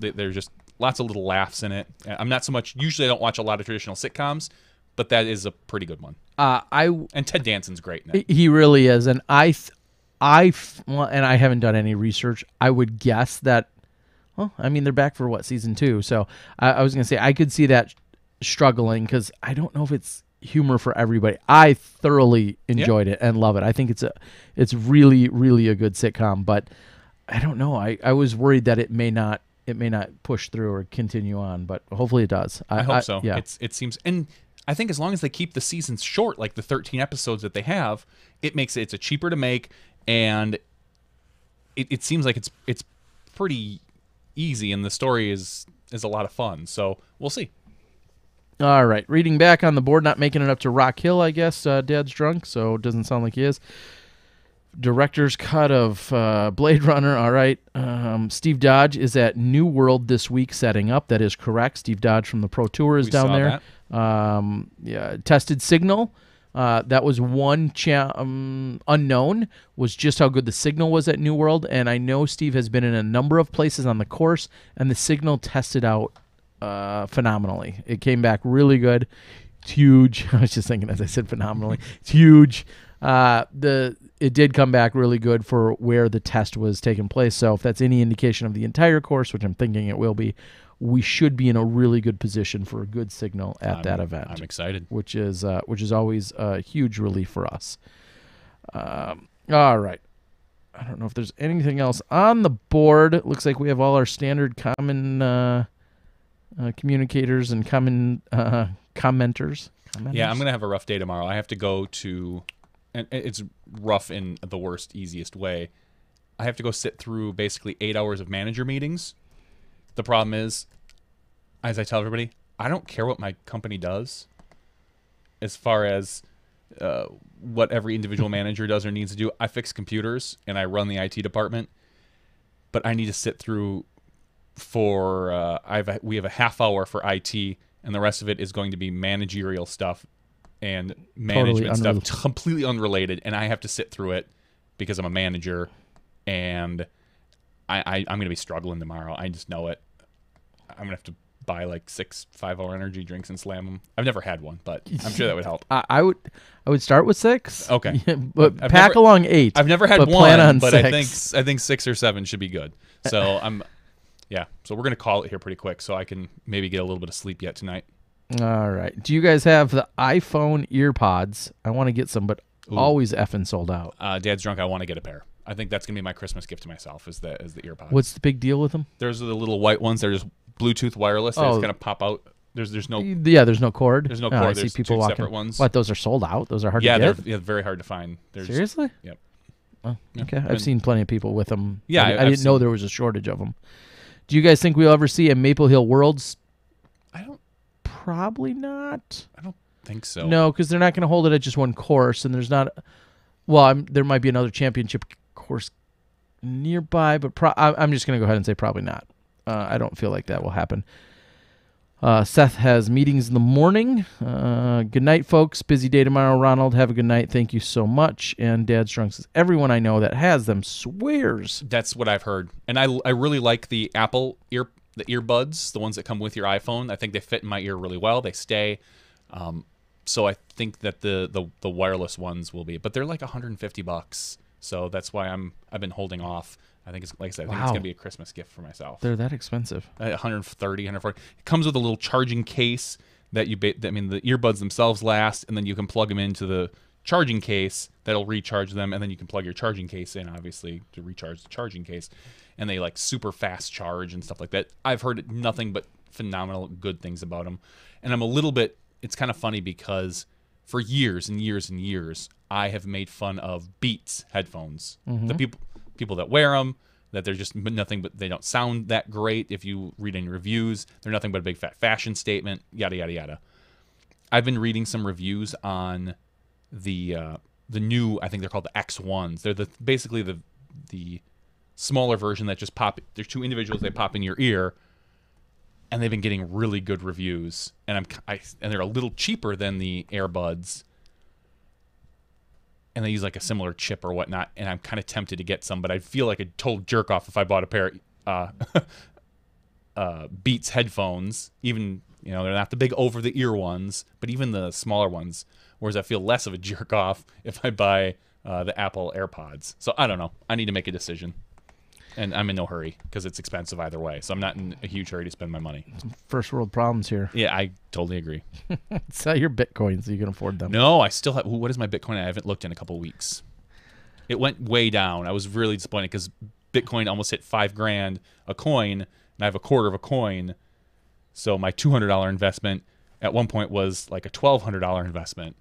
just lots of little laughs in it. I'm not so much. Usually, I don't watch a lot of traditional sitcoms, but that is a pretty good one. And Ted Danson's great in it. He really is, and and I haven't done any research. I would guess that. Well, I mean, they're back for season 2. So I was gonna say I could see that struggling because I don't know if it's humor for everybody. I thoroughly enjoyed it and love it. I think it's really, really a good sitcom, but I don't know. I was worried that it may not push through or continue on, but hopefully it does. I hope so. Yeah. It seems, and I think as long as they keep the seasons short, like the 13 episodes that they have, it makes it's a cheaper to make, and it seems like it's pretty easy, and the story is a lot of fun. So we'll see. All right, reading back on the board, not making it up to Rock Hill, I guess. Dad's drunk, so it doesn't sound like he is. Director's cut of Blade Runner. All right. Steve Dodge is at New World this week setting up. That is correct. Steve Dodge from the Pro Tour is down there. Tested signal. That was one unknown, was just how good the signal was at New World. And I know Steve has been in a number of places on the course, and the signal tested out phenomenally. It came back really good. It's huge. I was just thinking as I said phenomenally. It's huge. It did come back really good for where the test was taking place. So if that's any indication of the entire course, which I'm thinking it will be, we should be in a really good position for a good signal at that event. I'm excited. Which is always a huge relief for us. All right. I don't know if there's anything else on the board. It looks like we have all our standard common communicators and common commenters. Yeah, I'm going to have a rough day tomorrow. I have to go to, and it's rough in the worst, easiest way. I have to go sit through basically 8 hours of manager meetings. The problem is, as I tell everybody, I don't care what my company does as far as what every individual manager does or needs to do. I fix computers and I run the IT department, but I need to sit through for we have a half hour for IT, and the rest of it is going to be managerial stuff and management stuff, completely unrelated, and I have to sit through it because I'm a manager, and I'm going to be struggling tomorrow. I just know it. I'm going to have to buy like 6 5-hour energy drinks and slam them. I've never had one, but I'm sure that would help. I would start with 6. Okay. But pack along 8. I've never had one, plan on but 6. I think 6 or 7 should be good. So so we're going to call it here pretty quick so I can maybe get a little bit of sleep yet tonight. All right. Do you guys have the iPhone earpods? I want to get some, but always effing sold out. Dad's drunk. I want to get a pair. I think that's going to be my Christmas gift to myself is the earpods. What's the big deal with them? There's the little white ones. They're just Bluetooth wireless. They just kind of pop out. There's no There's no cord. There's no Oh, cord. I There's see people two walking. separate ones. What? Those are sold out. Those are hard yeah, to get. they're very hard to find. Seriously? Yep. Oh, Yeah. okay. I've seen plenty of people with them. Yeah, I didn't know there was a shortage of them. Do you guys think we'll ever see a Maple Hill Worlds? Probably not. I don't think so. No, because they're not going to hold it at just one course, and there's not. Well, there might be another championship course nearby, but I'm just going to go ahead and say probably not. I don't feel like that will happen. Seth has meetings in the morning. Good night, folks. Busy day tomorrow. Ronald, have a good night. Thank you so much. And Dad's Drunk says, everyone I know that has them swears. That's what I've heard. And I really like the Apple earbuds, the ones that come with your iPhone. I think they fit in my ear really well. They stay. So I think that the wireless ones will be, but they're like $150. So that's why I've been holding off. I think it's like I said, I think it's gonna be a Christmas gift for myself. They're that expensive. 130, 140. It comes with a little charging case that the earbuds themselves last, and then you can plug them into the charging case that'll recharge them, and then you can plug your charging case in, obviously, to recharge the charging case. And they like super fast charge and stuff like that. I've heard nothing but phenomenal good things about them, and I'm a little bit. It's kind of funny because for years and years and years, I have made fun of Beats headphones. The people that wear them, that they're just nothing but they don't sound that great. If you read any reviews, they're nothing but a big fat fashion statement, yada yada yada. I've been reading some reviews on the new, I think they're called the X1s. They're basically the smaller version that just pop. They're two individuals, they pop in your ear, and they've been getting really good reviews. And and they're a little cheaper than the earbuds. And they use like a similar chip or whatnot, and I'm kind of tempted to get some, but I'd feel like a total jerk off if I bought a pair of Beats headphones. Even, they're not the big over the ear ones, but even the smaller ones. Whereas I feel less of a jerk off if I buy the Apple AirPods. So I don't know. I need to make a decision, and I'm in no hurry because it's expensive either way. So I'm not in a huge hurry to spend my money. Some first world problems here. Yeah, I totally agree. Sell your Bitcoin so you can afford them. No, I still have. What is my Bitcoin? I haven't looked in a couple of weeks. It went way down. I was really disappointed because Bitcoin almost hit $5,000 a coin, and I have a quarter of a coin. So my $200 investment at one point was like a $1,200 investment,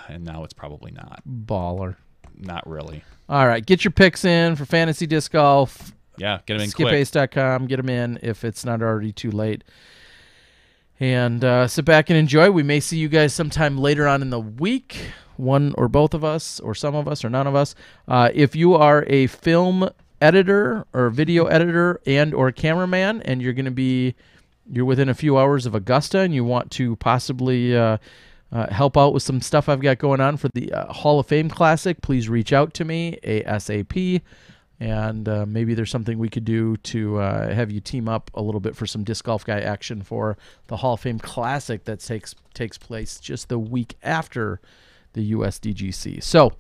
and now it's probably not. Baller. Not really. All right, get your picks in for Fantasy Disc Golf. Yeah, get them in quick. Skipace.com. Get them in if it's not already too late. And sit back and enjoy. We may see you guys sometime later on in the week, one or both of us, or some of us, or none of us. If you are a film editor or video editor and or cameraman, and you're within a few hours of Augusta, and you want to possibly help out with some stuff I've got going on for the Hall of Fame Classic, please reach out to me ASAP. And maybe there's something we could do to have you team up a little bit for some Disc Golf Guy action for the Hall of Fame Classic that takes place just the week after the USDGC. So,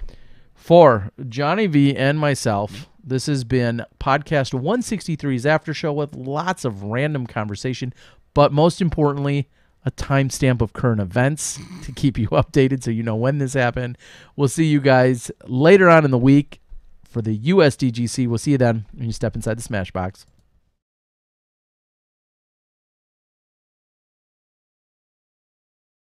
for Johnny V and myself, this has been Podcast 163's After Show with lots of random conversation, but most importantly, a timestamp of current events to keep you updated so you know when this happened. We'll see you guys later on in the week for the USDGC. We'll see you then when you step inside the Smashbox.